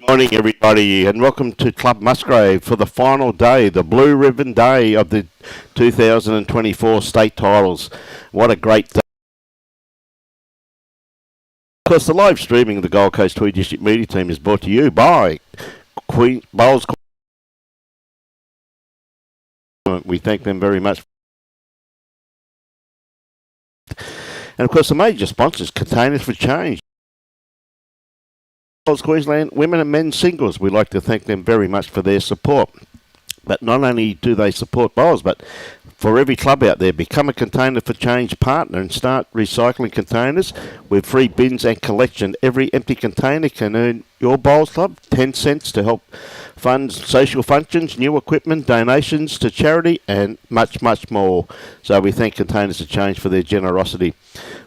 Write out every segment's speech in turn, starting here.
Morning, everybody, and welcome to Club Musgrave for the final day, the Blue Ribbon Day of the 2024 state titles. What a great day. Of course, the live streaming of the Gold Coast Tweed District Media Team is brought to you by Bowls. We thank them very much. And, of course, the major sponsors, Containers for Change. Queensland Women and Men's Singles. We'd like to thank them very much for their support. But not only do they support bowls, but for every club out there, become a Container for Change partner and start recycling containers with free bins and collection. Every empty container can earn your bowls club 10 cents to help fund social functions, new equipment, donations to charity, and much, much more. So we thank Containers for Change for their generosity.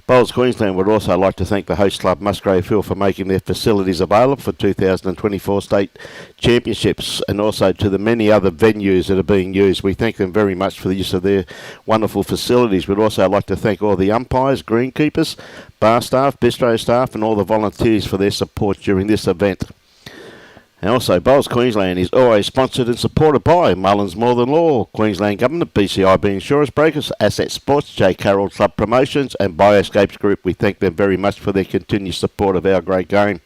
Bowls Queensland would also like to thank the host club Musgrave Hill for making their facilities available for 2024 state championships, and also to the many other venues that are being used. We thank them very much for the use of their wonderful facilities. We'd also like to thank all the umpires, greenkeepers, bar staff, bistro staff, and all the volunteers for their support during this event. And also, Bowls Queensland is always sponsored and supported by Mullins More Than Law, Queensland Government, BCIB Insurance Brokers, Asset Sports, J. Carroll Club Promotions, and Bioscapes Group. We thank them very much for their continued support of our great game.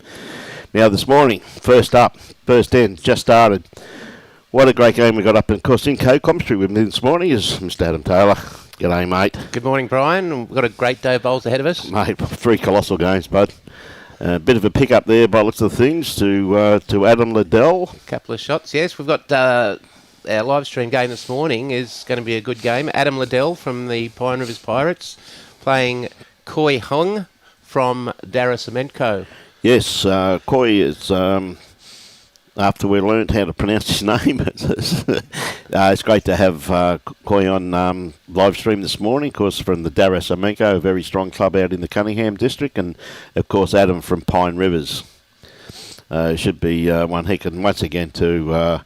Now, this morning, first end, just started. What a great game we got up. And, of course, in co-commentary with me this morning is Mr. Adam Taylor. G'day, mate. Good morning, Brian. We've got a great day of bowls ahead of us. Mate, 3 colossal games, bud. A bit of a pick up there by looks of things to Adam Liddell. A couple of shots, yes. We've got our live stream game this morning is going to be a good game. Adam Liddell from the Pine Rivers Pirates playing Huynh from Darra Cementco. Yes, Quoi is, after we learned how to pronounce his name, it's great to have Quoi on live stream this morning, of course, from the Darra Cementco, a very strong club out in the Cunningham district, and, of course, Adam from Pine Rivers. Should be one heck, and once again to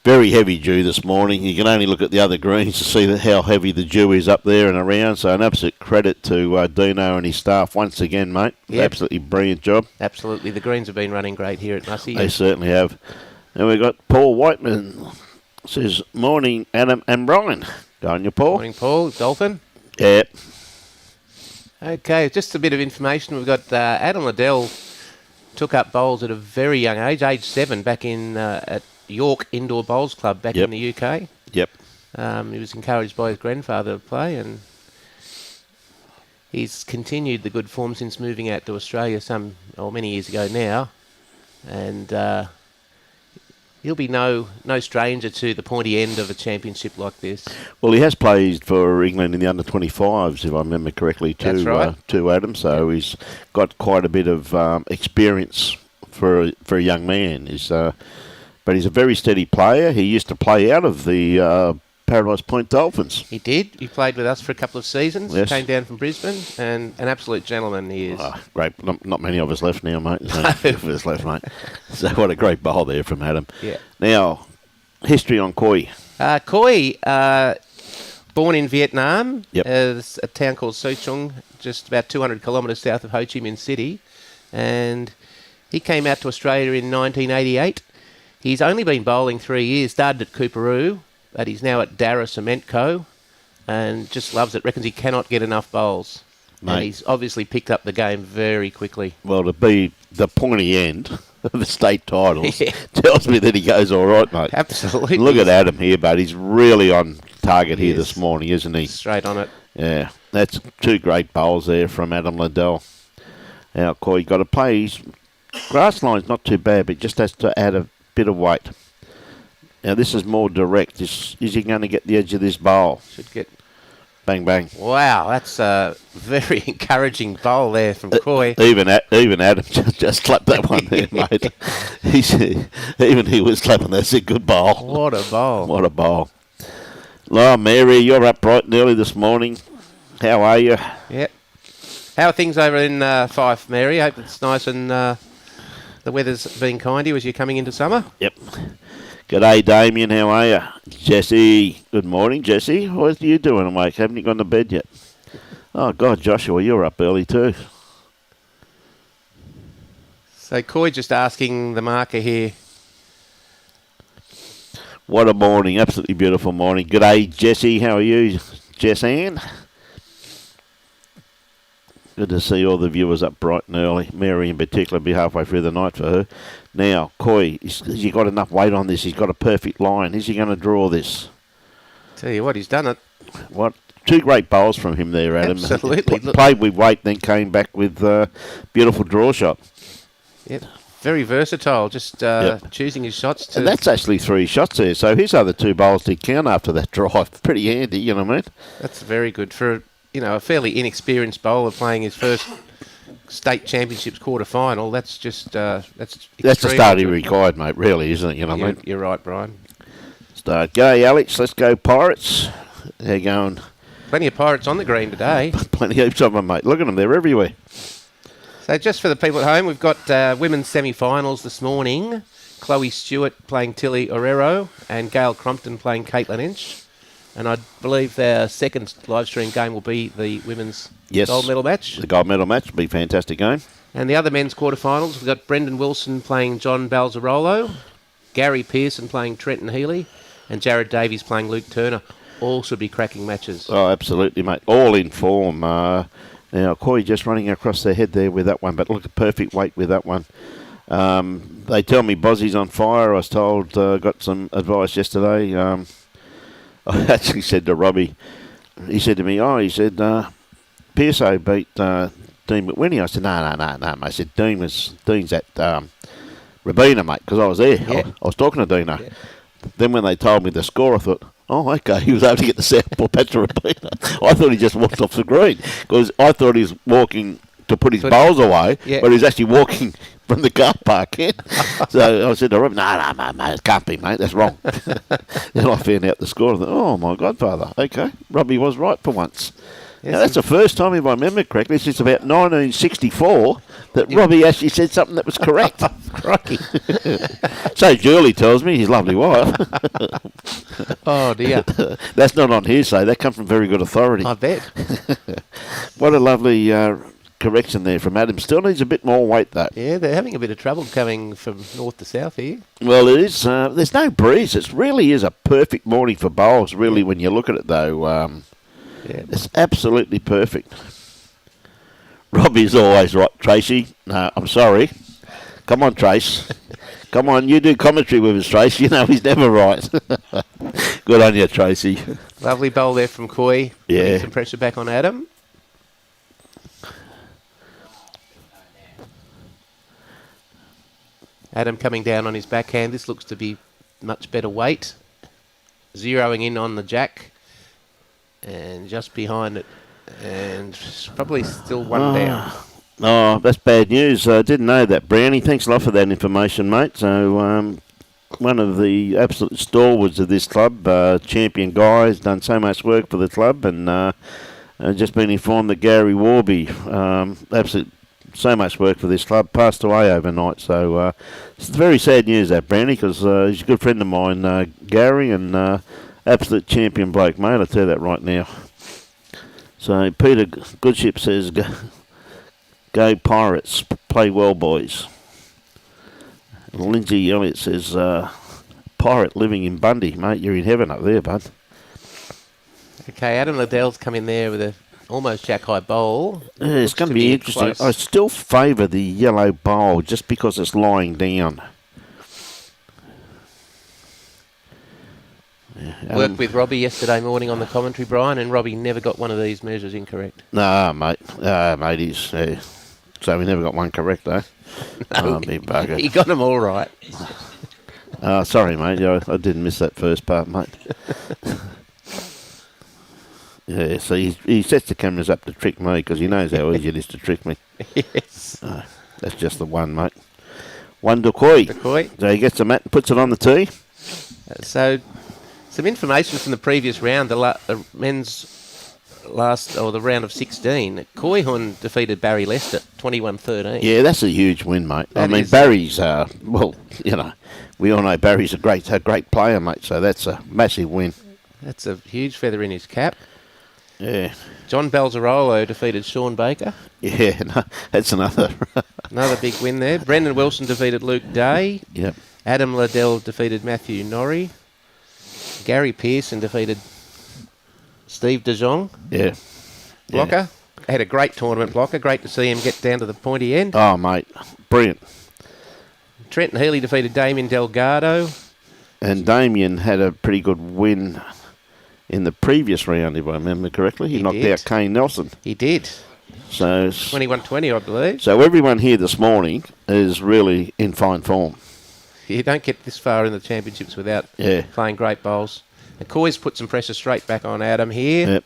very heavy dew this morning. You can only look at the other greens to see how heavy the dew is up there and around, so an absolute credit to Dino and his staff once again, mate. Yep. Absolutely brilliant job. Absolutely. The greens have been running great here at Mussy. They certainly have. And we've got Paul Whiteman. Says, morning, Adam and Brian. Go on, you, Paul. Morning, Paul. Dolphin. Yeah. Okay, just a bit of information. We've got Adam Liddell took up bowls at a very young age 7, back in at York Indoor Bowls Club back in the UK. Yep. He was encouraged by his grandfather to play, and he's continued the good form since moving out to Australia many years ago now, and he'll be no stranger to the pointy end of a championship like this. Well, he has played for England in the under-25s, if I remember correctly, too. That's right. To Adam, so he's got quite a bit of experience for a young man. But he's a very steady player. He used to play out of the Paradise Point Dolphins. He did. He played with us for a couple of seasons. Yes. Came down from Brisbane, and an absolute gentleman he is. Oh, great. Not many of us left now, mate. There's only a few of us left, mate. So what a great bowl there from Adam. Yeah. Now, history on Quoi. Quoi, born in Vietnam, Yep. a town called Soi Chung, just about 200 kilometres south of Ho Chi Minh City, and he came out to Australia in 1988. He's only been bowling 3 years, started at Cooperoo, but he's now at Darra Cementco, and just loves it. Reckons he cannot get enough bowls. Mate. And he's obviously picked up the game very quickly. Well, to be the pointy end of the state titles tells me that he goes all right, mate. Absolutely. Look at Adam here, but he's really on target here this morning, isn't he? Straight on it. Yeah, that's 2 great bowls there from Adam Liddell. Now, Quoi got to play. His grass line's not too bad, but just has to add a bit of weight. Now this is more direct. Is he going to get the edge of this bowl? Should get. Bang bang. Wow, that's a very encouraging bowl there from Quoi. Even Adam just slapped that one there, mate. Even he was slapping. That's a good bowl. What a bowl! What a bowl. Well, Mary, you're up bright and early this morning. How are you? Yep. How are things over in Fife, Mary? Hope it's nice and the weather's been kind to you as you're coming into summer. Yep. G'day, Damien. How are you? Jesse. Good morning, Jesse. What are you doing awake? Haven't you gone to bed yet? Oh, God, Joshua, you're up early too. So Quoi just asking the marker here. What a morning. Absolutely beautiful morning. Good day, Jesse. How are you, Jess Ann? Good to see all the viewers up bright and early. Mary in particular, be halfway through the night for her. Now, Quoi, has he got enough weight on this? He's got a perfect line. Is he going to draw this? Tell you what, he's done it. What? Two great bowls from him there, Adam. Absolutely. Played with weight, then came back with beautiful draw shot. Yep. Very versatile, just choosing his shots. And that's actually 3 shots there. So his other 2 bowls did count after that drive. Pretty handy, you know what I mean? That's very good for, a fairly inexperienced bowler playing his first state championships quarter final. That's just that's the start he required, mate. Really, isn't it? You know what I mean? You're right, Brian. Start. Go, Alex. Let's go, Pirates. How you going? Plenty of Pirates on the green today. Plenty of them, mate. Look at them. They're everywhere. So just for the people at home, we've got women's semi-finals this morning. Chloe Stewart playing Tilly Orero and Gail Crompton playing Caitlin Inch. And I believe their second live stream game will be the women's gold medal match. The gold medal match will be a fantastic game. And the other men's quarterfinals, we've got Brendan Wilson playing John Balzarolo, Gary Pearson playing Trenton Healy, and Jared Davies playing Luke Turner. All should be cracking matches. Oh, absolutely, mate. All in form. Now, Quoi just running across their head there with that one, but look at perfect weight with that one. They tell me Bozzie's on fire. I was told, got some advice yesterday. I actually said to Robbie, he said to me, Pearso beat Dean McWhinney. I said, no, mate. I said, Dean's at Rabina, mate, because I was there. Yeah. I was talking to Dino. Yeah. Then when they told me the score, I thought, oh, okay, he was able to get the southpaw patch to Rabina. I thought he just walked off the green, because I thought he was walking to put his bowls away, but he was actually walking from the car park in. So I said to Robbie, no, mate, it can't be, mate, that's wrong. Then I found out the score. I thought, oh, my godfather, okay, Robbie was right for once. Yes, now, that's the first time, if I remember correctly, since about 1964, that Robbie actually said something that was correct. Crikey. So Julie tells me, his lovely wife. Oh, dear. That's not on hearsay. That comes from very good authority. I bet. What a lovely correction there from Adam. Still needs a bit more weight, though. Yeah, they're having a bit of trouble coming from north to south here. Well, it is. There's no breeze. It really is a perfect morning for bowls, really, when you look at it, though. It's absolutely perfect. Robbie's always right. Tracy, no, I'm sorry. Come on, Trace. Come on, you do commentary with us, Trace. You know he's never right. Good on you, Tracy. Lovely bowl there from Quoi. Yeah. Putting some pressure back on Adam. Adam coming down on his backhand. This looks to be much better weight. Zeroing in on the jack. And just behind it. And probably still one down. Oh, that's bad news. I didn't know that, Brownie. Thanks a lot for that information, mate. So, one of the absolute stalwarts of this club, champion guy, has done so much work for the club, and just been informed that Gary Warby, absolute so much work for this club, passed away overnight. So, it's very sad news, that, Brownie, because he's a good friend of mine, Gary, and absolute champion bloke, mate. I'll tell you that right now. So Peter Goodship says, go Pirates, play well, boys. And Lindsay Elliott says, Pirate living in Bundy, mate. You're in heaven up there, bud. Okay, Adam Liddell's come in there with a almost jack-high bowl. Yeah, it's going to be interesting. Close. I still favour the yellow bowl just because it's lying down. Worked with Robbie yesterday morning on the commentary, Brian, and Robbie never got one of these measures incorrect. No, mate. Mate, he's... so we never got one correct, though. No, big bugger. He got them all right. Sorry, mate. I didn't miss that first part, mate. Yeah, so he sets the cameras up to trick me because he knows how easy it is to trick me. Yes. That's just the one, mate. One Quoi. So he gets the mat and puts it on the tee. So... some information from the previous round, the men's the round of 16. Huynh defeated Barry Lester 21-13. Yeah, that's a huge win, mate. That Barry's, we all know Barry's a great player, mate, so that's a massive win. That's a huge feather in his cap. Yeah. John Balzarolo defeated Sean Baker. Yeah, no, that's another Another big win there. Brendan Wilson defeated Luke Day. Yep. Adam Liddell defeated Matthew Norrie. Gary Pearson defeated Steve De Jong. Yeah. Blocker. Had a great tournament, Blocker. Great to see him get down to the pointy end. Oh, mate. Brilliant. Trenton Healy defeated Damien Delgado. And Damien had a pretty good win in the previous round, if I remember correctly. He knocked out Kane Nelson. He did. So 21-20, I believe. So everyone here this morning is really in fine form. You don't get this far in the championships without playing great bowls. And Quoi's put some pressure straight back on Adam here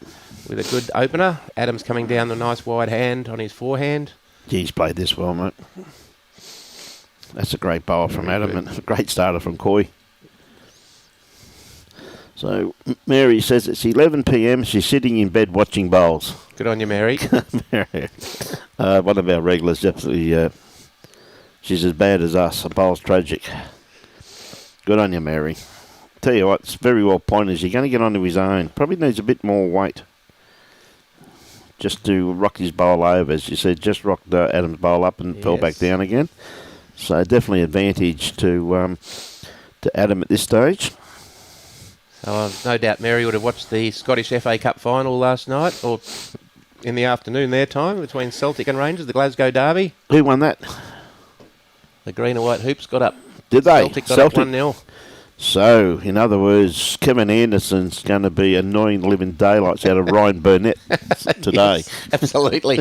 with a good opener. Adam's coming down the nice wide hand on his forehand. He's played this well, mate. That's a great bowl from Adam and a great starter from Quoi. So Mary says it's 11 p.m. She's sitting in bed watching bowls. Good on you, Mary. Mary. One of our regulars, absolutely. She's as bad as us. A bowl's tragic. Good on you, Mary. Tell you what, it's very well pointed. You're going to get onto his own. Probably needs a bit more weight. Just to rock his bowl over, as you said. Just rocked Adam's bowl up and fell back down again. So definitely advantage to Adam at this stage. So no doubt Mary would have watched the Scottish FA Cup final last night, or in the afternoon their time, between Celtic and Rangers, the Glasgow Derby. Who won that? The green and white hoops got up. Did they? Celtic got up 1-0. So, in other words, Kevin Anderson's going to be annoying the living daylights out of Ryan Burnett today. Yes, absolutely.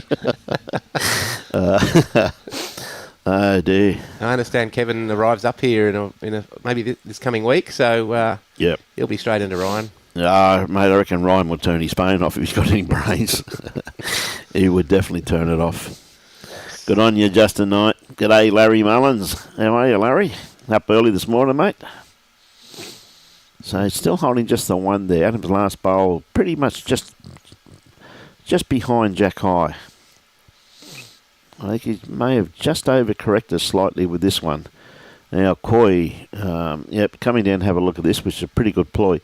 Oh dear. I understand Kevin arrives up here in a maybe this coming week, so he'll be straight into Ryan. Mate, I reckon Ryan would turn his phone off if he's got any brains. He would definitely turn it off. Good on you, Justin Knight. G'day, Larry Mullins. How are you, Larry? Up early this morning, mate. So still holding just the one there. Adam's last bowl pretty much just behind Jack High. I think he may have just overcorrected slightly with this one. Now, Quoi, coming down and have a look at this, which is a pretty good ploy.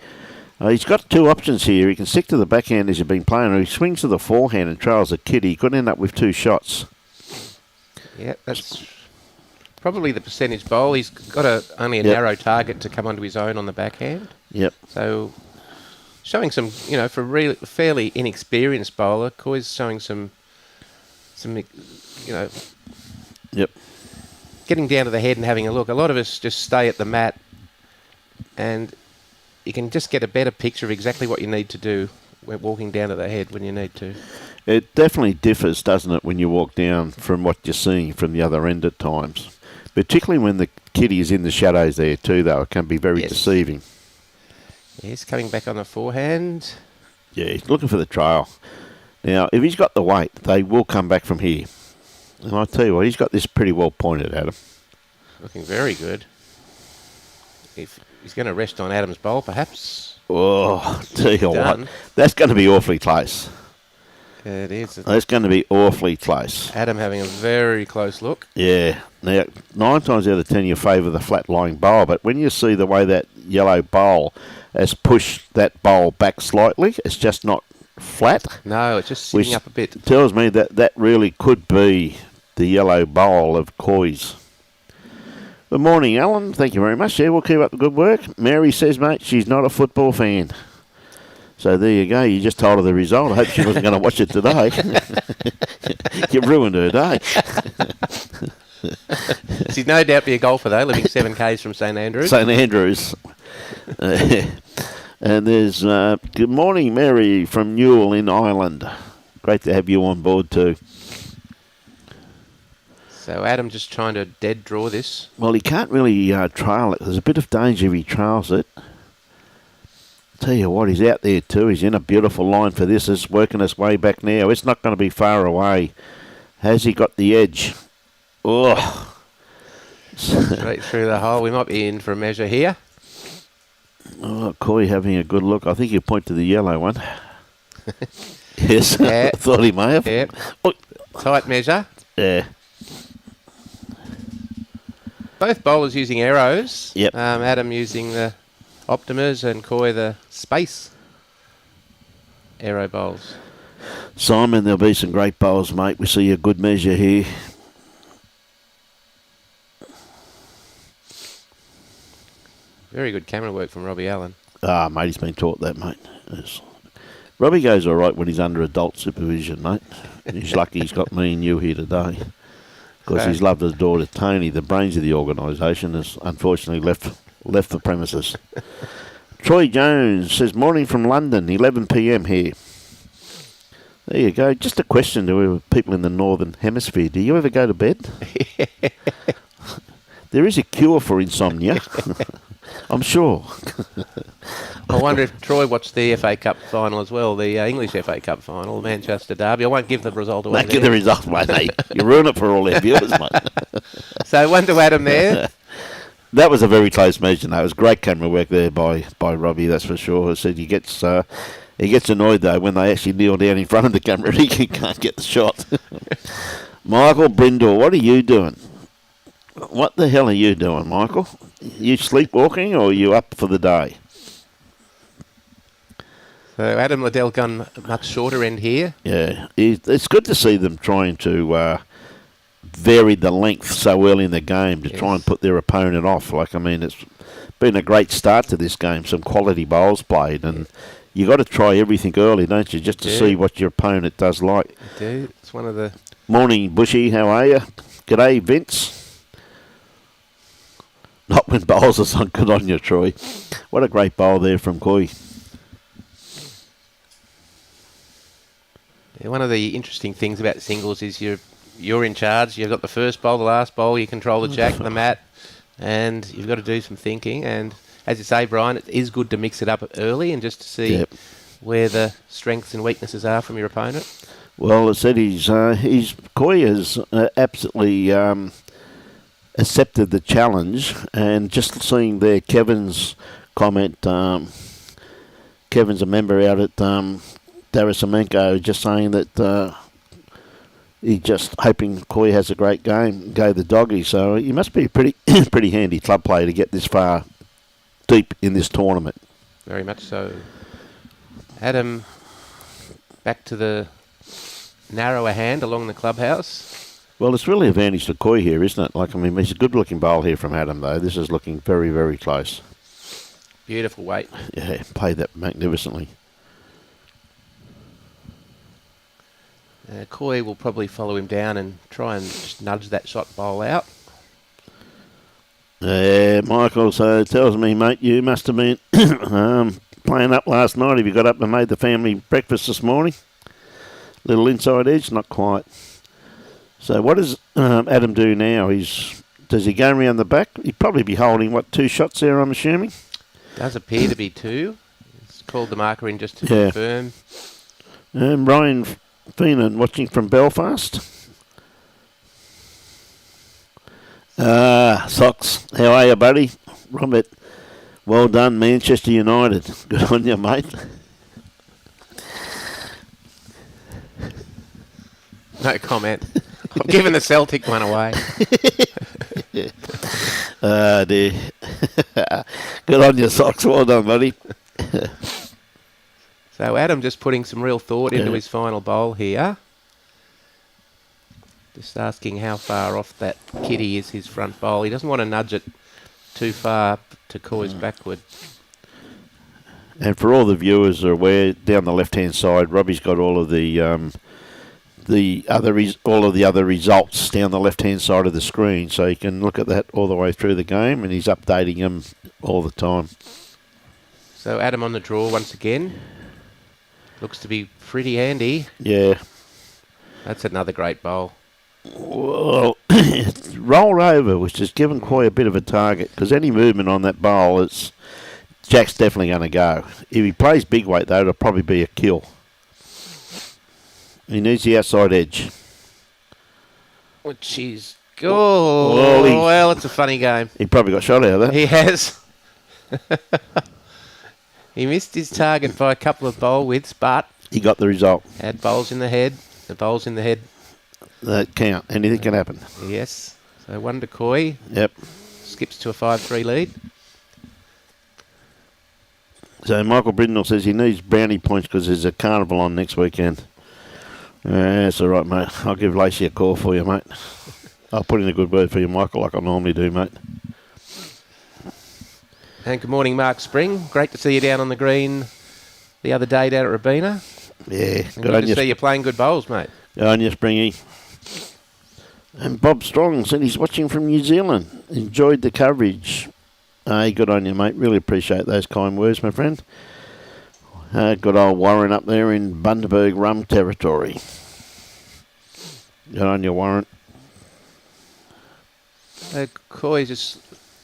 He's got two options here. He can stick to the backhand as you've been playing, or he swings to the forehand and trails a kitty. He could end up with two shots. Yeah, that's probably the percentage bowl. He's got only a narrow target to come onto his own on the backhand. Yep. So, showing some, for a really fairly inexperienced bowler, Quoi's showing some, Yep. getting down to the head and having a look. A lot of us just stay at the mat, and you can just get a better picture of exactly what you need to do when walking down to the head when you need to. It definitely differs, doesn't it, when you walk down from what you're seeing from the other end at times. Particularly when the kitty is in the shadows there too, though. It can be very deceiving. He's coming back on the forehand. Yeah, he's looking for the trail. Now, if he's got the weight, they will come back from here. And I'll tell you what, he's got this pretty well pointed, Adam. Looking very good. If he's going to rest on Adam's bowl, perhaps. Oh, tell you what, that's going to be awfully close. It is. That's going to be awfully close. Adam having a very close look. Yeah. Now, 9 times out of 10 you favour the flat-lying bowl, but when you see the way that yellow bowl has pushed that bowl back slightly, it's just not flat. No, it's just sitting up a bit. Tells me that really could be the yellow bowl of Quoi's. Good morning, Alan. Thank you very much. Yeah, we'll keep up the good work. Mary says, mate, she's not a football fan. So there you go. You just told her the result. I hope she wasn't going to watch it today. You ruined her day. She'd no doubt be a golfer, though, living 7 k's from St Andrews. St Andrews. And there's good morning, Mary from Newell in Ireland. Great to have you on board too. So Adam just trying to dead draw this. Well, he can't really trail it. There's a bit of danger if he trails it. Tell you what, he's out there too. He's in a beautiful line for this. It's working its way back now. It's not going to be far away. Has he got the edge? Oh. Straight through the hole. We might be in for a measure here. Oh, Quoi having a good look. I think he'll point to the yellow one. Yes, I thought he may have. Yep. Oh. Tight measure. Yeah. Both bowlers using arrows. Yep. Adam using the Optimas and Quoi the space arrow bowls. Simon, there'll be some great bowls, mate. We see a good measure here. Very good camera work from Robbie Allen. Ah, mate, he's been taught that, mate. Yes. Robbie goes all right when he's under adult supervision, mate. He's lucky he's got me and you here today. Because his lovely daughter, Tony, the brains of the organisation, has unfortunately left the premises. Troy Jones says, morning from London, 11 p.m. here. There you go. Just a question to people in the Northern Hemisphere. Do you ever go to bed? There is a cure for insomnia. I'm sure. I wonder if Troy watched the FA Cup final as well, the English FA Cup final, the Manchester Derby. I won't give the result away. Don't give the result, mate. Hey, you ruin it for all our viewers, mate. So 1 Adam there. That was a very close measure. It was great camera work there by Robbie, that's for sure. I said he gets annoyed, though, when they actually kneel down in front of the camera and he can't get the shot. Michael Brindle, what are you doing? What the hell are you doing, Michael? You sleepwalking or are you up for the day? So Adam Liddell gone much shorter end here. Yeah, it's good to see them trying to vary the length so early in the game to try and put their opponent off. Like, I mean, it's been a great start to this game, some quality bowls played, and you got to try everything early, don't you, just to see what your opponent does like. I do. It's one of the... Morning, Bushy, how are you? G'day, Vince. Not when bowls are so good on you, Troy. What a great bowl there from Quoi. Yeah, one of the interesting things about singles is you're in charge. You've got the first bowl, the last bowl. You control the jack, the mat, and you've got to do some thinking. And as you say, Brian, it is good to mix it up early and just to see where the strengths and weaknesses are from your opponent. Well, I said Quoi has absolutely accepted the challenge, and just seeing there Kevin's comment. Kevin's a member out at Darra Cementco, just saying that he's just hoping Quoi has a great game, go the doggy. So he must be a pretty handy club player to get this far deep in this tournament. Very much so. Adam, back to the narrower hand along the clubhouse. Well, it's really advantage to Quoi here, isn't it? Like, I mean, he's a good-looking bowl here from Adam, though. This is looking very, very close. Beautiful weight. Yeah, played that magnificently. Quoi will probably follow him down and try and just nudge that shot bowl out. Yeah, Michael tells me, mate, you must have been playing up last night. Have you got up and made the family breakfast this morning? Little inside edge? Not quite. So what does Adam do now? Does he go around the back? He'd probably be holding, 2 shots there, I'm assuming? Does appear to be 2. He's called the marker in just to confirm. Ryan Feenan watching from Belfast. Socks, how are you, buddy? Robert, well done, Manchester United. Good on you, mate. No comment. I'm giving the Celtic one away. Dear. Good on you, Socks. Well done, buddy. So Adam just putting some real thought into his final bowl here. Just asking how far off that kitty is his front bowl. He doesn't want to nudge it too far to Quoi's backward. And for all the viewers are aware, down the left-hand side, Robbie's got all of the other results down the left-hand side of the screen, so you can look at that all the way through the game, and he's updating them all the time. So Adam on the draw once again. Looks to be pretty handy. Yeah. That's another great bowl. Well, it's rolled over, which has given Quoi a bit of a target, because any movement on that bowl, Jack's definitely going to go. If he plays big weight, though, it'll probably be a kill. He needs the outside edge. Which is... Oh, well, it's a funny game. He probably got shot out of that. He has. He missed his target by a couple of bowl widths, but... He got the result. Had bowls in the head. The bowls in the head. That count. Anything can happen. Yes. So 1 to Quoi. Yep. Skips to a 5-3 lead. So Michael Brindle says he needs brownie points because there's a carnival on next weekend. That's all right, mate. I'll give Lacey a call for you, mate. I'll put in a good word for you, Michael, like I normally do, mate. And good morning, Mark Spring. Great to see you down on the green the other day down at Rabina. Yeah, and good to see you playing good bowls, mate. Good on you, Springy. And Bob Strong said he's watching from New Zealand. Enjoyed the coverage. Hey, good on you, mate. Really appreciate those kind words, my friend. Good old Warren up there in Bundaberg rum territory. Good on you, Warren. Quoi just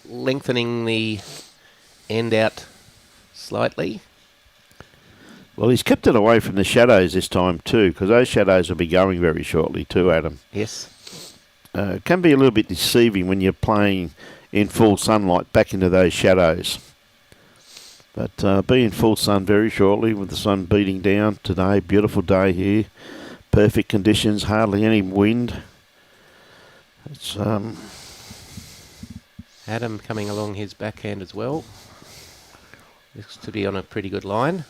lengthening the end out slightly. Well, he's kept it away from the shadows this time too, because those shadows will be going very shortly too, Adam. Yes. It can be a little bit deceiving when you're playing in full sunlight back into those shadows. But be in full sun very shortly with the sun beating down today. Beautiful day here. Perfect conditions, hardly any wind. It's Adam coming along his backhand as well. Looks to be on a pretty good line.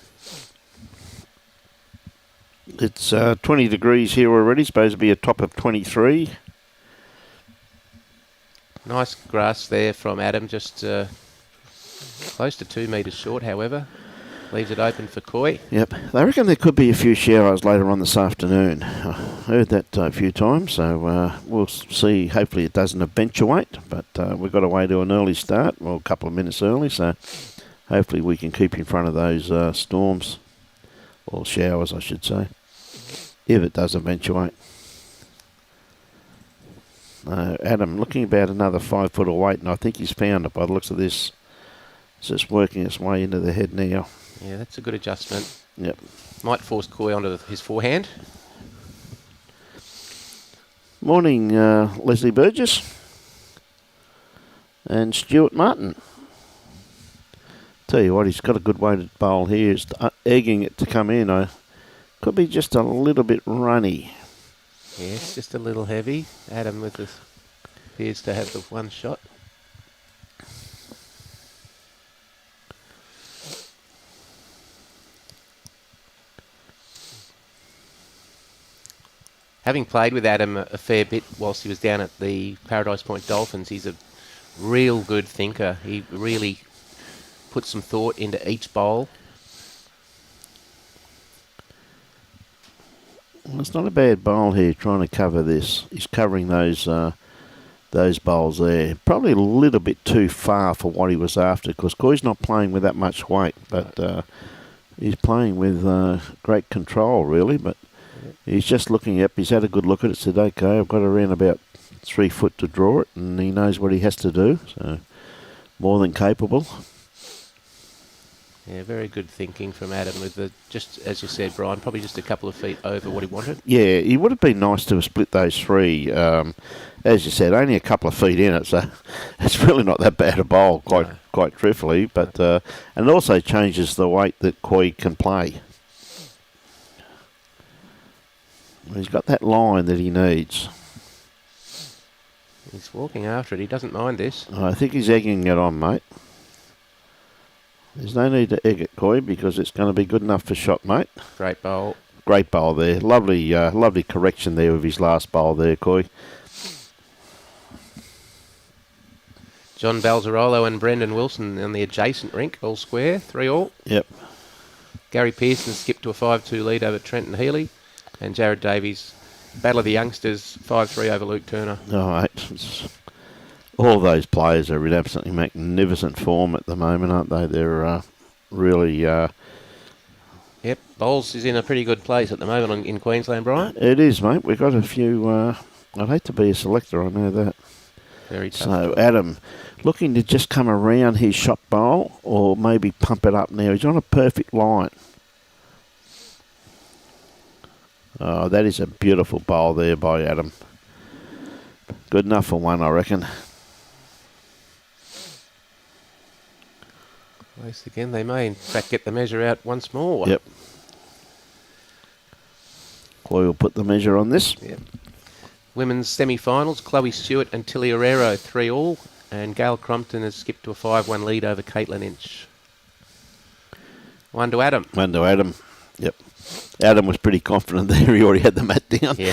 It's 20 degrees here already, supposed to be a top of 23. Nice grass there from Adam, just close to 2 metres short, however. Leaves it open for Quoi. Yep, they reckon there could be a few showers later on this afternoon. I heard that a few times, so we'll see. Hopefully it doesn't eventuate, but we've got to wait to an early start, well, a couple of minutes early, so hopefully we can keep in front of those storms. Or showers, I should say, if it does eventuate. Adam, looking about another 5 foot of weight, and I think he's found it by the looks of this. It's just working its way into the head now. Yeah, that's a good adjustment. Yep. Might force Quoi onto his forehand. Morning, Leslie Burgess and Stuart Martin. Tell you what, he's got a good weighted bowl here. He's egging it to come in. Could be just a little bit runny. Yes, just a little heavy. Adam with this appears to have the one shot. Having played with Adam a fair bit whilst he was down at the Paradise Point Dolphins, he's a real good thinker. He really put some thought into each bowl. Well, it's not a bad bowl here trying to cover this. He's covering those bowls there. Probably a little bit too far for what he was after, because Coy's not playing with that much weight, but he's playing with great control, really. But he's just looking up. He's had a good look at it, said, okay, I've got around about 3 foot to draw it, and he knows what he has to do, so more than capable. Yeah, very good thinking from Adam with the, just as you said, Brian, probably just a couple of feet over what he wanted. Yeah, it would have been nice to have split those 3. As you said, only a couple of feet in it, so it's really not that bad a bowl, quite truthfully. But and it also changes the weight that Quoi can play. He's got that line that he needs. He's walking after it. He doesn't mind this. I think he's egging it on, mate. There's no need to egg it, Quoi, because it's going to be good enough for shot, mate. Great bowl. Great bowl there. Lovely correction there with his last bowl there, Quoi. John Balzarolo and Brendan Wilson on the adjacent rink, all square, 3-all. Yep. Gary Pearson skipped to a 5-2 lead over Trenton Healy. And Jared Davies, Battle of the Youngsters, 5-3 over Luke Turner. All right. All those players are in absolutely magnificent form at the moment, aren't they? They're really... Yep, bowls is in a pretty good place at the moment in Queensland, Brian. It is, mate. We've got a few... I'd hate to be a selector, I know that. Very tough. So, Adam, looking to just come around his shot bowl or maybe pump it up now. He's on a perfect line. Oh, that is a beautiful bowl there by Adam. Good enough for one, I reckon. Once again, they may in fact get the measure out once more. Yep. Quoi will put the measure on this. Yep. Women's semi-finals, Chloe Stewart and Tilly Herrero, 3-all. And Gail Crompton has skipped to a 5-1 lead over Caitlin Inch. 1 to Adam. 1 to Adam. Yep. Adam was pretty confident there. He already had the mat down. Yeah.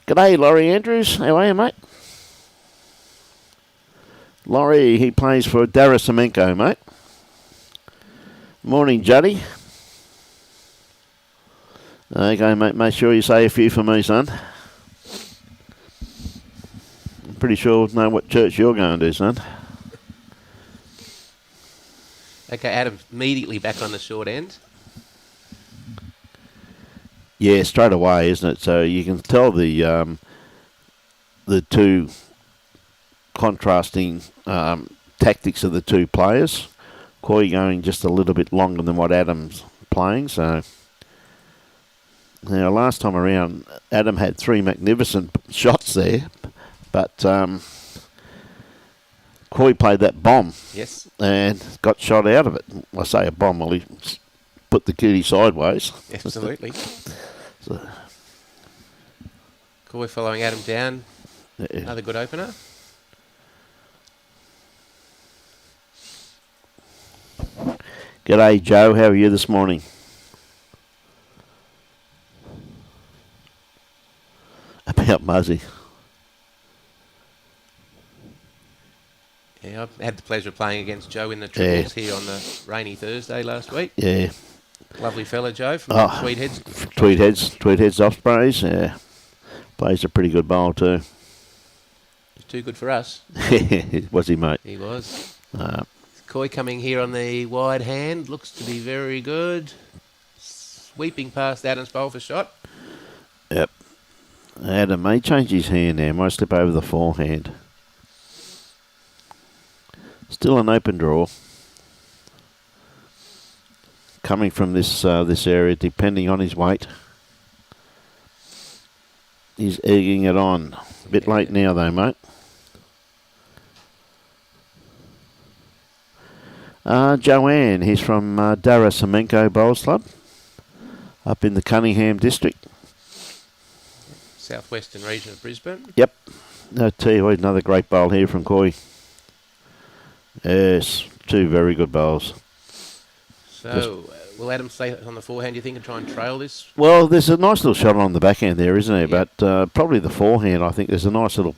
G'day, Laurie Andrews. How are you, mate? Laurie, he plays for Darra Cementco, mate. Morning, Juddy. Okay, mate, make sure you say a few for me, son. I'm pretty sure I know what church you're going to, son. Okay, Adam's immediately back on the short end. Yeah, straight away, isn't it? So you can tell the two contrasting tactics of the two players. Quoi going just a little bit longer than what Adam's playing. So now last time around, Adam had 3 magnificent shots there, but Quoi played that bomb. Yes. And got shot out of it. I say a bomb, well, he put the kitty sideways. Absolutely. So, Quoi following Adam down. yeah. Another good opener. G'day, Joe. How are you this morning? About Muzzy. Yeah, I had the pleasure of playing against Joe in the triples here on the rainy Thursday last week. Yeah. Lovely fella, Joe, from Tweed Heads. Tweed Heads Ospreys. Yeah. Plays a pretty good bowl too. He's too good for us. Was he, mate? He was. Quoi coming here on the wide hand. Looks to be very good. Sweeping past Adam's bowl for shot. Yep. Adam may change his hand now. Might slip over the forehand. Still an open draw. Coming from this area, depending on his weight. He's egging it on. A bit late now, though, mate. Joanne, he's from Darra Cementco Bowls Club, up in the Cunningham district. Southwestern region of Brisbane. Yep. I tell you what, another great bowl here from Quoi. Yes, 2 very good bowls. So, will Adam stay on the forehand, do you think, and try and trail this? Well, there's a nice little shot on the backhand there, isn't there? Yep. But probably the forehand, I think there's a nice little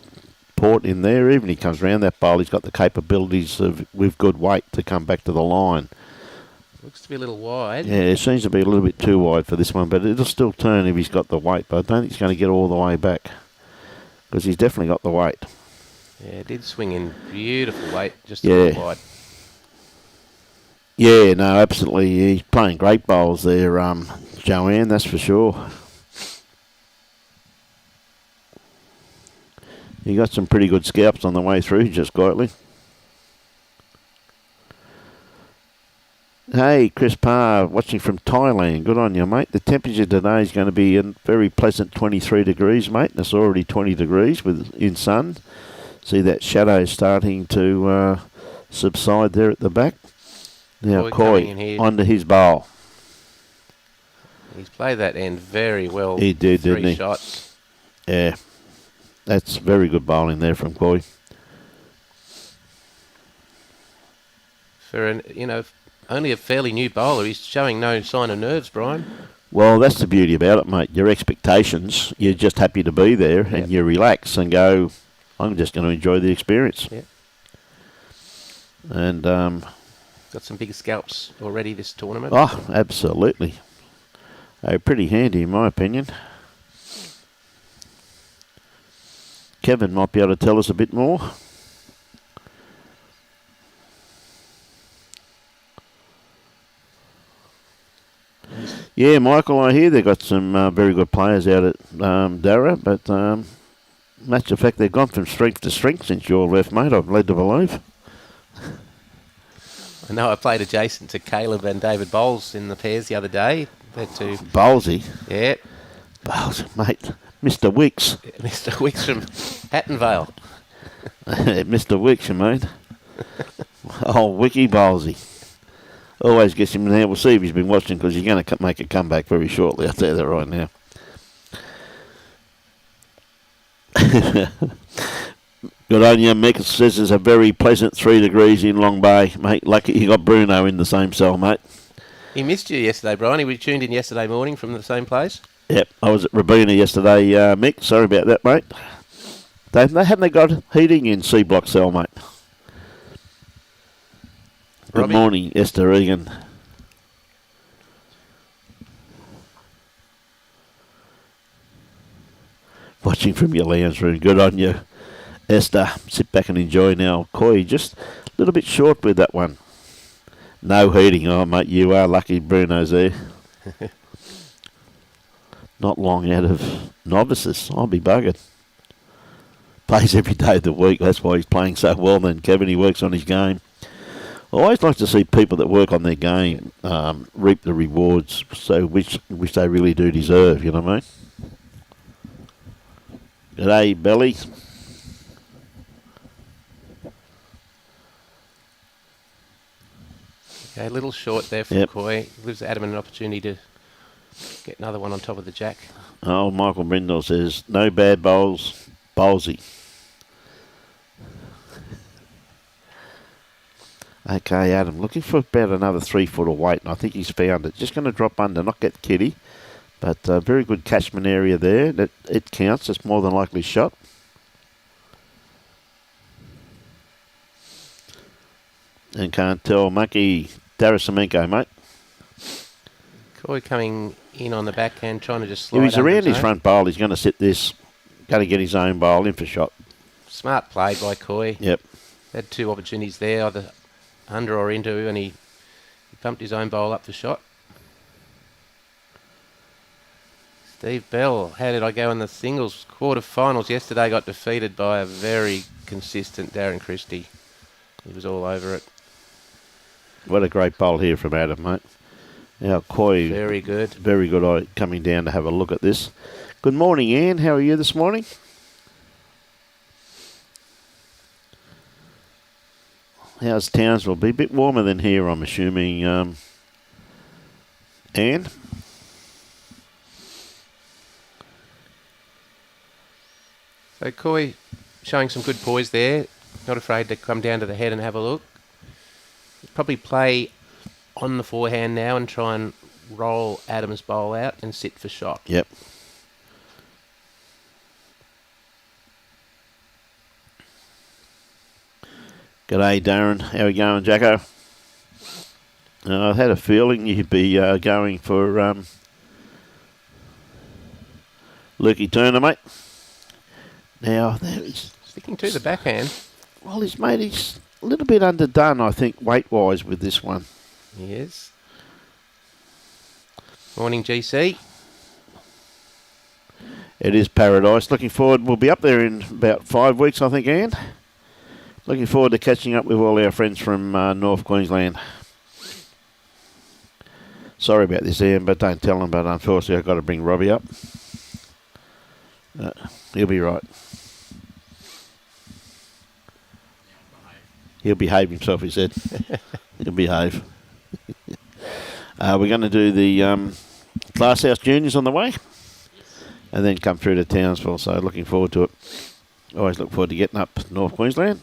port in there. Even he comes around that bowl, he's got the capabilities of, with good weight, to come back to the line. Looks to be a little wide. Yeah, it seems to be a little bit too wide for this one, but it'll still turn if he's got the weight. But I don't think he's going to get all the way back, because he's definitely got the weight. Yeah, it did swing in beautiful weight, just a little wide. Yeah, no, absolutely. He's playing great bowls there, Joanne, that's for sure. He got some pretty good scalps on the way through, just quietly. Hey, Chris Parr, watching from Thailand. Good on you, mate. The temperature today is going to be a very pleasant 23 degrees, mate. And it's already 20 degrees in sun. See that shadow starting to subside there at the back. Now, Quoi onto his bowl. He's played that end very well. He did, didn't he? 3 shots. Yeah. That's very good bowling there from Quoi. For only a fairly new bowler, he's showing no sign of nerves, Brian. Well, that's the beauty about it, mate. Your expectations, you're just happy to be there, and you relax and go, I'm just going to enjoy the experience. Yep. And got some big scalps already this tournament. Oh, absolutely. They're pretty handy, in my opinion. Kevin might be able to tell us a bit more. Yeah, Michael, I hear they've got some very good players out at Darra, but matter of fact, they've gone from strength to strength since you all left, mate, I'm led to believe. I know I played adjacent to Caleb and David Bowles in the pairs the other day. They're two. Bowlesy. Yeah. Bowles, mate. Mr. Wicks. Mr. Wicks from Hattonvale. Mr. Wicks, you mean? Oh, Wicky Bowlesy. Always gets him there. We'll see if he's been watching, because he's going to make a comeback very shortly. I'll tell you that right now. Good on you, Mick. Says it's a very pleasant 3 degrees in Long Bay, mate. Lucky you got Bruno in the same cell, mate. He missed you yesterday, Brian. He was tuned in yesterday morning from the same place. Yep, I was at Rabina yesterday, Mick. Sorry about that, mate. Haven't they got heating in C Block cell, mate? Good morning, Esther Egan. Watching from your lounge room. Good on you, Esther. Sit back and enjoy now. Quoi, just a little bit short with that one. No heating. Oh, mate, you are lucky Bruno's there. Not long out of novices. I'll be buggered. Plays every day of the week. That's why he's playing so well then, Kevin. He works on his game. I always like to see people that work on their game reap the rewards, so which they really do deserve, you know what I mean? G'day, Belly. Okay, a little short there for Quoi. Gives Adam an opportunity to get another one on top of the jack. Oh, Michael Brindle says, no bad bowls, bowlsy. Okay, Adam, looking for about another 3 foot of weight, and I think he's found it. Just going to drop under, not get kitty, but very good catchment area there. It counts. It's more than likely shot. And can't tell, Monkey, Darra Cementco, mate. Quoi coming in on the backhand, trying to just slide. If he's around his front bowl, he's going to sit this, going to get his own bowl in for shot. Smart play by Quoi. Yep. Had 2 opportunities there, either under or into, and he pumped his own bowl up for shot. Steve Bell, how did I go in the singles quarterfinals? Yesterday got defeated by a very consistent Darren Christie. He was all over it. What a great bowl here from Adam, mate. Now, Quoi. Very good. Very good coming down to have a look at this. Good morning, Anne. How are you this morning? How's Townsville? Be a bit warmer than here, I'm assuming, Anne? So Quoi showing some good poise there. Not afraid to come down to the head and have a look. Probably play on the forehand now and try and roll Adam's bowl out and sit for shot. Yep. G'day, Darren. How are you going, Jacko? I had a feeling you'd be going for Lukey Turner, mate. Now, sticking to the backhand. Well, he's a little bit underdone, I think, weight-wise with this one. He is. Morning, GC. It is paradise. Looking forward. We'll be up there in about 5 weeks, I think, Anne. Looking forward to catching up with all our friends from North Queensland. Sorry about this, Ian, but don't tell them. But unfortunately, I've got to bring Robbie up. He'll be right. He'll behave himself, he said. He'll behave. We're going to do the Glass House Juniors on the way. And then come through to Townsville. So looking forward to it. Always look forward to getting up North Queensland.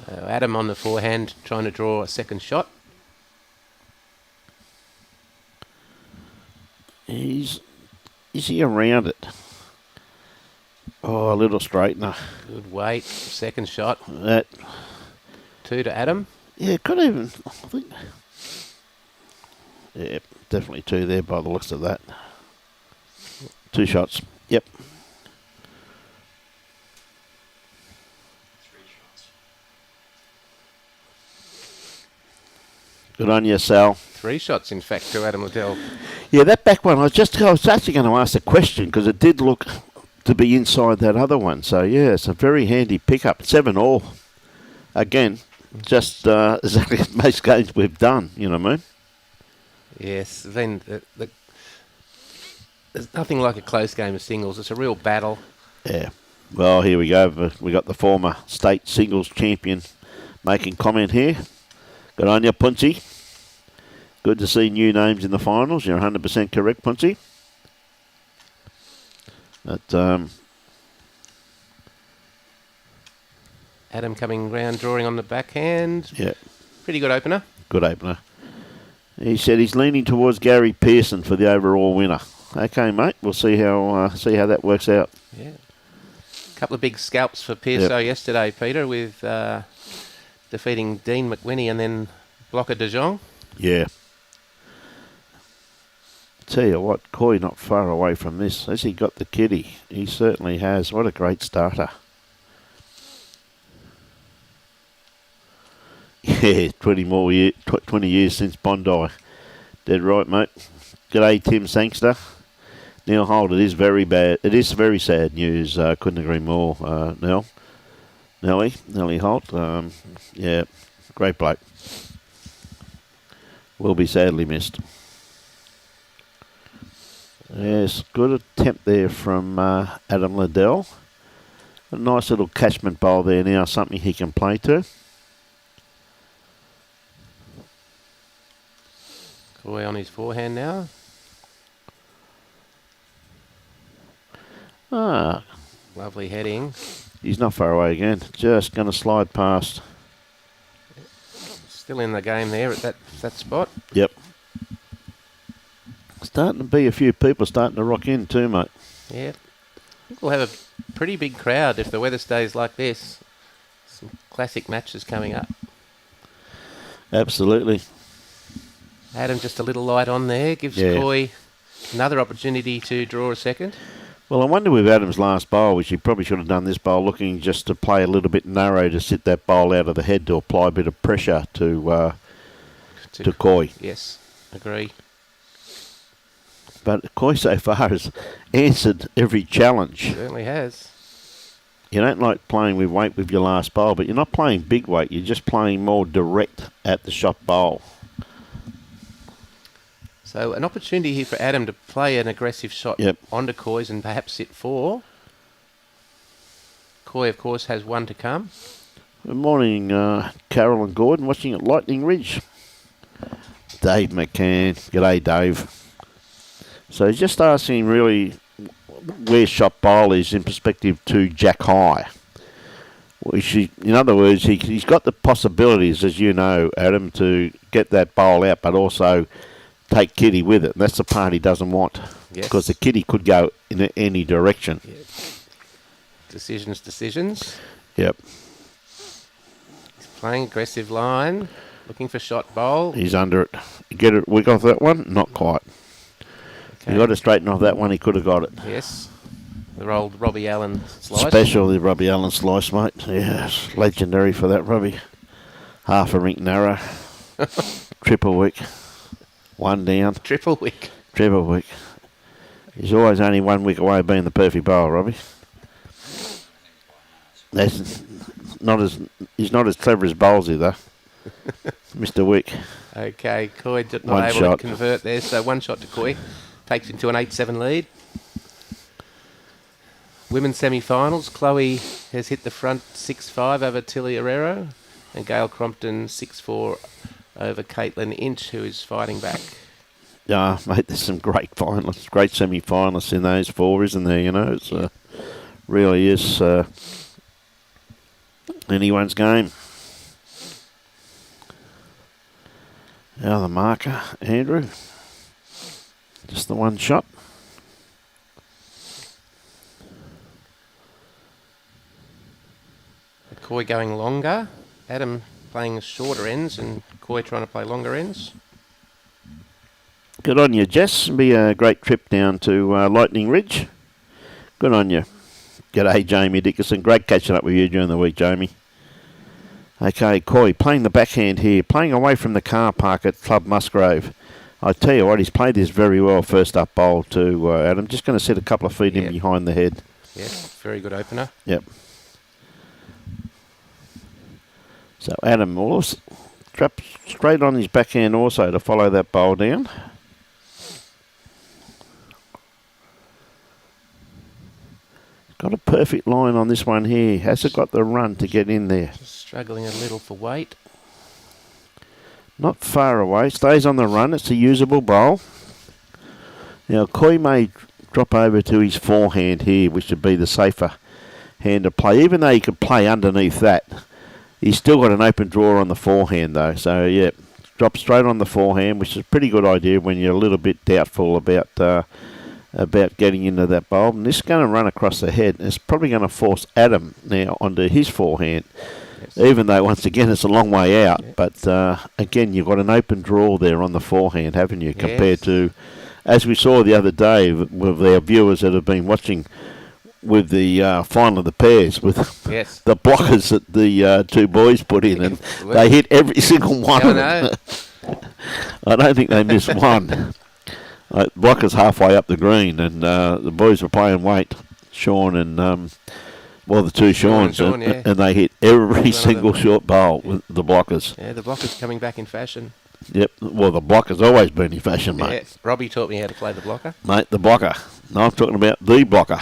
Adam on the forehand trying to draw a second shot. Is he around it? Oh, a little straightener. Good weight. Second shot. That. 2 to Adam. Yeah, could even. I think. Yeah, definitely 2 there by the looks of that. 2 shots. Yep. 3 shots. Good on you, Sal. 3 shots, in fact, to Adam Liddell. Yeah, that back one, I was actually going to ask a question because it did look to be inside that other one. So, yeah, it's a very handy pickup. 7 all. Again, just exactly most games we've done, you know what I mean? Yes, then there's nothing like a close game of singles. It's a real battle. Yeah. Well, here we go. We got the former state singles champion making comment here. Good on you, Punchy. Good to see new names in the finals. You're 100% correct, Punchy. But, Adam coming round, drawing on the backhand. Yeah. Pretty good opener. Good opener. He said he's leaning towards Gary Pearson for the overall winner. Okay, mate. We'll see how that works out. Yeah. A couple of big scalps for Pearso yesterday, Peter, with defeating Dean McWhinney and then Blocker de Jong. Yeah. Tell you what, Quoi not far away from this. Has he got the kitty? He certainly has. What a great starter. Yeah, 20 years since Bondi. Dead right, mate. G'day, Tim Sangster. Neil Holt, it is very bad. It is very sad news. Couldn't agree more, Nellie Holt. Yeah, great bloke. Will be sadly missed. Yes, good attempt there from Adam Liddell. A nice little catchment bowl there now, something he can play to. Quoi on his forehand now. Ah, Lovely heading. he's not far away again. Just going to slide past. Still in the game there at that spot. Yep. Starting to be a few people starting to rock in too, mate. Yeah. I think we'll have a pretty big crowd if the weather stays like this. Some classic matches coming up. Absolutely. Adam just a little light on there. Gives Quoi another opportunity to draw a second. Well, I wonder with Adam's last bowl, which he probably should have done this bowl, looking just to play a little bit narrow to sit that bowl out of the head to apply a bit of pressure to Quoi. Yes, agree. But Quoi so far has answered every challenge. Certainly has. You don't like playing with weight with your last bowl, but you're not playing big weight. You're just playing more direct at the shot bowl. So an opportunity here for Adam to play an aggressive shot onto Quoy's and perhaps sit 4. Quoi, of course, has 1 to come. Good morning, Carol and Gordon, watching at Lightning Ridge. Dave McCann. G'day, Dave. So he's just asking really where shot bowl is in perspective to Jack High. In other words, he's got the possibilities, as you know, Adam, to get that bowl out, but also take kitty with it. And that's the part he doesn't want. Yes. Because the kitty could go in any direction. Yep. Decisions. Yep. He's playing aggressive line, looking for shot bowl. He's under it. Get it wick off that one? Not quite. Okay. He got to straighten off that one. He could have got it. Yes. The old Robbie Allen slice. Special, the Robbie Allen slice, mate. Yes, legendary for that, Robbie. Half a rink narrow. Triple wick. 1 down. Triple wick. Triple wick. He's always only 1 wick away of being the perfect bowler, Robbie. He's not as clever as Bowlesy, though. Mr. Wick. Okay, Quoi not One able shot. to convert there, so 1 shot to Quoi. Takes him to an 8-7 lead. Women's semi-finals. Chloe has hit the front 6-5 over Tilly Herrero, and Gail Crompton 6-4 over Caitlin Inch, who is fighting back. Yeah, mate, there's some great finalists, great semi-finalists in those 4, isn't there? You know, it's really is anyone's game. Now the marker, Andrew. Just the 1 shot. Quoi going longer. Adam playing shorter ends and Quoi trying to play longer ends. Good on you, Jess. It'll be a great trip down to Lightning Ridge. Good on you. G'day, Jamie Dickerson. Great catching up with you during the week, Jamie. Okay, Quoi playing the backhand here, playing away from the car park at Club Musgrave. I tell you what, he's played this very well first up bowl to Adam. Just going to set a couple of feet in behind the head. Yes, very good opener. Yep. So Adam also traps straight on his backhand also to follow that bowl down. Got a perfect line on this one here. Has it got the run to get in there? Just struggling a little for weight. Not far away. Stays on the run. It's a usable bowl. Now, Quoi may drop over to his forehand here, which would be the safer hand to play. Even though he could play underneath that, he's still got an open draw on the forehand, though. So, yeah, drop straight on the forehand, which is a pretty good idea when you're a little bit doubtful about getting into that bowl. And this is going to run across the head. It's probably going to force Adam now onto his forehand, even though, once again, it's a long way out. But, again, you've got an open draw there on the forehand, haven't you, compared to as we saw the other day with our viewers that have been watching with the final of the pairs, with Yes. the blockers that the two boys put in, and they hit every single one of them. I don't think they missed one. Blockers halfway up the green, and the boys were playing weight, Sean and the two Seans, Sean, yeah. and they hit every single short bowl with the blockers. Yeah, the blockers coming back in fashion. Yep. Well, the blocker's always been in fashion, mate. Yeah. Robbie taught me how to play the blocker. Mate, the blocker. No, I'm talking about the blocker.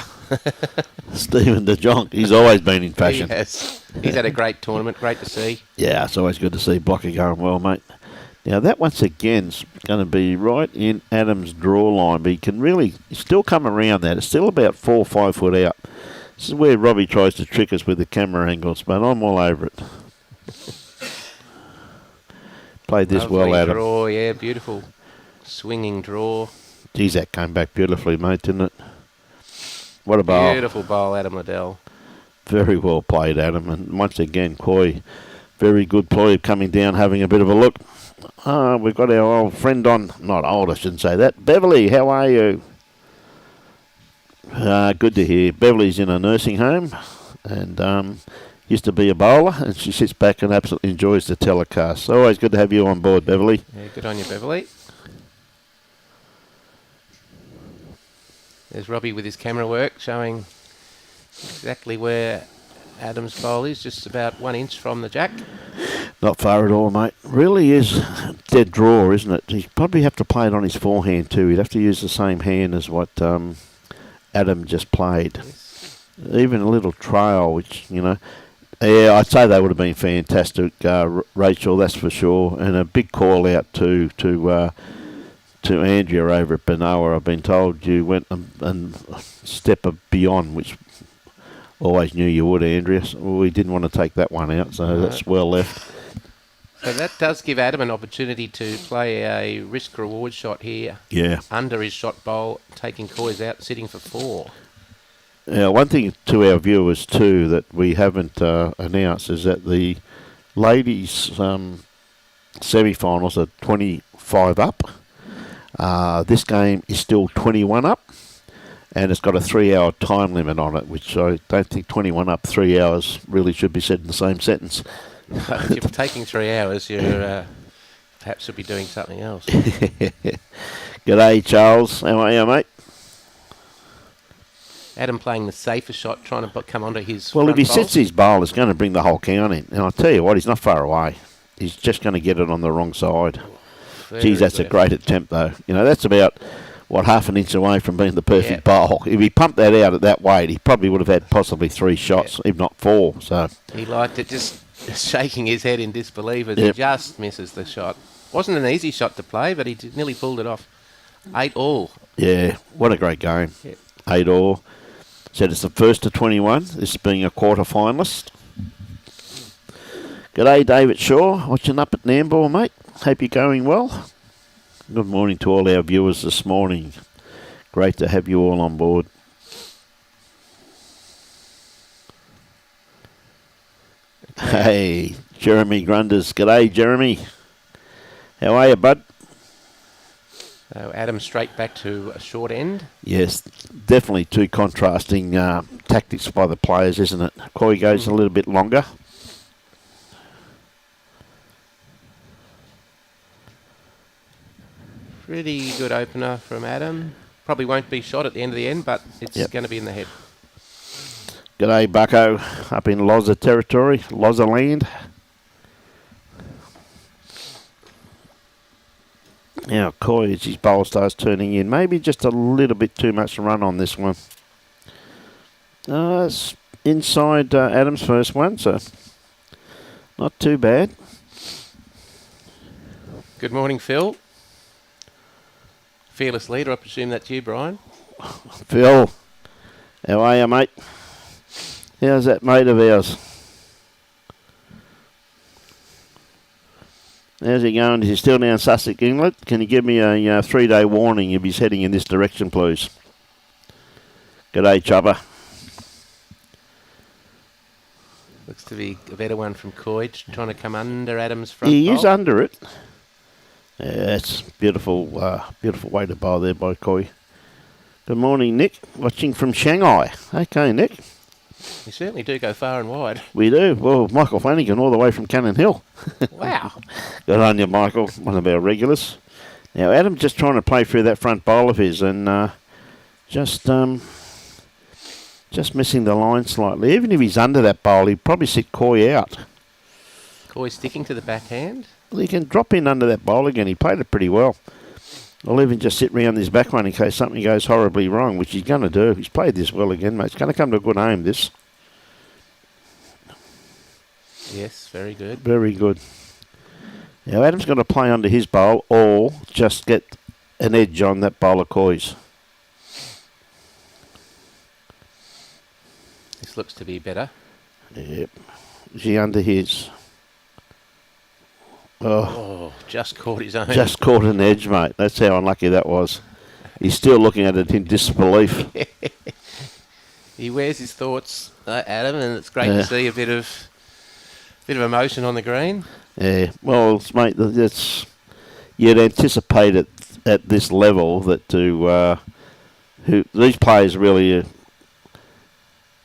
Stephen de Jonk. He's always been in fashion. Yes. He's had a great tournament. Great to see. Yeah, it's always good to see blocker going well, mate. Now, that once again's going to be right in Adam's draw line, but he can really still come around that. It's still about 4 or 5 foot out. This is where Robbie tries to trick us with the camera angles, but I'm all over it. Played this well, Adam. Draw, yeah, beautiful swinging draw. Geez, that came back beautifully, mate, didn't it? What a bowl. Beautiful bowl, Adam Liddell. Very well played, Adam. And once again, Quoi, very good play, coming down, having a bit of a look. We've got our old friend on. Not old, I shouldn't say that. Beverly, how are you? Good to hear. Beverly's in a nursing home and used to be a bowler, and she sits back and absolutely enjoys the telecast. So always good to have you on board, Beverly. Yeah, good on you, Beverly. There's Robbie with his camera work, showing exactly where Adam's bowl is, just about 1 inch from the jack. Not far at all, mate. Really is dead draw, isn't it? He'd probably have to play it on his forehand too. He'd have to use the same hand as what Adam just played. Yes. Even a little trail, which, yeah, I'd say they would have been fantastic, Rachel, that's for sure. And a big call out to Andrea over at Benoa. I've been told you went and step beyond, which always knew you would, Andrea. So we didn't want to take that one out, so that's well left. So that does give Adam an opportunity to play a risk-reward shot here. Yeah. Under his shot bowl, taking Coy's out, sitting for 4. Now, one thing to our viewers too that we haven't announced is that the ladies' semi-finals are 25 up. This game is still 21 up, and it's got a 3-hour time limit on it, which I don't think 21 up 3 hours really should be said in the same sentence. If you're taking 3 hours, you're perhaps should be doing something else. G'day, Charles. How are you, mate? Adam playing the safer shot, trying to come onto his Well, if he front sets his bowl, it's going to bring the whole count in. And I'll tell you what, he's not far away. He's just going to get it on the wrong side. Geez, that's a great attempt, though. That's about, half an inch away from being the perfect bowl. If he pumped that out at that weight, he probably would have had possibly 3 shots, if not 4. So he liked it, just shaking his head in disbelief as he just misses the shot. Wasn't an easy shot to play, but he nearly pulled it off. 8 all. Yeah, what a great game. Yep. 8 all. Said it's the first to 21, this being a quarter finalist. G'day, David Shaw, watching up at Nambour, mate. Hope you're going well. Good morning to all our viewers this morning. Great to have you all on board. Hey, Jeremy Grunders. G'day, Jeremy. How are you, bud? So Adam straight back to a short end. Yes, definitely two contrasting tactics by the players, isn't it? Quoi goes a little bit longer. Pretty good opener from Adam. Probably won't be shot at the end of the end, but it's going to be in the head. G'day, Bucko, up in Loza territory, Loza land. Now, Quoi, as his bowl starts turning in, maybe just a little bit too much run on this one. It's inside Adam's first one, so not too bad. Good morning, Phil. Fearless leader, I presume that's you, Brian. Phil, how are you, mate? How's that mate of ours? How's he going? Is he still down Sussex, England? Can you give me a 3-day warning if he's heading in this direction, please? G'day, Chubber. Looks to be a better one from Quoi, trying to come under Adam's front. He is under it. Yeah, that's beautiful, beautiful way to bowl there by Quoi. Good morning, Nick. Watching from Shanghai. Okay, Nick. You certainly do go far and wide. We do. Well, Michael Flanagan all the way from Cannon Hill. Wow. Good on you, Michael. One of our regulars. Now, Adam's just trying to play through that front bowl of his and just missing the line slightly. Even if he's under that bowl, he'd probably sit Quoi out. Quoi sticking to the backhand. Well, he can drop in under that bowl again. He played it pretty well. I'll even just sit round his back one in case something goes horribly wrong, which he's going to do. He's played this well again, mate. It's going to come to a good aim, this. Yes, very good. Very good. Now, Adam's going to play under his bowl or just get an edge on that bowl of Quoi's. This looks to be better. Yep. Is he under his? Oh, just caught his own. Just caught an edge, mate. That's how unlucky that was. He's still looking at it in disbelief. He wears his thoughts, Adam, and it's great to see a bit of emotion on the green. Yeah, well, mate, you'd anticipate it at this level that these players really are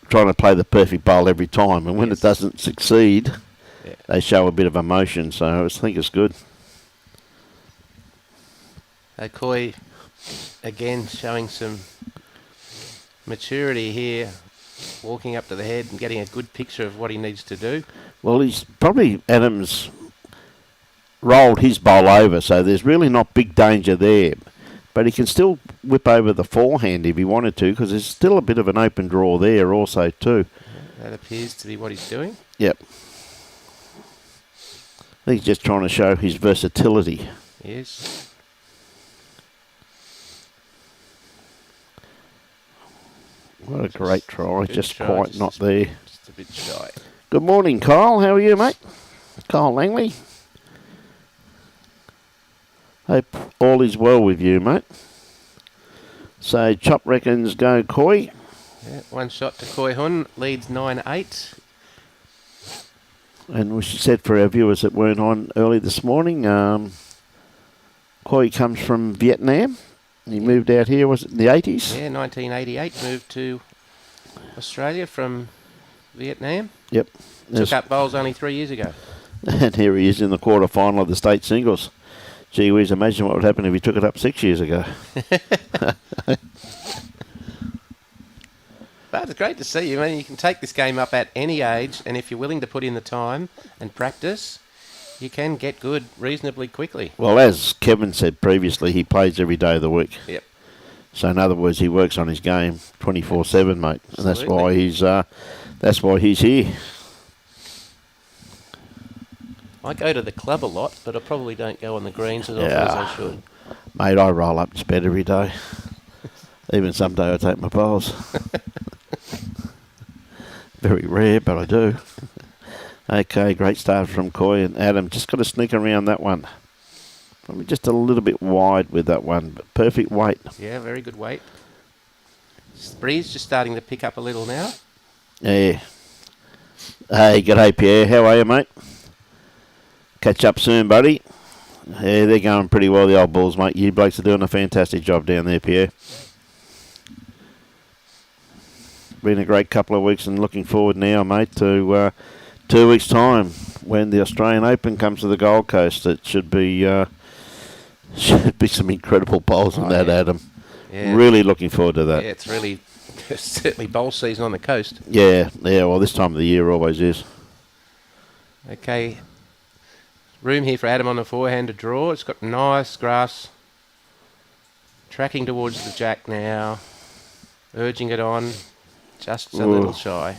trying to play the perfect bowl every time, and when it doesn't succeed, they show a bit of emotion. So I think it's good. Quoi again showing some maturity here, walking up to the head and getting a good picture of what he needs to do. Well, he's probably Adams rolled his bowl over, so there's really not big danger there. But he can still whip over the forehand if he wanted to, because there's still a bit of an open draw there also too. That appears to be what he's doing. Yep. I think he's just trying to show his versatility. Yes. What a great try. Just quite not there. Just a bit shy. Good morning, Kyle. How are you, mate? Kyle Langley. Hope all is well with you, mate. So, Chop reckons go Quoi. Yeah, one shot to Huynh, leads 9-8. And we said for our viewers that weren't on early this morning, Quoi comes from Vietnam. He moved out here, was it in the 80s? Yeah, 1988, moved to Australia from Vietnam. Yep. Took up bowls only 3 years ago. And here he is in the quarter-final of the state singles. Gee whiz, imagine what would happen if he took it up 6 years ago. But it's great to see you. I mean, you can take this game up at any age, and if you're willing to put in the time and practice, you can get good reasonably quickly. Well, as Kevin said previously, he plays every day of the week. Yep. So in other words, he works on his game 24/7, mate. And that's why he's here. I go to the club a lot, but I probably don't go on the greens as often as I should. Mate, I roll up to bed every day. Even someday I take my bowls. Very rare, but I do. Okay, great start from Quoi and Adam. Just got to sneak around that one. Probably just a little bit wide with that one, but perfect weight. Yeah, very good weight. Breeze just starting to pick up a little now. Yeah. Hey, g'day Pierre. How are you, mate? Catch up soon, buddy. Yeah, they're going pretty well, the old Bulls, mate. You blokes are doing a fantastic job down there, Pierre. Been a great couple of weeks and looking forward now, mate, to 2 weeks' time when the Australian Open comes to the Gold Coast. It should be some incredible bowls in that, Adam. Yeah. Really looking forward to that. Yeah, it's really certainly bowl season on the coast. Yeah. Well, this time of the year always is. Okay. Room here for Adam on the forehand to draw. It's got nice grass. Tracking towards the jack now. Urging it on. Just a little shy.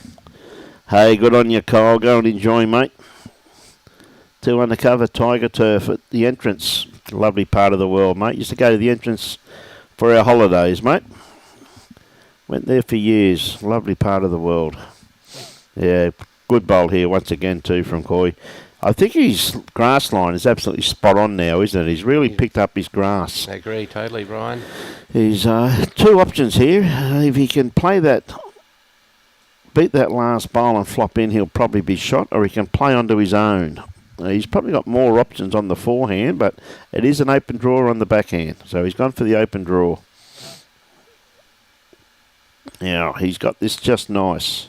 Hey, good on you, Kyle. Go and enjoy, mate. 2 undercover Tiger Turf at the entrance. Lovely part of the world, mate. Used to go to the entrance for our holidays, mate. Went there for years. Lovely part of the world. Yeah, good bowl here once again too from Quoi. I think his grass line is absolutely spot on now, isn't it? He's really picked up his grass. I agree totally, Brian. He's 2 options here. If he can play that, beat that last bowl and flop in, he'll probably be shot, or he can play onto his own. He's probably got more options on the forehand, but it is an open draw on the backhand. So he's gone for the open draw. Now, he's got this just nice.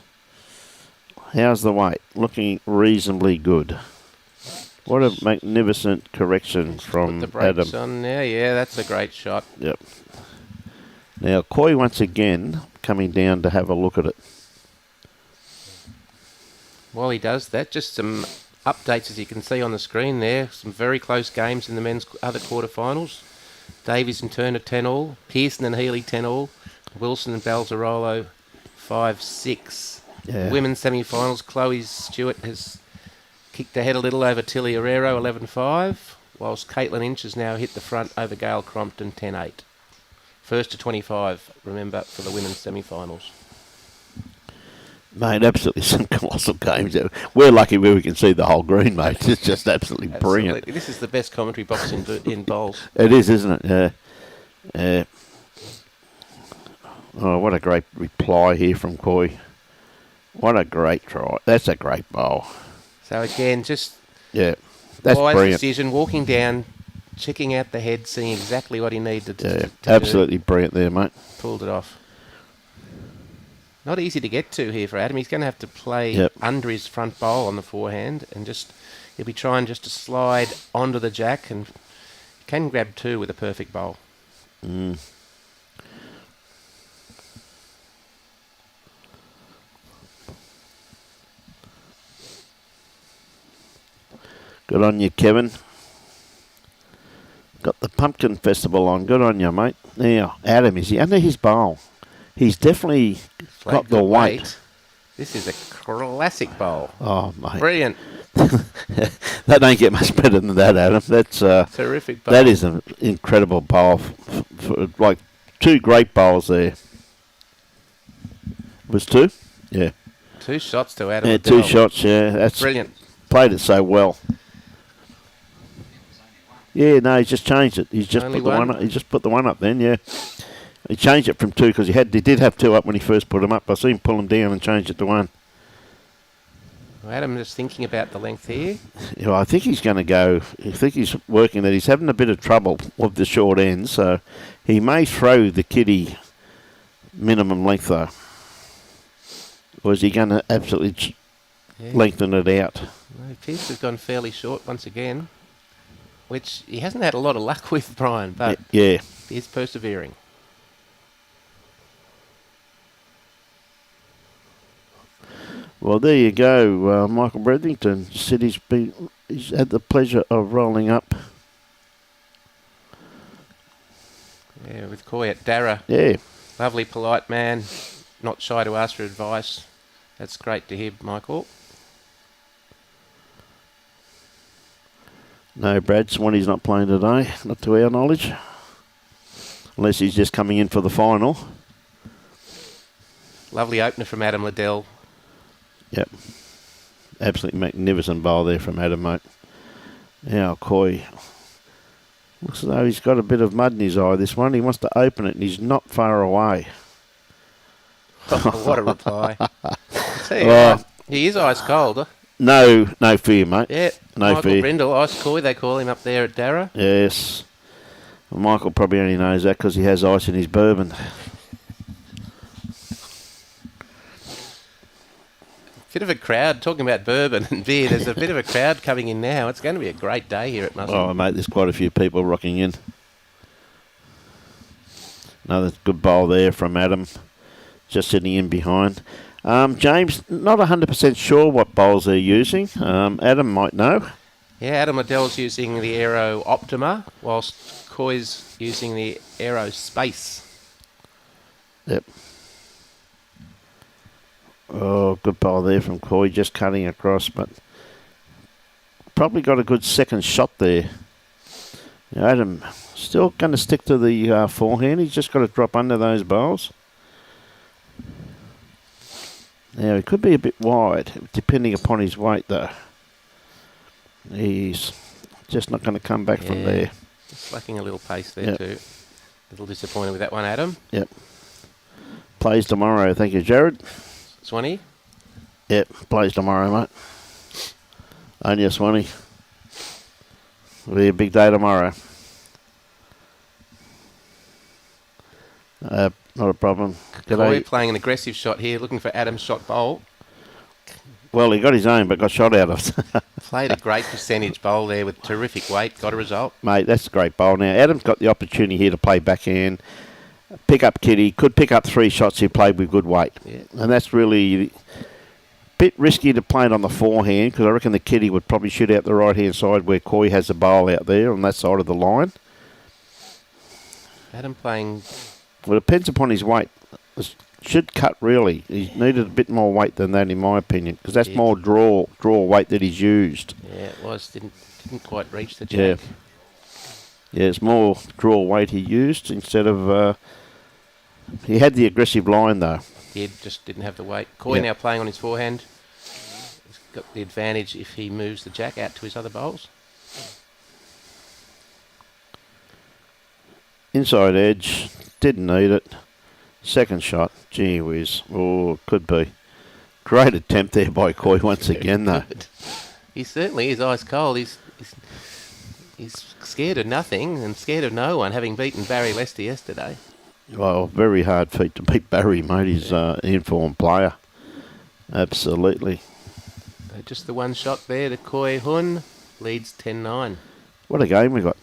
How's the weight? Looking reasonably good. What a magnificent correction from Put the brakes Adam. on there. Yeah, that's a great shot. Yep. Now, Quoi once again coming down to have a look at it. While he does that, just some updates as you can see on the screen there. Some very close games in the men's other quarterfinals. Davies and Turner 10-all. Pearson and Healy 10-all. Wilson and Balzarolo 5-6. Yeah. Women's semi-finals, Chloe Stewart has kicked ahead a little over Tilly Herrero 11-5, whilst Caitlin Inch has now hit the front over Gail Crompton 10-8. First to 25, remember, for the women's semi-finals. Mate, absolutely some colossal games. We're lucky where we can see the whole green, mate. It's just absolutely brilliant. This is the best commentary box in bowls. It is, isn't it? Yeah. Oh, what a great reply here from Quoi. What a great try. That's a great bowl. So again, just that's wise brilliant. decision, walking down, checking out the head, seeing exactly what he needed to absolutely brilliant there, mate. Pulled it off. Not easy to get to here for Adam. He's going to have to play under his front bowl on the forehand, and he'll be trying just to slide onto the jack, and can grab two with a perfect bowl. Good on you, Kevin. Got the Pumpkin Festival on. Good on you, mate. Now, Adam, is he under his bowl? He's definitely got the weight. This is a classic bowl. Oh, mate. Brilliant. That don't get much better than that, Adam. That's terrific bowl. That is an incredible bowl. Like two great bowls there. Was two? Yeah. Two shots to Adam. Yeah, two shots, yeah. That's brilliant. Played it so well. Yeah, no, he's just changed it. He's just put the one up. He just put the one up then, yeah. He changed it from two because he did have two up when he first put them up. I see him pull them down and change it to one. Well, Adam just thinking about the length here. Yeah, I think he's going to go. I think he's working that. He's having a bit of trouble with the short end, so he may throw the kiddie minimum length though. Or is he going to absolutely lengthen it out? Well, Pierce has gone fairly short once again, which he hasn't had a lot of luck with, Brian, but he's persevering. Well, there you go. Michael Bredington said he's had the pleasure of rolling up. Yeah, with Quoi at Darra. Yeah. Lovely, polite man, not shy to ask for advice. That's great to hear, Michael. No, Brad Swanee's not playing today, not to our knowledge. Unless he's just coming in for the final. Lovely opener from Adam Liddell. Yep. Absolutely magnificent bowl there from Adam, mate. Now, Quoi. Looks as though he's got a bit of mud in his eye, this one. He wants to open it, and he's not far away. What a reply. Well, he is ice cold. Huh? No fear, mate. Yeah, no Michael fear. Brindle, Ice Quoi, they call him up there at Darra. Yes. Well, Michael probably only knows that because he has ice in his bourbon. Bit of a crowd, talking about bourbon and beer, there's a bit of a crowd coming in now. It's going to be a great day here at Musgrave. Oh, mate, there's quite a few people rocking in. Another good bowl there from Adam, just sitting in behind. James, not 100% sure what bowls they're using. Adam might know. Yeah, Adam Liddell's using the Aero Optima, whilst Quoi's using the Aero Space. Yep. Oh, good bowl there from Quoi, just cutting across, but probably got a good second shot there. Now, Adam still going to stick to the forehand. He's just got to drop under those bowls. Now, he could be a bit wide, depending upon his weight, though. He's just not going to come back from there. Just lacking a little pace there, too. A little disappointed with that one, Adam. Yep. Plays tomorrow. Thank you, Jared. Swanee? Yep, plays tomorrow, mate. Only a Swanee. It'll be a big day tomorrow. Not a problem. Quoi playing an aggressive shot here, looking for Adam's shot bowl. Well, he got his own, but got shot out of it. Played a great percentage bowl there with terrific weight. Got a result. Mate, that's a great bowl. Now, Adam's got the opportunity here to play backhand, pick up kitty, could pick up 3 shots he played with good weight. Yeah. And that's really a bit risky to play it on the forehand, because I reckon the kitty would probably shoot out the right-hand side where Quoi has the bowl out there on that side of the line. Adam playing... Well, it depends upon his weight. It should cut, really. He needed a bit more weight than that, in my opinion, because that's more draw weight that he's used. Yeah, it was. Didn't quite reach the jack. Yeah, it's more draw weight he used instead of... he had the aggressive line, though. He just didn't have the weight. Quoi now playing on his forehand. He's got the advantage if he moves the jack out to his other bowls. Inside edge, didn't need it. Second shot, gee whiz. Oh, could be. Great attempt there by Quoi once again, though. He certainly is ice cold. He's scared of nothing and scared of no one, having beaten Barry Lester yesterday. Well, very hard feat to beat Barry, mate. He's an informed player. Absolutely. Just the one shot there to Huynh, leads 10-9. What a game we got.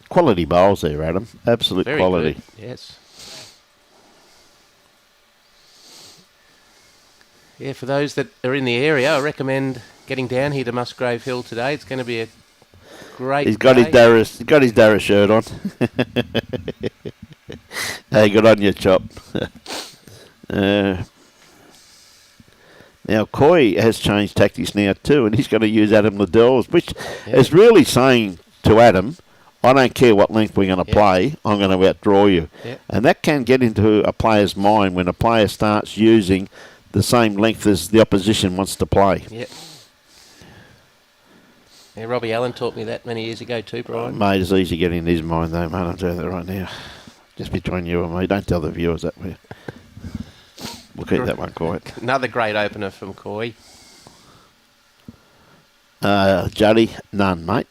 Quality bowls there, Adam. Absolute Very quality. Good. Yes. Yeah, for those that are in the area, I recommend getting down here to Musgrave Hill today. It's going to be a great He's got day. his Darra shirt on. Hey, good on you, Chop. Now, Quoi has changed tactics now too, and he's going to use Adam Liddell's, which is really saying to Adam, I don't care what length we're going to play, I'm going to outdraw you. And that can get into a player's mind when a player starts using the same length as the opposition wants to play. Yep. Yeah, Robbie Allen taught me that many years ago too, Brian. Mate, it's easy getting in his mind though, mate. I'll tell you that right now. Just between you and me. Don't tell the viewers that we'll keep that one quiet. Another great opener from Quoi. Juddy, none, mate.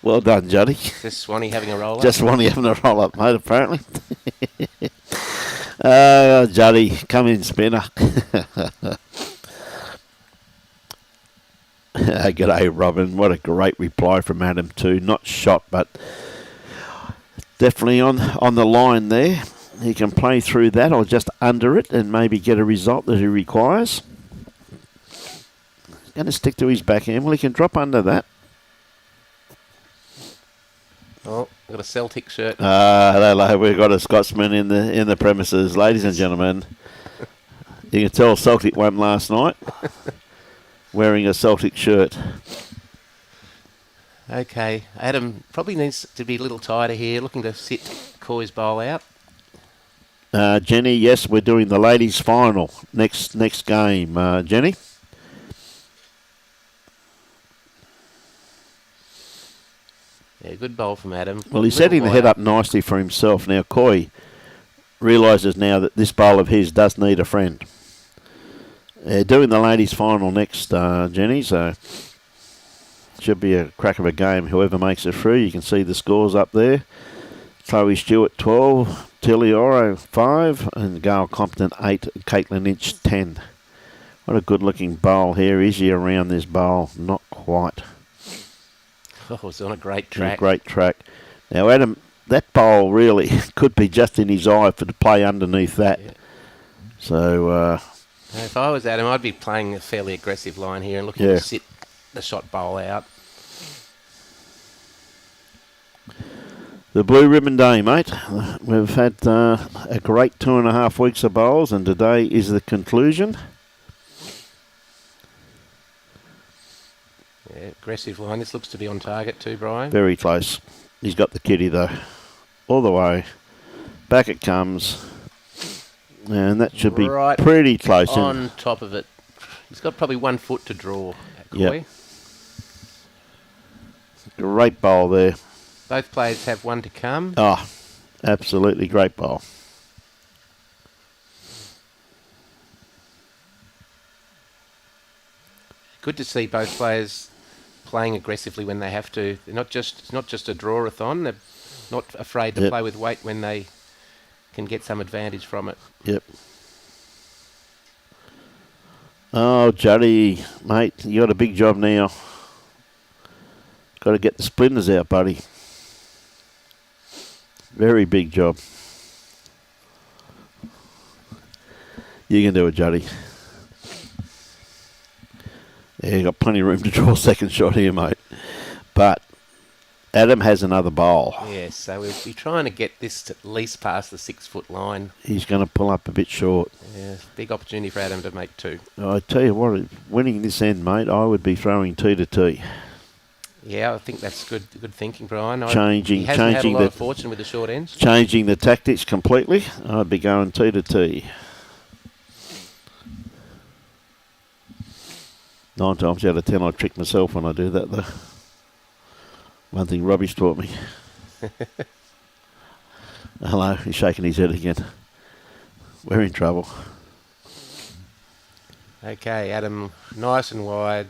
Well done, Juddy. Just Swanee having a roll up. Just Swanee having a roll up, mate, apparently. Juddy, come in, spinner. G'day, Robin. What a great reply from Adam too. Not shot, but definitely on the line there. He can play through that or just under it and maybe get a result that he requires. He's going to stick to his backhand. Well, he can drop under that. Oh, got a Celtic shirt. Hello. We've got a Scotsman in the premises, ladies and gentlemen. You can tell Celtic won last night. Wearing a Celtic shirt. Okay, Adam probably needs to be a little tighter here, looking to sit Quoi's bowl out. Jenny, yes, we're doing the ladies' final next game. Jenny? Yeah, good bowl from Adam. Well, he's setting the head up nicely for himself. Now, Quoi realises now that this bowl of his does need a friend. Doing the ladies' final next, Jenny, so should be a crack of a game. Whoever makes it through, you can see the scores up there. Chloe Stewart 12, Tilly Oro 5, and Gail Compton 8, Caitlin Inch 10. What a good-looking bowl here. Is he around this bowl? Not quite. Oh, it's on a great track. Great track. Now, Adam, that bowl really could be just in his eye for the play underneath that. Yeah. So... if I was Adam, I'd be playing a fairly aggressive line here and looking to sit the shot bowl out. The Blue Ribbon Day, mate. We've had a great 2.5 weeks of bowls, and today is the conclusion. Yeah, aggressive line. This looks to be on target too, Brian. Very close. He's got the kitty, though. All the way. Back it comes. And that should be pretty close. On top of it. He's got probably 1 foot to draw. Yep. Great bowl there. Both players have one to come. Oh, absolutely great bowl. Good to see both players playing aggressively when they have to. They're it's not just a draw-a-thon. They're not afraid to play with weight when they can get some advantage from it. Yep. Oh, Juddy, mate, you got a big job now. Got to get the splinters out, buddy. Very big job. You can do it, Juddy. Yeah, you got plenty of room to draw a second shot here, mate. But Adam has another bowl. Yes, so we'll be trying to get this at least past the 6 foot line. He's going to pull up a bit short. Yeah, big opportunity for Adam to make 2. I tell you what, winning this end, mate, I would be throwing 2 to tee. Yeah, I think that's good thinking, Brian. Changing he hasn't had a lot of fortune with the short ends. Changing the tactics completely. I'd be going 2 to tee. 9 times out of 10, I trick myself when I do that, though. One thing Robbie's taught me. Hello, he's shaking his head again. We're in trouble. Okay, Adam, nice and wide.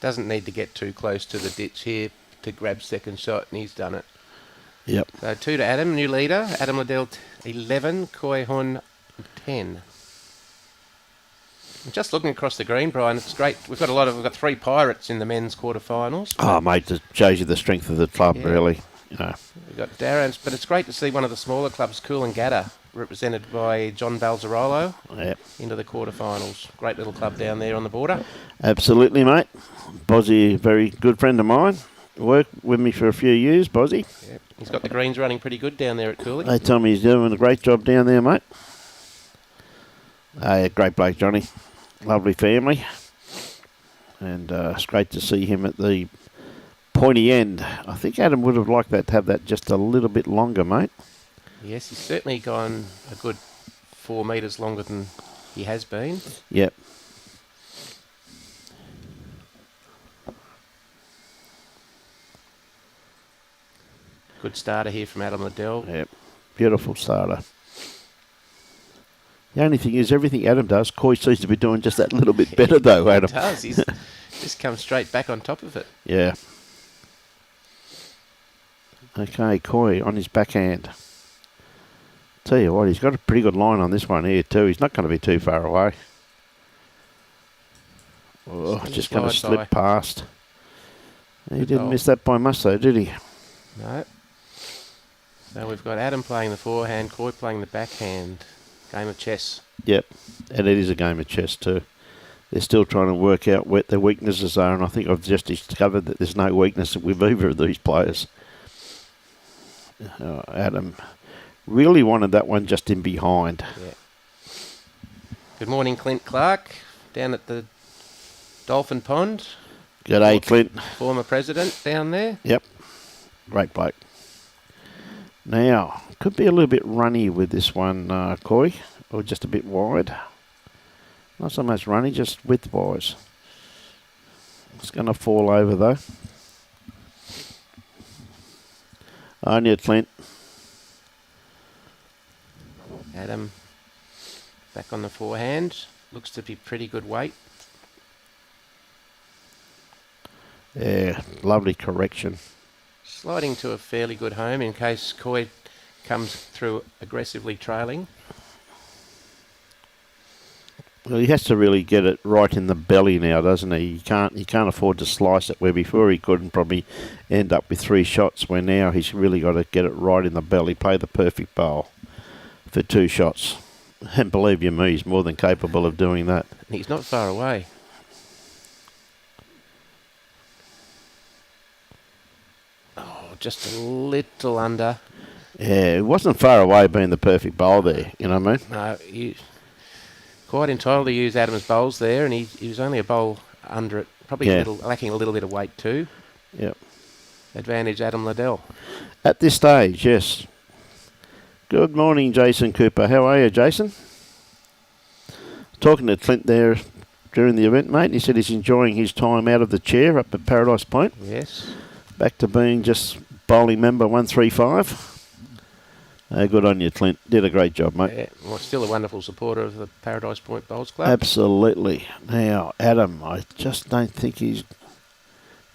Doesn't need to get too close to the ditch here to grab second shot, and he's done it. Yep. So 2 to Adam, new leader. Adam Liddell 11, Quoi, Huynh 10. I'm just looking across the green, Brian. It's great. We've got 3 Pirates in the men's quarterfinals. Oh, mate, it shows you the strength of the club, really. You know. We've got Darra, but it's great to see one of the smaller clubs, Coolangatta, represented by John Balzarolo, into the quarterfinals. Great little club down there on the border. Absolutely, mate. Bozzy, a very good friend of mine. Worked with me for a few years, Bozzy. Yep. He's got the greens running pretty good down there at Cooley. They tell me he's doing a great job down there, mate. Great bloke, Johnny. Lovely family. And it's great to see him at the pointy end. I think Adam would have liked that to have that just a little bit longer, mate. Yes, he's certainly gone a good 4 metres longer than he has been. Yep. Good starter here from Adam Liddell. Yep. Beautiful starter. The only thing is, everything Adam does, Quoi seems to be doing just that little bit better, though, Adam. He does. He's just come straight back on top of it. Yeah. Okay, Quoi on his backhand. Tell you what, he's got a pretty good line on this one here, too. He's not going to be too far away. Oh, just going to slip past. He didn't miss that by much, though, did he? No. So we've got Adam playing the forehand, Quoi playing the backhand. Game of chess. Yep, and it is a game of chess too. They're still trying to work out what their weaknesses are, and I think I've just discovered that there's no weakness with either of these players. Adam really wanted that one just in behind. Yeah. Good morning, Clint Clark, down at the Dolphin Pond. G'day, Clint. Former president down there. Yep, great bloke. Now, could be a little bit runny with this one, Quoi, or just a bit wide. Not so much runny, just width-wise. It's going to fall over, though. On you, Clint. Adam back on the forehand. Looks to be pretty good weight. Yeah, lovely correction. Sliding to a fairly good home in case Quoi comes through aggressively trailing. Well, he has to really get it right in the belly now, doesn't he? He can't afford to slice it, where before he could and probably end up with 3 shots, where now he's really got to get it right in the belly, play the perfect bowl for 2 shots. And believe you me, he's more than capable of doing that. He's not far away. Just a little under. Yeah, it wasn't far away being the perfect bowl there, you know what I mean? No, he quite entitled to use Adam's bowls there, and he was only a bowl under it, probably lacking a little bit of weight too. Yep. Advantage Adam Liddell. At this stage, yes. Good morning, Jason Cooper. How are you, Jason? Talking to Clint there during the event, mate. He said he's enjoying his time out of the chair up at Paradise Point. Yes. Back to being just bowling member 135. Good on you, Clint. Did a great job, mate. Yeah, well, still a wonderful supporter of the Paradise Point Bowls Club. Absolutely. Now, Adam, I just don't think he's...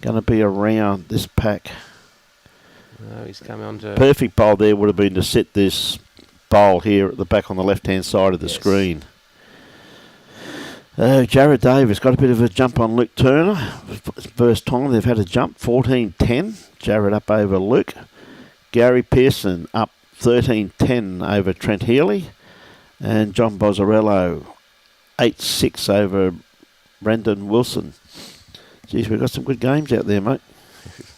Going to be around this pack. No, he's come on to... Perfect bowl there would have been to set this bowl here at the back on the left-hand side of the screen. Jared Davis got a bit of a jump on Luke Turner. First time they've had a jump, 14-10. Jared up over Luke. Gary Pearson up 13-10 over Trent Healy. And John Bozzarello 8-6 over Brendan Wilson. Geez, we've got some good games out there, mate.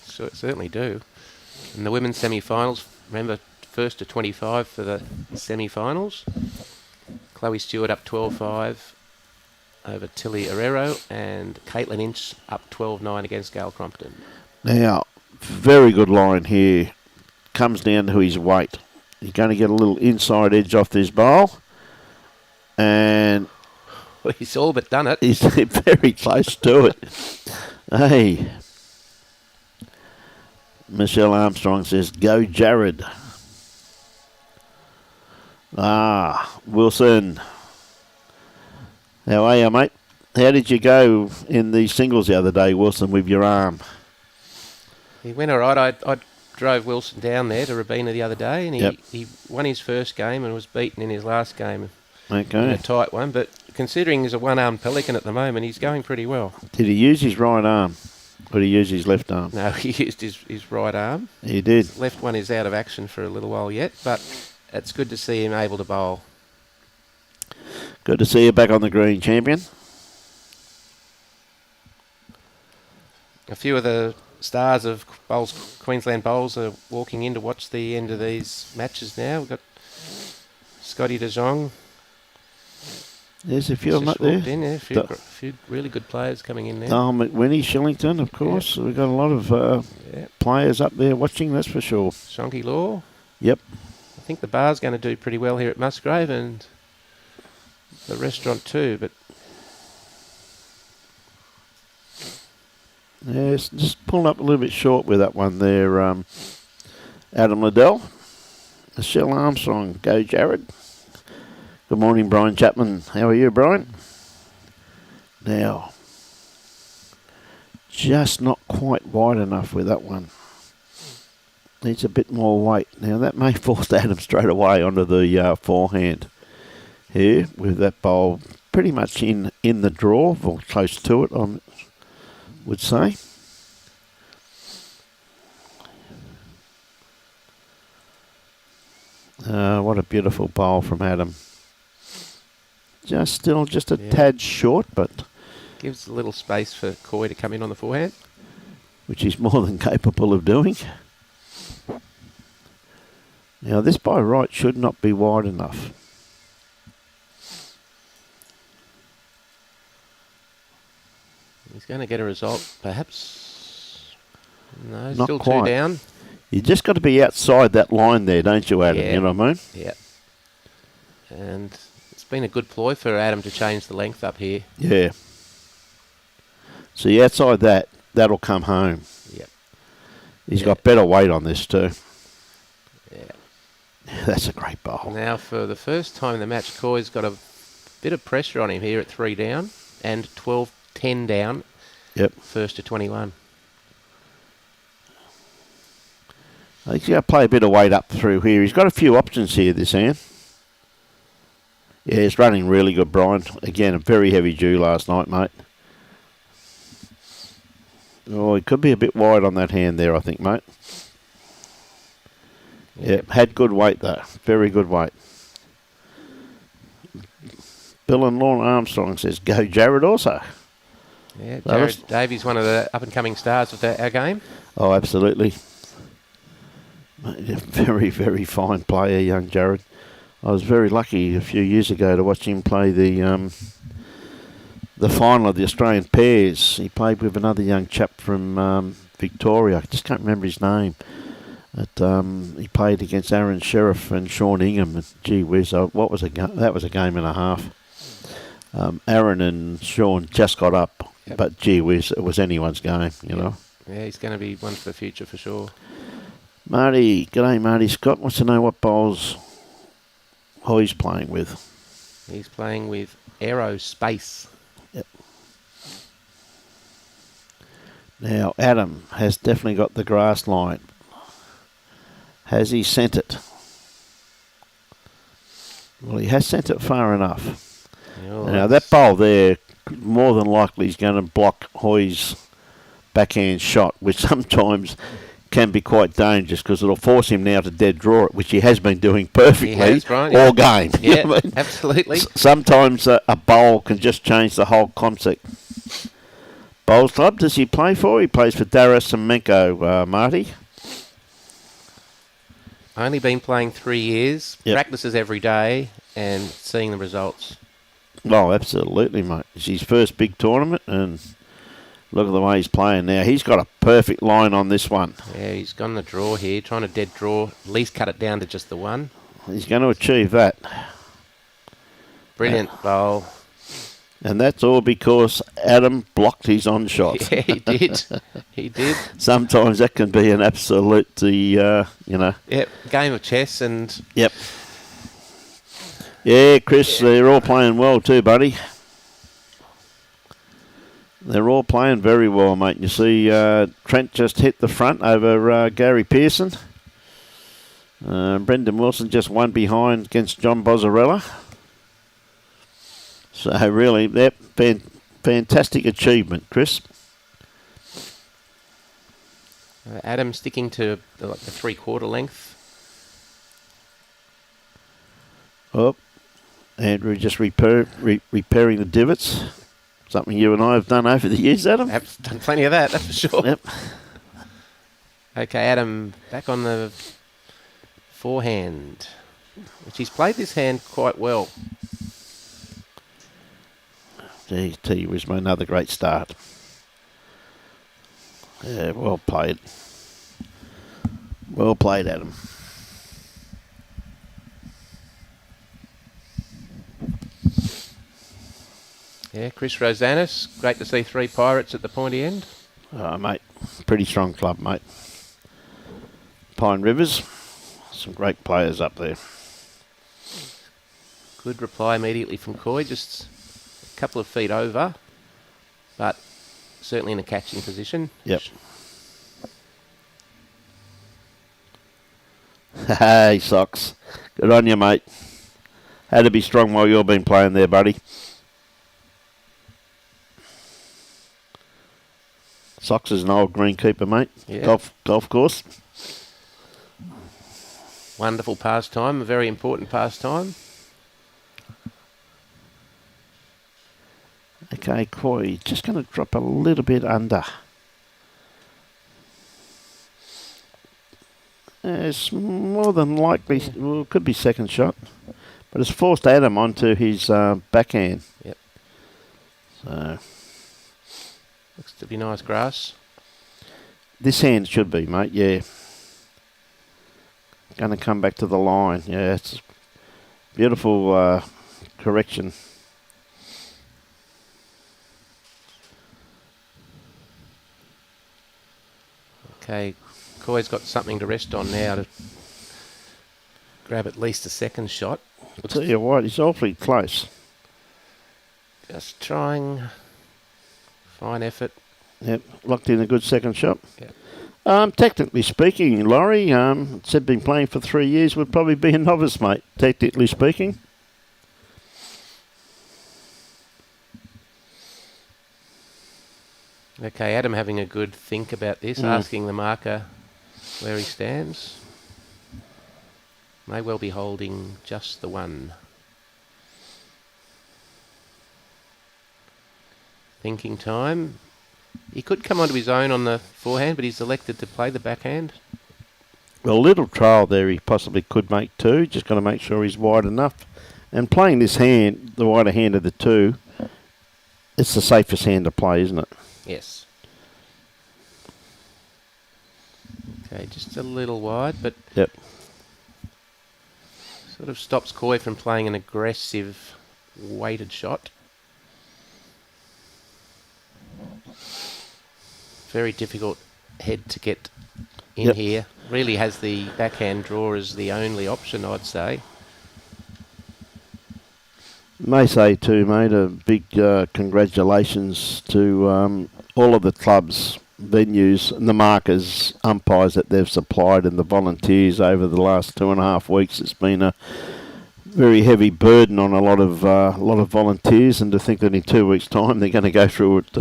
Certainly do. And the women's semi-finals, remember, 1st to 25 for the semi-finals. Chloe Stewart up 12-5 over Tilly Herrero, and Caitlin Inch up 12-9 against Gail Crompton. Now, very good line here. Comes down to his weight. He's going to get a little inside edge off this bowl. And well, he's all but done it. He's very close to it. Hey. Michelle Armstrong says, go Jared. Wilson. How are you, mate? How did you go in the singles the other day, Wilson, with your arm? He went all right. I drove Wilson down there to Robina the other day, and he won his first game and was beaten in his last game. Okay. In a tight one, but considering he's a one-armed pelican at the moment, he's going pretty well. Did he use his right arm? Or did he use his left arm? No, he used his right arm. He did. His left one is out of action for a little while yet, but it's good to see him able to bowl. Good to see you back on the green, champion. A few of the stars of Queensland bowls are walking in to watch the end of these matches now. We've got Scotty De Jong. There's a few of them up there. A few really good players coming in there. McWinnie, Shillington, of course. We've got a lot of players up there watching, that's for sure. Shonky Law. Yep. I think the bar's going to do pretty well here at Musgrave and the restaurant too, but... Yes, just pulling up a little bit short with that one there, Adam Liddell. Michelle Armstrong, go Jared. Good morning, Brian Chapman. How are you, Brian? Now, just not quite wide enough with that one. Needs a bit more weight. Now, that may force Adam straight away onto the forehand here with that bowl pretty much in the draw, or close to it, I would say. What a beautiful bowl from Adam. Just a tad short, but... Gives a little space for Quoi to come in on the forehand. Which he's more than capable of doing. Now, this by right should not be wide enough. He's going to get a result, perhaps. No, not still quite. 2 down. You just got to be outside that line there, don't you, Adam? Yeah. You know what I mean? Yeah. And it's been a good ploy for Adam to change the length up here. Yeah. See, outside that, that'll come home. Yep. He's got better weight on this too. Yeah. That's a great bowl. Now, for the first time in the match, Coy's got a bit of pressure on him here at 3 down and 12-10 down. Yep. 1st to 21. He's got to play a bit of weight up through here. He's got a few options here, this hand. Yeah, he's running really good, Brian. Again, a very heavy dew last night, mate. Oh, he could be a bit wide on that hand there, I think, mate. Yep, had good weight, though. Very good weight. Bill and Lorna Armstrong says, go Jared also. Yeah, Jared Davies, one of the up-and-coming stars of our game. Oh, absolutely. Very, very fine player, young Jared. I was very lucky a few years ago to watch him play the final of the Australian pairs. He played with another young chap from Victoria. I just can't remember his name. But he played against Aaron Sheriff and Sean Ingham. And gee whiz, what was that was a game and a half. Aaron and Sean just got up, but gee whiz, it was anyone's game, you know. Yeah, he's going to be one for the future for sure. Marty, g'day Marty. Scott wants to know what bowls Huy's playing with. He's playing with Aerospace. Yep. Now, Adam has definitely got the grass line. Has he sent it? Well, he has sent it far enough. Oh, now, that bowl there, more than likely, is going to block Huy's backhand shot, which sometimes can be quite dangerous because it'll force him now to dead draw it, which he has been doing perfectly all game. Yeah, You know what I mean? absolutely. Sometimes a bowl can just change the whole concept. Bowls Club, does he play for? He plays for Darra, Cementco, Marty. Only been playing 3 years, practices every day, and seeing the results. Oh, absolutely, mate. It's his first big tournament, and look at the way he's playing now. He's got a perfect line on this one. Yeah, he's gone the draw here, trying to dead draw, at least cut it down to just the one. He's going to achieve that. Brilliant bowl. And that's all because Adam blocked his on shot. Yeah, he did. He did. Sometimes that can be an absolute, Yep, game of chess and... Yep. Yeah, Chris, they're all playing well too, buddy. They're all playing very well, mate. You see Trent just hit the front over Gary Pearson. Brendan Wilson just one behind against John Bozzarella. So really, that fantastic achievement, Chris. Adam sticking to the 3/4 length. Oh, Andrew just repairing the divots. Something you and I have done over the years, Adam. I've done plenty of that, that's for sure. Yep. Okay, Adam back on the forehand, which he's played this hand quite well. GT was another great start. Yeah, well played. Well played, Adam. Yeah, Chris Rosanis, great to see 3 Pirates at the pointy end. Mate, pretty strong club, mate. Pine Rivers, some great players up there. Good reply immediately from Quoi, just a couple of feet over, but certainly in a catching position. Yep. Hey, Socks. Good on you, mate. Had to be strong while you've been playing there, buddy. Socks is an old greenkeeper, mate. Yeah. Golf course. Wonderful pastime, a very important pastime. Okay, Quoi, just going to drop a little bit under. It's more than likely, well, it could be second shot, but it's forced Adam onto his backhand. Yep. So Looks to be nice grass. this hand should be, mate, yeah. Going to come back to the line. Yeah, it's beautiful correction. Okay, Coy's got something to rest on now to grab at least a second shot. I'll tell you what, he's awfully close. Just trying. Fine effort. Yep, locked in a good second shot. Yep. Technically speaking, Laurie, said been playing for 3 years, would probably be a novice, mate, technically speaking. Okay, Adam having a good think about this, asking the marker where he stands. May well be holding just the one. Thinking time. He could come onto his own on the forehand, but he's elected to play the backhand. Well, a little trial there he possibly could make two, just got to make sure he's wide enough. And playing this hand, the wider hand of the two, it's the safest hand to play, isn't it? Yes. Okay, just a little wide, but Yep. sort of stops Quoi from playing an aggressive weighted shot. Very difficult head to get in here. Really has the backhand draw as the only option, I'd say. May say too, mate, a big congratulations to all of the clubs, venues and the markers, umpires that they've supplied and the volunteers over the last 2.5 weeks. It's been a very heavy burden on a lot of volunteers, and to think that in 2 weeks' time they're going to go through it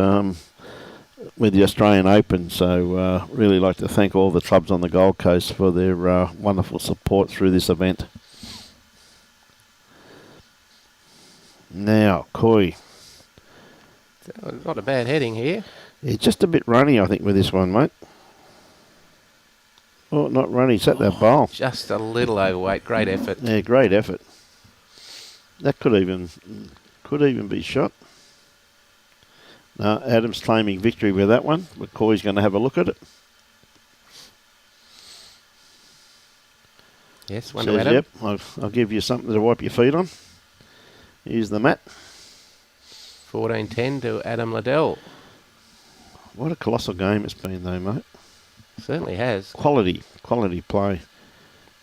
with the Australian Open. So really like to thank all the clubs on the Gold Coast for their wonderful support through this event. Now, Quoi. Not a bad heading here. Yeah, just a bit runny, I think, with this one, mate. Oh, not runny. It's at that bowl. Just a little overweight. Great effort. Yeah, great effort. That could even be shot. No, Adam's claiming victory with that one. McCoy's going to have a look at it. Yes, one to Says, Adam. yep, I'll give you something to wipe your feet on. Here's the mat. 14-10 to Adam Liddell. What a colossal game it's been, though, mate. Certainly has. Quality play.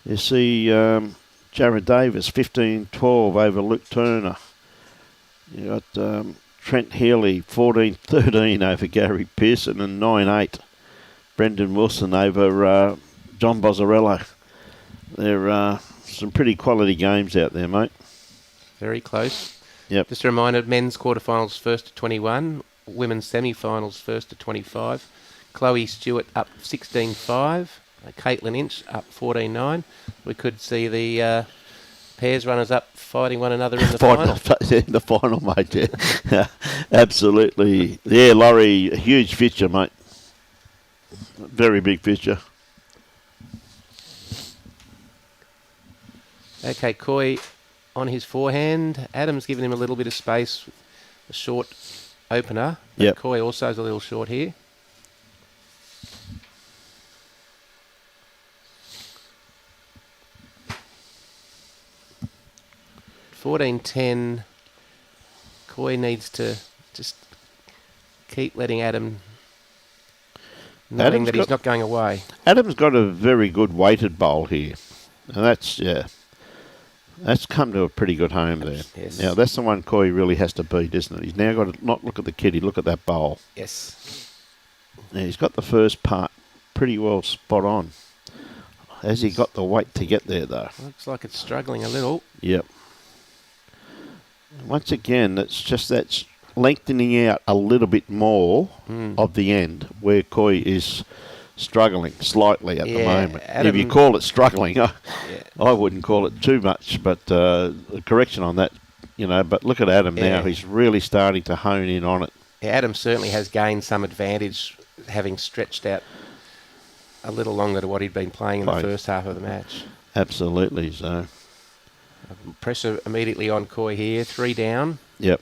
You see Jared Davis, 15-12 over Luke Turner. You got Trent Healy, 14-13 over Gary Pearson, and 9-8 Brendan Wilson over John Bozzarello. There are some pretty quality games out there, mate. Very close. Yep. Just a reminder, men's quarterfinals 1st to 21, women's semi-finals 1st to 25. Chloe Stewart up 16-5, Caitlin Inch up 14-9. We could see the pairs runners up fighting one another in the final. In the final, mate, yeah. Absolutely. Yeah, Laurie, a huge feature, mate. Very big feature. Okay, Quoi on his forehand. Adam's given him a little bit of space with a short opener. Yep. Quoi also is a little short here. $14-10. Quoi needs to just keep letting Adam knowing that he's not going away. Adam's got a very good weighted bowl here. And that's come to a pretty good home there. Yes. Now, that's the one Quoi really has to beat, isn't it? He's now got to not look at the kitty, look at that bowl. Yes. Now, he's got the first part pretty well spot on. Has he got the weight to get there, though? Looks like it's struggling a little. Yep. Once again, it's just that's lengthening out a little bit more of the end where Quoi is struggling slightly at the moment. Adam, if you call it struggling, I wouldn't call it too much, but a correction on that, but look at Adam now. He's really starting to hone in on it. Yeah, Adam certainly has gained some advantage having stretched out a little longer to what he'd been playing in the first half of the match. Absolutely, so. Pressure immediately on Quoi here, 3 down. Yep.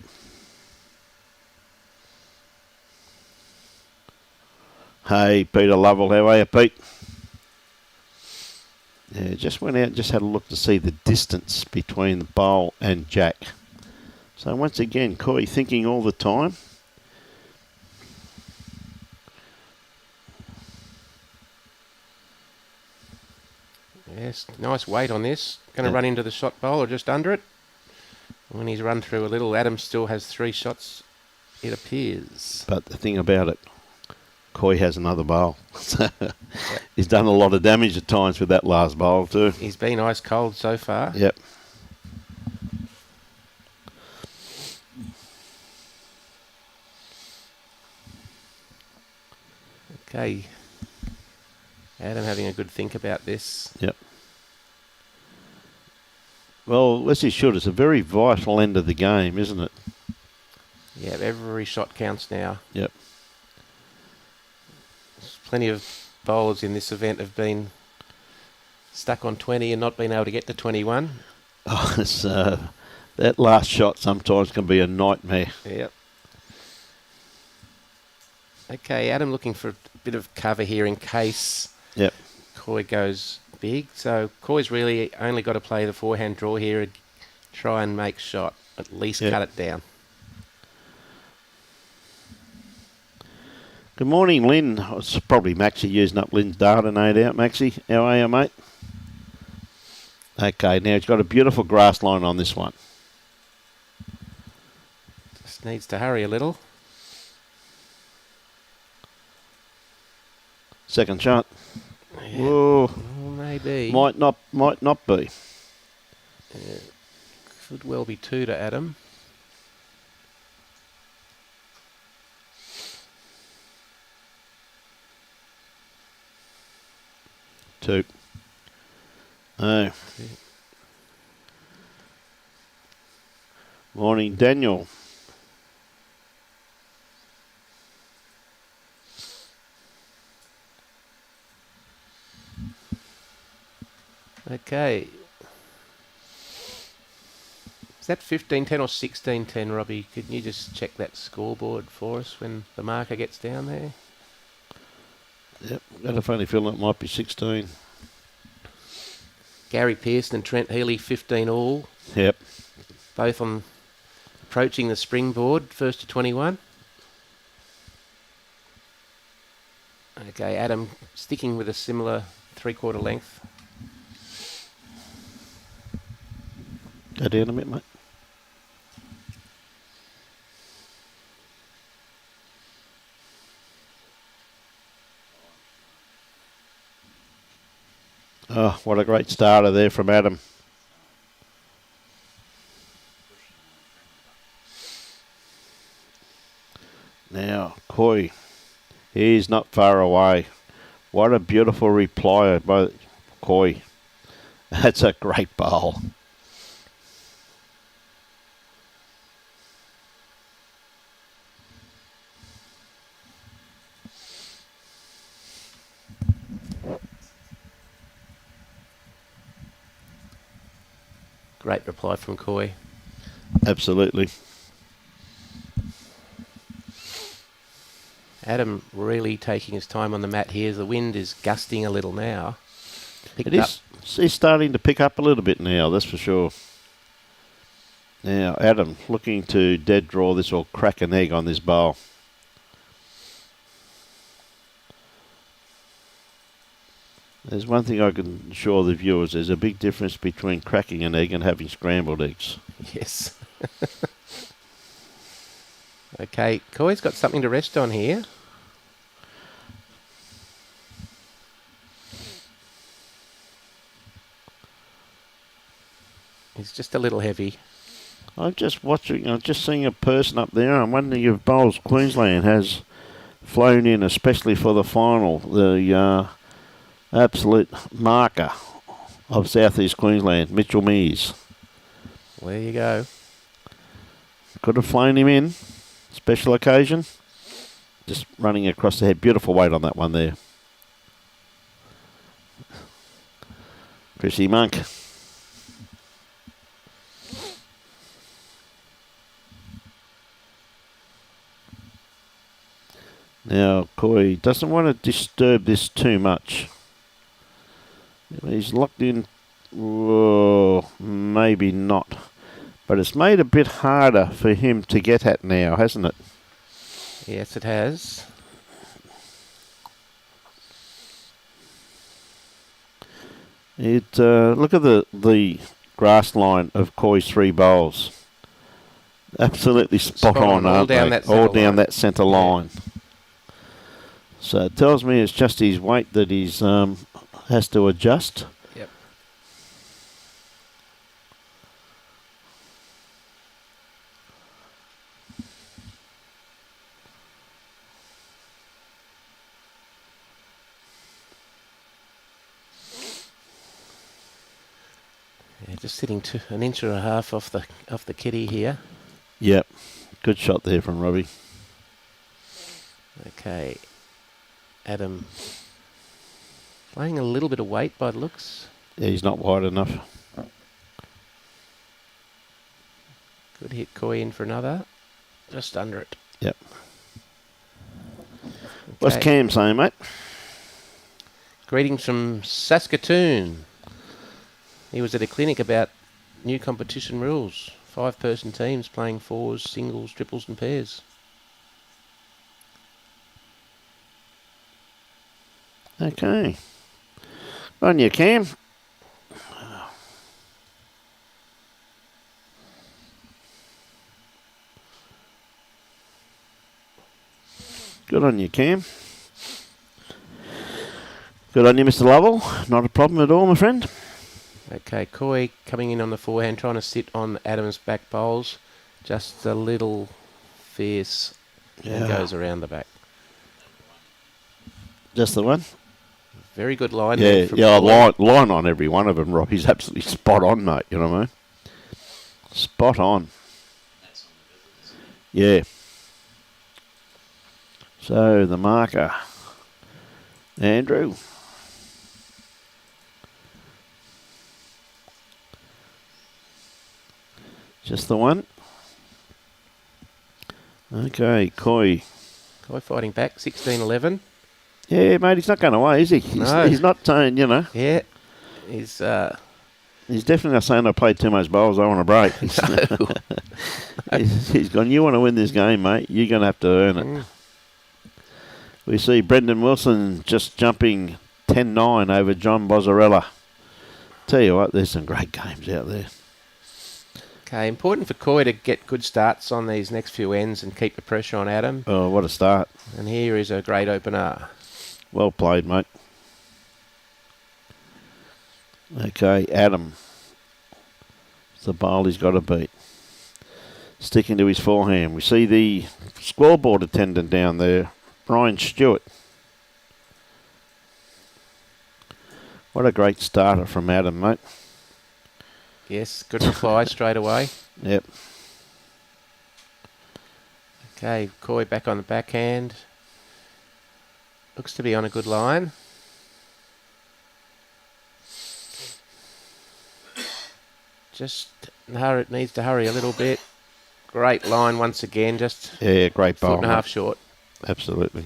Hey, Peter Lovell, how are you, Pete? Yeah, just went out and just had a look to see the distance between the bowl and Jack. So once again, Quoi thinking all the time. Yes, nice weight on this. Going to run into the shot bowl or just under it. When he's run through a little, Adam still has 3 shots, it appears. But the thing about it, Quoi has another bowl. He's done a lot of damage at times with that last bowl too. He's been ice cold so far. Yep. Okay. Adam having a good think about this. Yep. Well, as he should. It's a very vital end of the game, isn't it? Yeah, every shot counts now. Yep. Plenty of bowlers in this event have been stuck on 20 and not been able to get to 21. Oh, it's, that last shot sometimes can be a nightmare. Yep. Okay, Adam looking for a bit of cover here in case Quoi goes big. So Coy's really only got to play the forehand draw here and try and make shot, at least cut it down. Good morning, Lynn. It's probably Maxie using up Lynn's data, no doubt. Maxie, how are you, mate? Okay, now he's got a beautiful grass line on this one. Just needs to hurry a little. Second shot. Yeah. Whoa. Well, maybe. Might not be. Could well be 2 to Adam. Two. Oh. Morning, Daniel. Okay. Is that 15-10 or 16-10, Robbie? Could you just check that scoreboard for us when the marker gets down there? Yep, got a funny feeling it might be 16. Gary Pearson and Trent Healy, 15 all. Yep. Both on approaching the springboard, first to 21. Okay, Adam sticking with a similar 3/4 length. Go down a bit, mate. Oh, what a great starter there from Adam. Now, Quoi. He's not far away. What a beautiful reply by Quoi. That's a great bowl. Great reply from Quoi. Absolutely. Adam really taking his time on the mat here. The wind is gusting a little now. It is. He's starting to pick up a little bit now, that's for sure. Now, Adam looking to dead draw this or crack an egg on this bowl. There's one thing I can assure the viewers, there's a big difference between cracking an egg and having scrambled eggs. Yes. Okay, Coy's got something to rest on here. He's just a little heavy. I'm just seeing a person up there. I'm wondering if Bowls Queensland has flown in, especially for the final, the absolute marker of Southeast Queensland, Mitchell Mears. There you go. Could have flown him in. Special occasion. Just running across the head. Beautiful weight on that one there. Chrissy Monk. Now, Quoi doesn't want to disturb this too much. He's locked in. Whoa, maybe not. But it's made a bit harder for him to get at now, hasn't it? Yes, it has. Look at the grass line of Quoi's 3 bowls. Absolutely spot on, aren't they? All down that centre line. So it tells me it's just his weight that he's has to adjust. Yep. Yeah, just sitting an inch and a half off the kitty here. Yep. Good shot there from Robbie. Okay. Adam playing a little bit of weight by the looks. Yeah, he's not wide enough. Good hit, Quoi in for another. Just under it. Yep. Okay. What's Cam saying, mate? Greetings from Saskatoon. He was at a clinic about new competition rules. 5-person teams playing 4s, singles, triples and pairs. Okay. On you, Cam. Good on you, Cam. Good on you, Mr. Lovell. Not a problem at all, my friend. Okay, Quoi coming in on the forehand, trying to sit on Adam's back bowls. Just a little fierce and goes around the back. Just the one? Very good line. Yeah, there yeah, Quoi. line on every one of them, Rob. He's absolutely spot on, mate. You know what I mean? Spot on. Yeah. So the marker, Andrew. Just the one. Okay, Quoi. Quoi fighting back, 16-11. Yeah, mate, he's not going away, is he? No. He's not saying, you know. Yeah, he's... He's definitely not saying I played too much bowls, I want a break. No. He's gone, you want to win this game, mate, you're going to have to earn it. We see Brendan Wilson just jumping 10-9 over John Bozzarella. Tell you what, there's some great games out there. Okay, important for Quoi to get good starts on these next few ends and keep the pressure on Adam. Oh, what a start. And here is a great opener. Well played, mate. Okay, Adam. It's the bowl he's got to beat. Sticking to his forehand. We see the scoreboard attendant down there, Brian Stewart. What a great starter from Adam, mate. Yes, good reply straight away. Yep. Okay, Quoi back on the backhand. Looks to be on a good line. Just needs to hurry a little bit. Great line once again, just Yeah, great bowl. foot and a half short. Absolutely.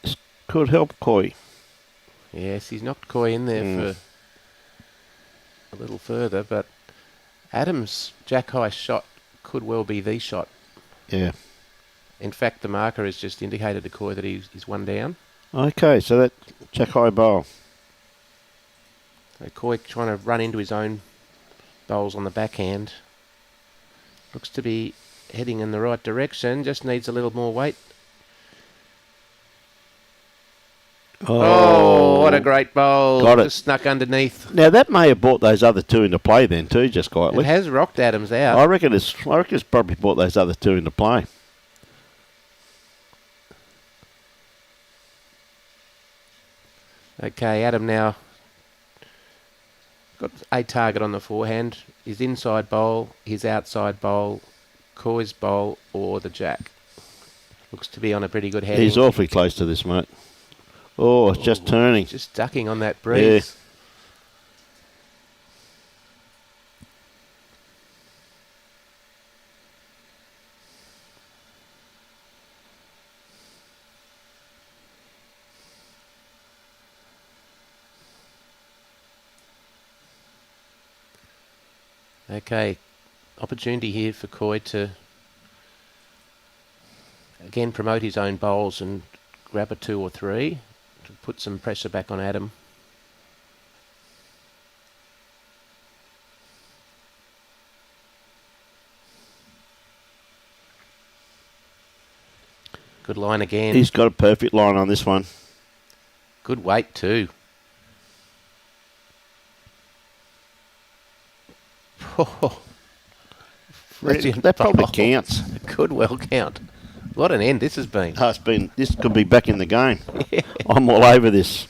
This could help Quoi. Yes, he's knocked Quoi in there for a little further, but Adam's jack high shot could well be the shot. Yeah. In fact, the marker has just indicated to Quoi that he's one down. Okay, so that jack high bowl. So Quoi trying to run into his own bowls on the backhand. Looks to be heading in the right direction, just needs a little more weight. Oh, what a great bowl. Got it. Just snuck underneath. Now that may have brought those other two into play then too, just quietly. It has rocked Adams out. I reckon it's probably brought those other two into play. Okay, Adam now got a target on the forehand. His inside bowl, his outside bowl, Quoi's bowl, or the jack. Looks to be on a pretty good heading. He's awfully close to this, mate. Oh, it's just turning. Just ducking on that breeze. Okay, opportunity here for Quoi to again promote his own bowls and grab a 2 or 3 to put some pressure back on Adam. Good line again. He's got a perfect line on this one. Good weight too. Oh, brilliant That probably bowl. counts. Could well count. What an end this has been. Oh, this could be back in the game. Yeah. I'm all over this.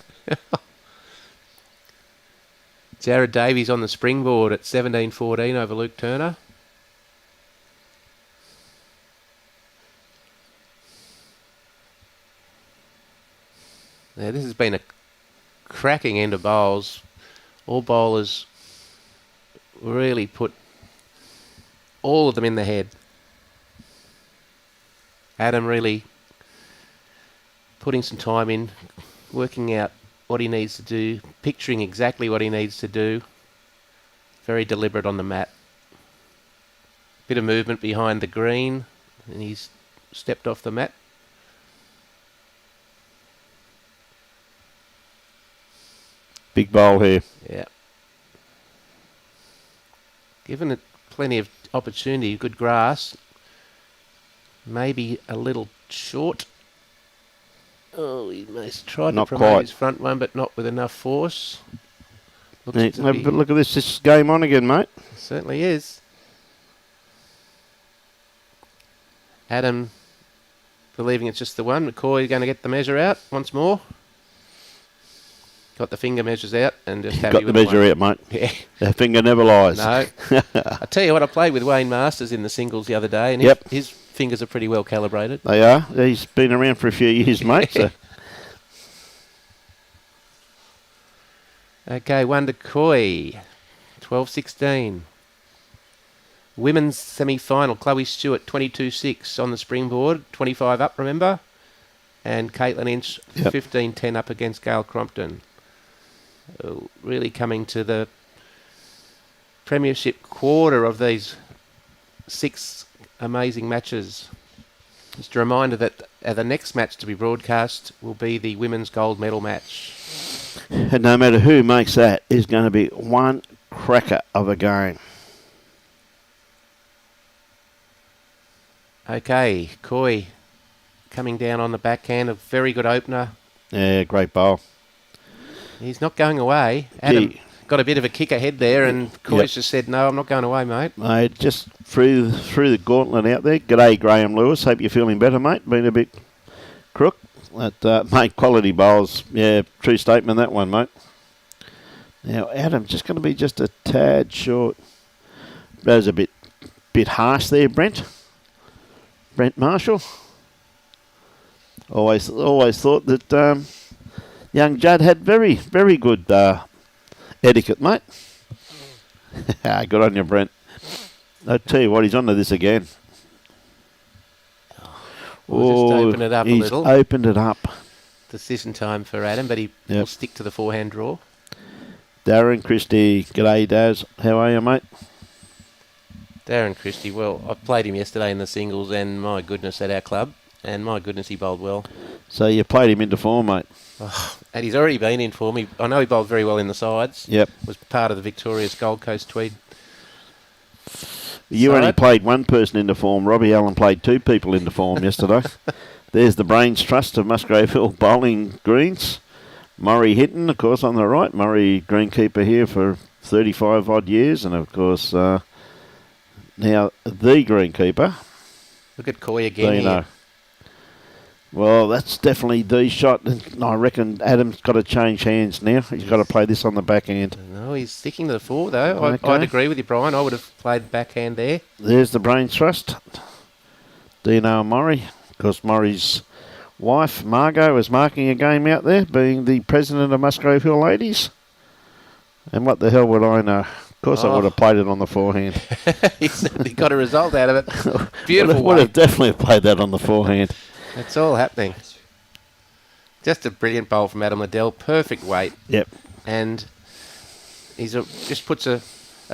Jared Davies on the springboard at 17-14 over Luke Turner. Now this has been a cracking end of bowls. All bowlers really put all of them in the head. Adam really putting some time in, working out what he needs to do, picturing exactly what he needs to do. Very deliberate on the mat. Bit of movement behind the green, and he's stepped off the mat. Big bowl here. Yeah. Given it plenty of opportunity, good grass. Maybe a little short. Oh, he most tried Not to promote quite. his front one, but not with enough force. Yeah, but look at this. This game on again, mate. Certainly is. Adam believing it's just the one. McCoy going to get the measure out once more. Got the finger measures out and just happy Got the with measure one. out, mate. Yeah. That finger never lies. No. I tell you what, I played with Wayne Masters in the singles the other day, and his fingers are pretty well calibrated. They are. He's been around for a few years, mate. So. Okay, one to Quoi. 12-16. Women's semi-final. Chloe Stewart, 22-6 on the springboard. 25 up, remember? And Caitlin Inch, 15-10 up against Gail Crompton. Really coming to the premiership quarter of these 6 amazing matches. Just a reminder that the next match to be broadcast will be the women's gold medal match. And no matter who makes that, is going to be one cracker of a game. Okay, Quoi coming down on the backhand, a very good opener. Yeah, great bowl. He's not going away. Adam got a bit of a kick ahead there, and Coy's just said, "No, I'm not going away, mate." Mate, just through the gauntlet out there. G'day, Graham Lewis. Hope you're feeling better, mate. Been a bit crook. But, mate, quality bowls. Yeah, true statement, that one, mate. Now, Adam, just going to be just a tad short. That was a bit harsh there, Brent. Brent Marshall. Always thought that young Judd had very, very good etiquette, mate. Good on you, Brent. I tell you what, he's onto this again. We'll just open it up a little. He's opened it up. Decision time for Adam, but he will stick to the forehand draw. Darren Christie. G'day, Daz. How are you, mate? Darren Christie, well, I played him yesterday in the singles, and my goodness, at our club, and my goodness, he bowled well. So you played him into form, mate? Oh, and he's already been in form. I know he bowled very well in the sides. Yep. Was part of the victorious Gold Coast Tweed. You only played one person into form. Robbie Allen played 2 people into form yesterday. There's the brains trust of Musgrave Hill bowling greens. Murray Hinton, of course, on the right. Murray, greenkeeper here for 35 odd years, and of course now the greenkeeper. Look at Quoi again here. Well, that's definitely the shot. I reckon Adam's got to change hands now. He's got to play this on the backhand. No, he's sticking to the 4, though. Okay. I'd agree with you, Brian. I would have played backhand there. There's the brains trust. Dino Murray. Of course, Murray's wife, Margot, is marking a game out there, being the president of Musgrave Hill Ladies. And what the hell would I know? Of course, I would have played it on the forehand. He certainly got a result out of it. Beautiful. Would have definitely played that on the forehand. It's all happening. Just a brilliant bowl from Adam Liddell. Perfect weight. Yep. And he's just puts a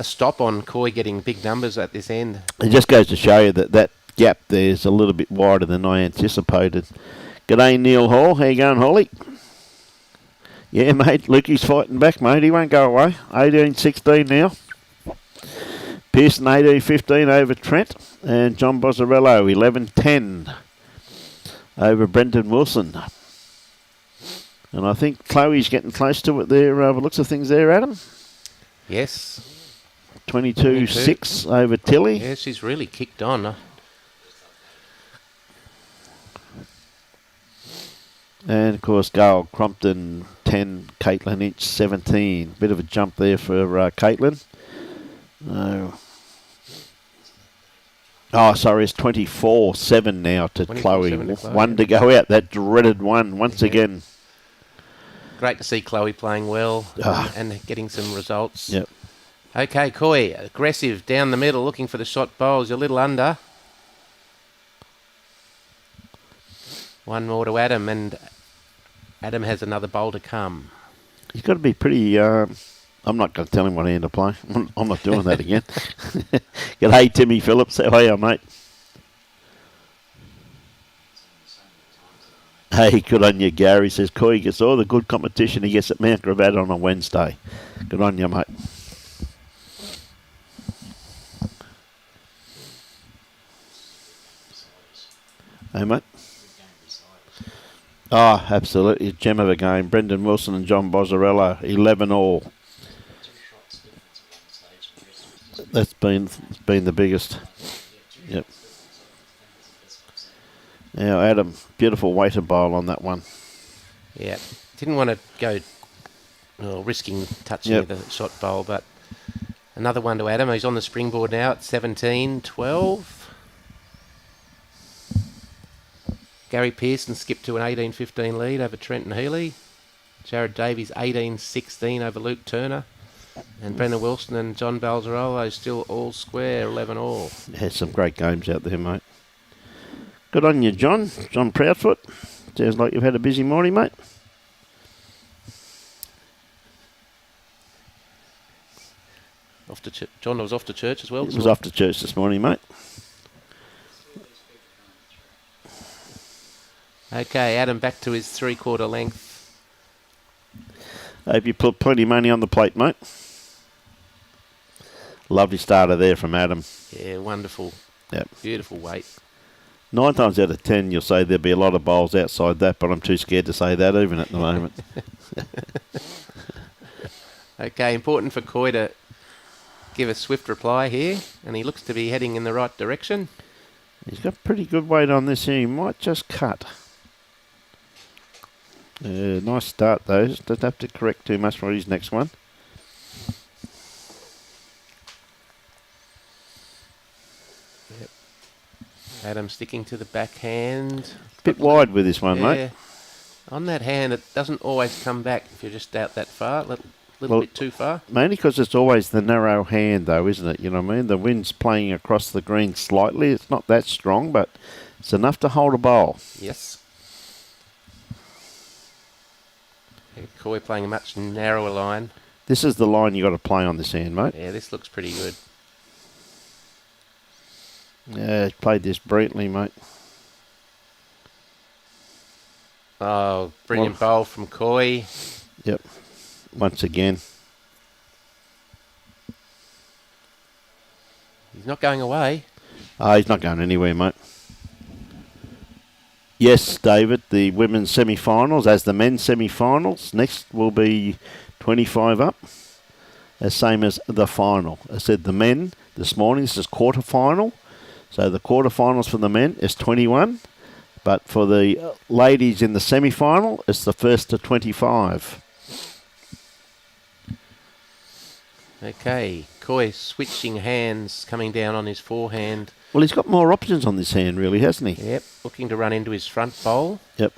stop on Quoi getting big numbers at this end. It just goes to show you that gap there is a little bit wider than I anticipated. G'day, Neil Hall. How you going, Holly? Yeah, mate. Lukey's fighting back, mate. He won't go away. 18-16 now. Pearson 18-15 over Trent. And John Bozzarello 11-10 over Brendan Wilson. And I think Chloe's getting close to it there. By the looks of things there, Adam. Yes. 22-6 over Tilly. Yeah, she's really kicked on. And, of course, Gail Crompton 10, Caitlin Inch 17. Bit of a jump there for Caitlin. Oh, sorry, it's 24-7 now to Chloe. One to go out, that dreaded one once again. Great to see Chloe playing well and getting some results. Yep. Okay, Quoi, aggressive down the middle, looking for the shot bowls. You're a little under. One more to Adam, and Adam has another bowl to come. He's got to be pretty... I'm not going to tell him what hand to play. I'm not doing that again. G'day, Timmy Phillips. How are you, mate? Hey, good on you, Gary. Says Quoi gets all the good competition he gets at Mount Gravatt on a Wednesday. Good on you, mate. Hey, mate. Oh, absolutely. Gem of a game. Brendan Wilson and John Bozzarella, 11 all. That's been the biggest. Yep. Now, Adam, beautiful weighted bowl on that one. Yeah. Didn't want to go risking touching Yep. the shot bowl, but another one to Adam. He's on the springboard now at 17-12. Gary Pearson skipped to an 18-15 lead over Trenton Healy. Jared Davies 18-16 over Luke Turner. And Brendan Wilson and John Balzarolo still all square, 11 all. Yeah, some great games out there, mate. Good on you, John. John Proudfoot. Sounds like you've had a busy morning, mate. John was off to church as well. He was off to church this morning, mate. Okay, Adam back to his three-quarter length. Hope you put plenty of money on the plate, mate. Lovely starter there from Adam. Yeah, wonderful. Yep. Beautiful weight. 9 times out of 10, you'll say there'll be a lot of bowls outside that, but I'm too scared to say that even at the moment. Okay, important for Quoi to give a swift reply here, and he looks to be heading in the right direction. He's got pretty good weight on this here. He might just cut. Nice start, though. Doesn't have to correct too much for his next one. Yep. Adam sticking to the backhand. Bit wide with this one, mate. On that hand, it doesn't always come back if you're just out that far. Little bit too far. Mainly because it's always the narrow hand, though, isn't it? You know what I mean? The wind's playing across the green slightly. It's not that strong, but it's enough to hold a bowl. Yes. Quoi playing a much narrower line. This is the line you got to play on this hand, mate. Yeah, this looks pretty good. Yeah, he's played this brilliantly, mate. Oh, brilliant bowl from Quoi. Yep. Once again. He's not going away. He's not going anywhere, mate. Yes, David, the women's semi-finals as the men's semi-finals. Next will be 25 up, as same as the final. I said the men this morning, this is quarter-final. So the quarter-finals for the men is 21. But for the ladies in the semi-final, it's the first to 25. Okay, Quoi switching hands, coming down on his forehand. Well, he's got more options on this hand, really, hasn't he? Yep, looking to run into his front bowl. Yep.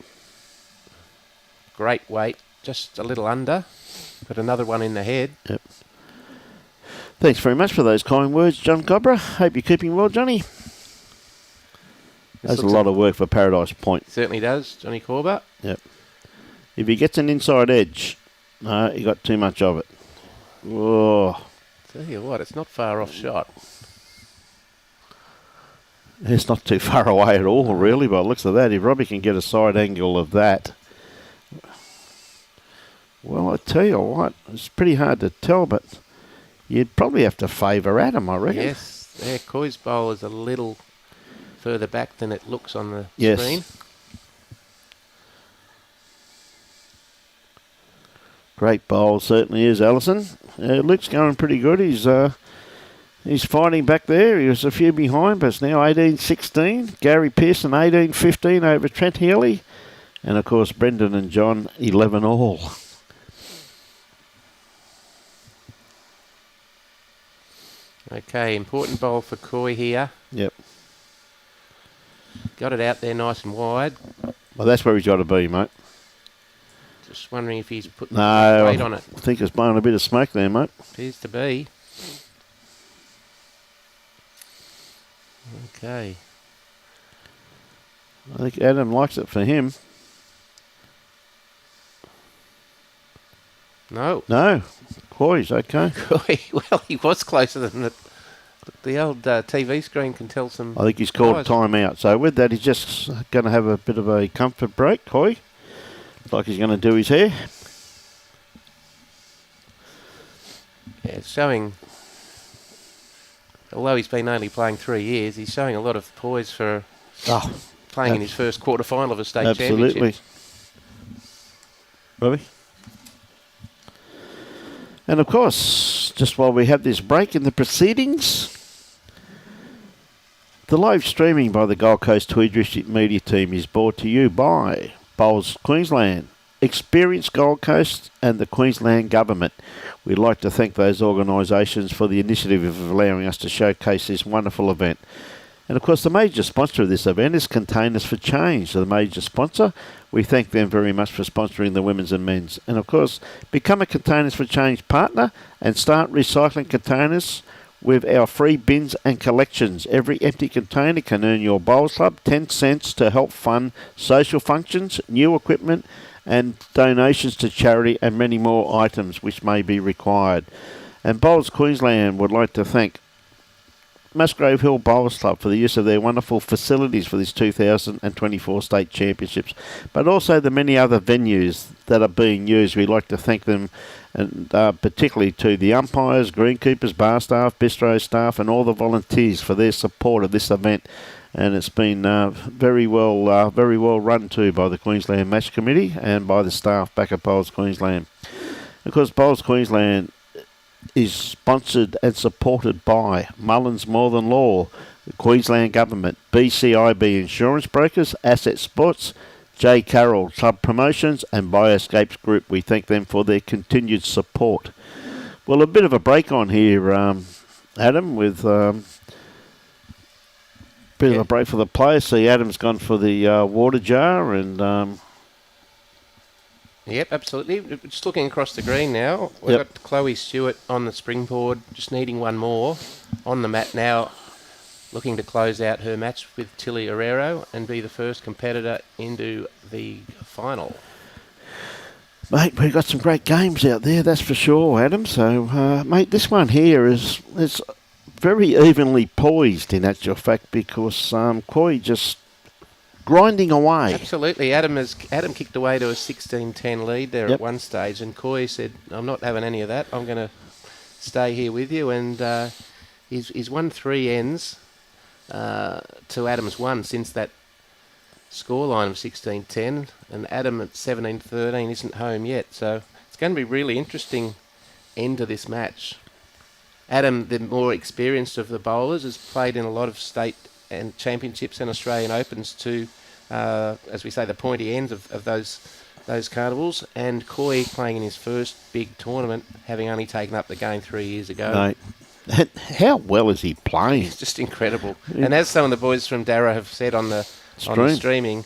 Great weight, just a little under, but another one in the head. Yep. Thanks very much for those kind words, John Cobra. Hope you're keeping well, Johnny. That's a lot of work for Paradise Point. Certainly does, Johnny Corber. Yep. If he gets an inside edge, no, he got too much of it. Oh. Tell you what, it's not far off shot. It's not too far away at all, really, by the looks of that. If Robbie can get a side angle of that. Well, I tell you what, it's pretty hard to tell, but you'd probably have to favour Adam, I reckon. Yes, Quoi's bowl is a little further back than it looks on the screen. Great bowl, certainly is, Allison. Luke's going pretty good. He's fighting back there. He was a few behind, but it's now 18-16. Gary Pearson 18-15 over Trent Healy. And, of course, Brendan and John 11 all. Okay, important bowl for Quoi here. Yep. Got it out there nice and wide. Well, that's where he's got to be, mate. Just wondering if he's put No, weight on it. I think it's blowing a bit of smoke there, mate. Appears to be. Okay. I think Adam likes it for him. No. No. Quoi's okay. Well, he was closer than it The old TV screen can tell some... I think he's called guys. time out. So with that, he's just going to have a bit of a comfort break, Quoi. Looks like he's going to do his hair. Yeah, it's showing... Although he's been only playing 3 years, he's showing a lot of poise for playing in his first quarter-final of a state absolutely. championship. Robbie? And of course, just while we have this break in the proceedings, the live streaming by the Gold Coast Tweed District Media Team is brought to you by Bowls Queensland, Experience Gold Coast and the Queensland Government. We'd like to thank those organisations for the initiative of allowing us to showcase this wonderful event. And of course, the major sponsor of this event is Containers for Change, the major sponsor. We thank them very much for sponsoring the women's and men's. And of course, become a Containers for Change partner and start recycling containers with our free bins and collections. Every empty container can earn your Bowls Club 10 cents to help fund social functions, new equipment and donations to charity and many more items which may be required. And Bowls Queensland would like to thank Musgrave Hill Bowls Club for the use of their wonderful facilities for this 2024 State Championships, but also the many other venues that are being used. We'd like to thank them, and particularly to the umpires, greenkeepers, bar staff, bistro staff, and all the volunteers for their support of this event. And it's been very well run too by the Queensland Match Committee and by the staff back at Bowls Queensland. Of course, Bowls Queensland is sponsored and supported by Mullins More Than Law, the Queensland Government, BCIB Insurance Brokers, Asset Sports, J. Carroll Club Promotions and Bioscapes Group. We thank them for their continued support. Well, a bit of a break on here, Adam, with a break for the players. See, Adam's gone for the water jar and... Yep, absolutely. Just looking across the green now, we've got Chloe Stewart on the springboard, just needing one more on the mat now, looking to close out her match with Tilly Herrero and be the first competitor into the final. Mate, we've got some great games out there, that's for sure, Adam. So, mate, this one here is very evenly poised in actual fact because Quoi just grinding away. Absolutely. Adam kicked away to a 16-10 lead there at one stage, and Quoi said, I'm not having any of that. I'm going to stay here with you. And he's won 3 ends to Adam's 1 since that scoreline of 16-10, and Adam at 17-13 isn't home yet. So it's going to be really interesting end to this match. Adam, the more experienced of the bowlers, has played in a lot of state and championships and Australian Opens to, as we say, the pointy ends of those carnivals. And Quoi playing in his first big tournament, having only taken up the game 3 years ago. Mate, how well is he playing? It's just incredible. Yeah. And as some of the boys from Darra have said on the streaming,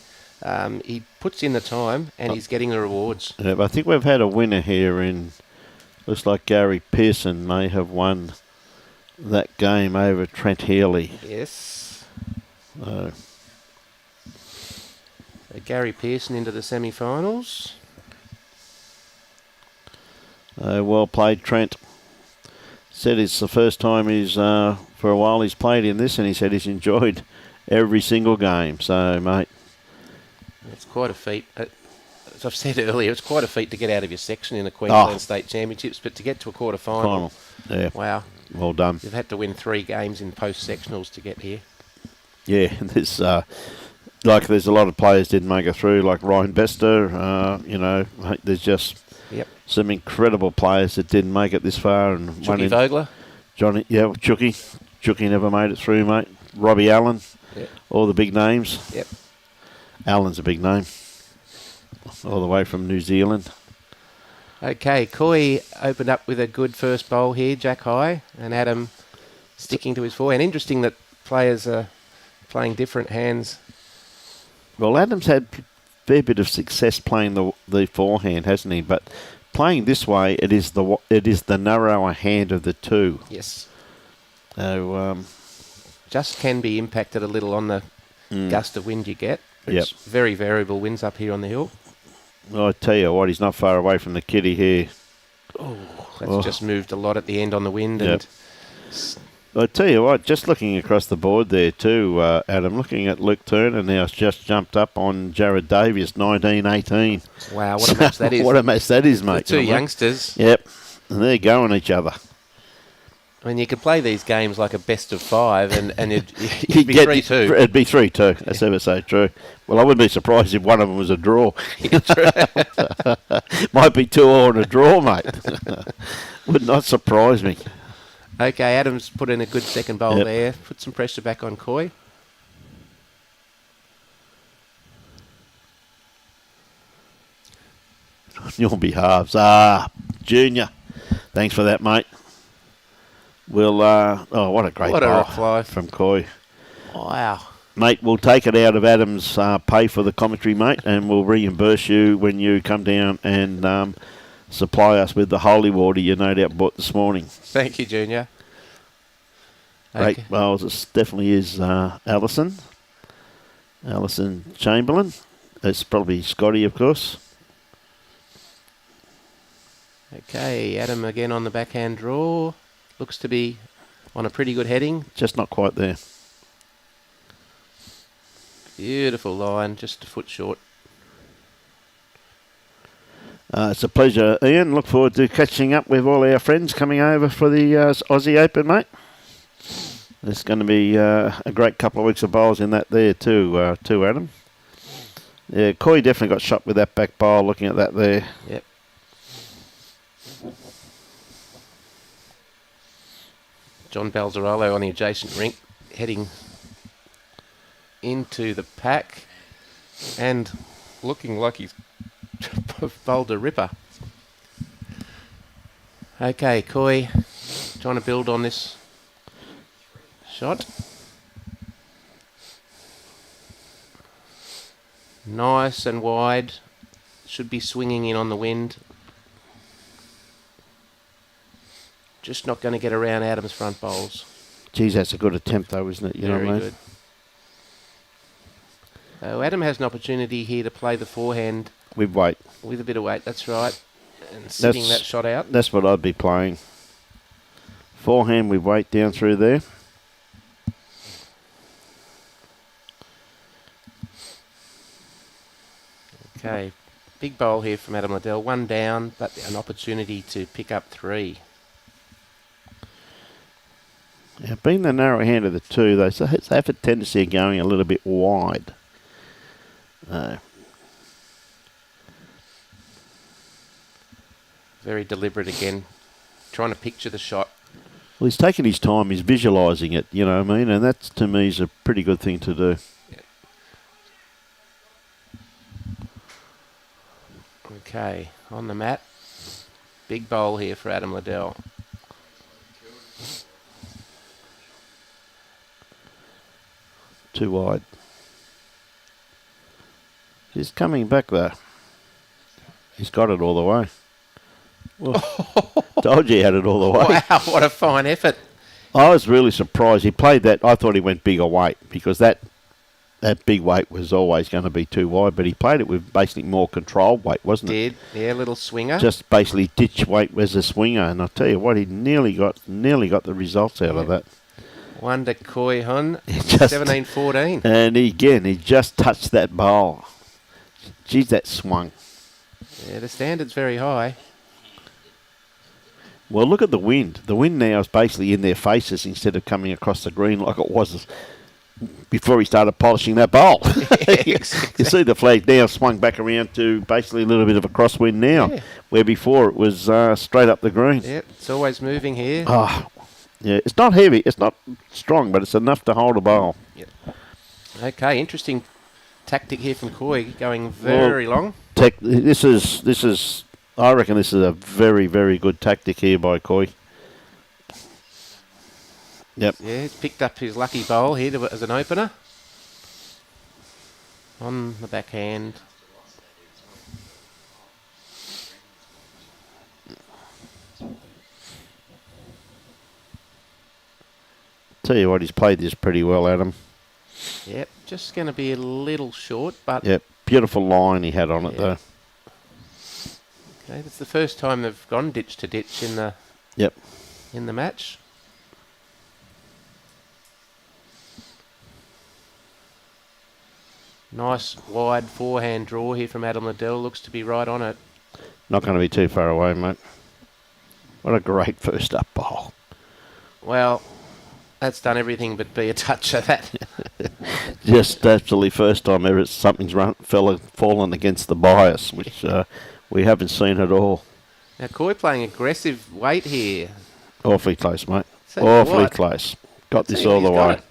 he puts in the time and he's getting the rewards. Yeah, I think we've had a winner here in... Looks like Gary Pearson may have won that game over Trent Healy. Yes. Gary Pearson into the semi-finals. Well played, Trent. Said it's the first time for a while he's played in this, and he said he's enjoyed every single game. So, mate. It's quite a feat. As I've said earlier, it's quite a feat to get out of your section in the Queensland State Championships, but to get to a quarter-final, wow. Well done. You've had to win 3 games in post-sectionals to get here. Yeah, there's a lot of players didn't make it through, like Ryan Bester. There's just some incredible players that didn't make it this far. And Chucky Vogler. Chucky never made it through, mate. Robbie Allen, all the big names. Yep. Allen's a big name, all the way from New Zealand. Okay, Quoi opened up with a good first bowl here, Jack High, and Adam sticking to his forehand. Interesting that players are playing different hands. Well, Adam's had a fair bit of success playing the forehand, hasn't he? But playing this way, it is the narrower hand of the two. Yes. So just can be impacted a little on the gust of wind you get. It's very variable winds up here on the hill. Well, I tell you what, he's not far away from the kitty here. Oh, that's just moved a lot at the end on the wind. And I tell you what, just looking across the board there too, Adam, looking at Luke Turner now, has just jumped up on Jared Davies, 19-18. Wow, what a match that is. What a match that is, mate. The two youngsters. Yep, and they're going each other. I mean, you could play these games like a best of 5 and it'd be 3-2. It'd be 3-2, that's ever so true. Well, I wouldn't be surprised if one of them was a draw. Might be 2-2 and a draw, mate. Would not surprise me. Okay, Adam's put in a good second bowl there. Put some pressure back on Quoi. On your behalves. Junior. Thanks for that, mate. We'll, what a great reply from Quoi. Wow. Mate, we'll take it out of Adam's pay for the commentary, mate, and we'll reimburse you when you come down and supply us with the holy water you no doubt bought this morning. Thank you, Junior. Great. Okay. Well, this definitely is Alison Chamberlain. It's probably Scotty, of course. Okay, Adam again on the backhand draw. Looks to be on a pretty good heading. Just not quite there. Beautiful line, just a foot short. It's a pleasure, Ian. Look forward to catching up with all our friends coming over for the Aussie Open, mate. It's going to be a great couple of weeks of bowls in that there too, Adam. Yeah, Quoi definitely got shot with that back bowl, looking at that there. Yep. John Balzarolo on the adjacent rink, heading into the pack and looking like he's bowled a ripper. Okay, Quoi trying to build on this shot. Nice and wide. Should be swinging in on the wind. Just not going to get around Adam's front bowls. Geez, that's a good attempt though, isn't it? You know what I mean? Very good. So Adam has an opportunity here to play the forehand. With weight. With a bit of weight, that's right. And sitting that shot out. That's what I'd be playing. Forehand with weight down through there. Okay, big bowl here from Adam Liddell. 1 down, but an opportunity to pick up 3. Yeah, being the narrow hand of the two, they have a tendency of going a little bit wide. Very deliberate again, trying to picture the shot. Well, he's taking his time, he's visualising it, you know what I mean? And that, to me, is a pretty good thing to do. Yeah. Okay, on the mat. Big bowl here for Adam Liddell. Too wide. He's coming back though. He's got it all the way. Well, told you he had it all the way. Wow, what a fine effort. I was really surprised. He played that. I thought he went bigger weight because that big weight was always going to be too wide, but he played it with basically more controlled weight, wasn't it? Yeah, little swinger. Just basically ditch weight as a swinger, and I tell you what, he nearly got the results out of that. One to Huynh, 17-14. And he just touched that bowl. Geez, that swung. Yeah, the standard's very high. Well, look at the wind. The wind now is basically in their faces instead of coming across the green like it was before he started polishing that bowl. Exactly. You see the flag now swung back around to basically a little bit of a crosswind now, where before it was straight up the green. Yeah, it's always moving here. Oh, yeah, it's not heavy, it's not strong, but it's enough to hold a bowl. Yep. Okay, interesting tactic here from Quoi, going very long. This is. I reckon this is a very, very good tactic here by Quoi. Yep. Yeah, he's picked up his lucky bowl here as an opener. On the backhand. Tell you what, he's played this pretty well, Adam. Yep, just going to be a little short, but... Yep, beautiful line he had on it, though. Okay, that's the first time they've gone ditch to ditch in the in the match. Nice wide forehand draw here from Adam Liddell. Looks to be right on it. Not going to be too far away, mate. What a great first up bowl. Well, that's done everything but be a touch of that. Just absolutely first time ever something's fallen against the bias, which we haven't seen at all. Now, Quoi playing aggressive weight here. Awfully close, mate. Tell you Awfully what, close. Got I'll this tell you all the he's got way. it.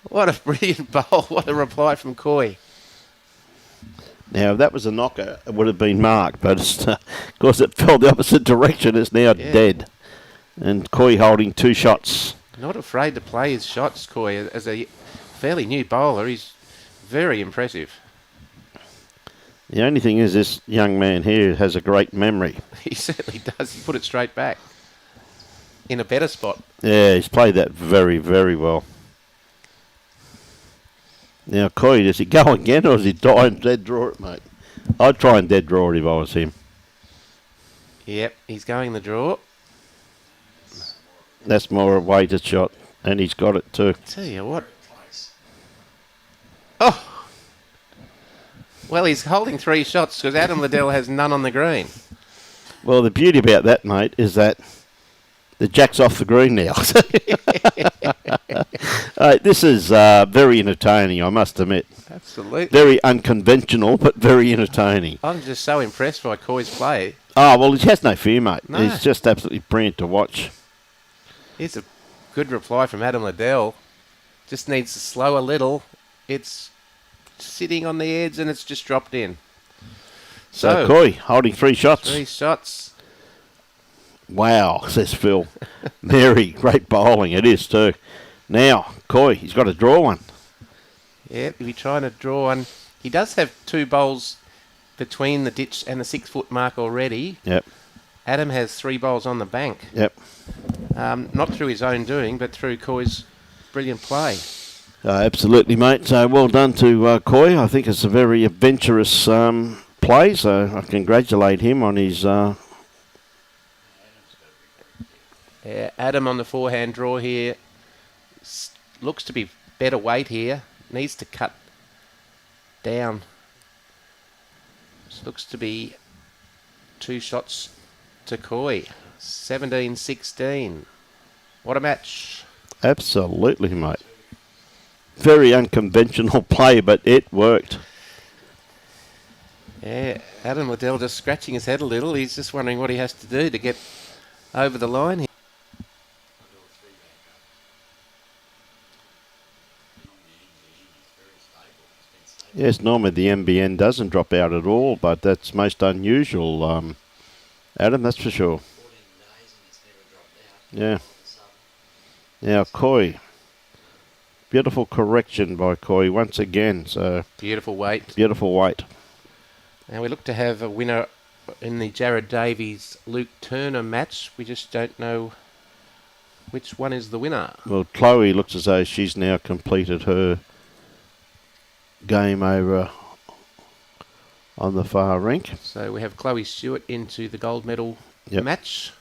What a brilliant bowl. What a reply from Quoi. Now, if that was a knocker, it would have been marked, but because it fell the opposite direction, it's now dead. And Quoi holding 2 shots. Not afraid to play his shots, Quoi. As a fairly new bowler, he's very impressive. The only thing is this young man here has a great memory. He certainly does. He put it straight back in a better spot. Yeah, he's played that very, very well. Now, Quoi, does he go again or does he die and dead draw it, mate? I'd try and dead draw it if I was him. Yep, he's going the draw. That's more a weighted shot, and he's got it too. Tell you what. Oh! Well, he's holding 3 shots because Adam Liddell has none on the green. Well, the beauty about that, mate, is that the jack's off the green now. This is very entertaining, I must admit. Absolutely. Very unconventional, but very entertaining. I'm just so impressed by Coy's play. Oh, well, he has no fear, mate. No. He's just absolutely brilliant to watch. Here's a good reply from Adam Liddell. Just needs to slow a little. It's sitting on the edge and it's just dropped in. So Quoi holding 3 shots. 3 shots. Wow, says Phil. Mary, great bowling. It is too. Now, Quoi, he's got to draw one. Yeah, he'll be trying to draw one. He does have 2 bowls between the ditch and the 6-foot mark already. Yep. Adam has 3 bowls on the bank. Yep. Not through his own doing, but through Coy's brilliant play. Absolutely, mate. So well done to Quoi. I think it's a very adventurous play, so I congratulate him on his... Yeah, Adam on the forehand draw here. Looks to be better weight here. Needs to cut down. This looks to be 2 shots to Quoi. 17-16. What a match. Absolutely, mate. Very unconventional play, but it worked. Yeah, Adam Liddell just scratching his head a little. He's just wondering what he has to do to get over the line here. Yes, normally the MBN doesn't drop out at all, but that's most unusual, Adam, that's for sure. Yeah. Now, Quoi. Beautiful correction by Quoi once again. So Beautiful weight. Beautiful weight. Now we look to have a winner in the Jared Davies Luke Turner match. We just don't know which one is the winner. Well, Chloe looks as though she's now completed her game over on the far rink. So we have Chloe Stewart into the gold medal match.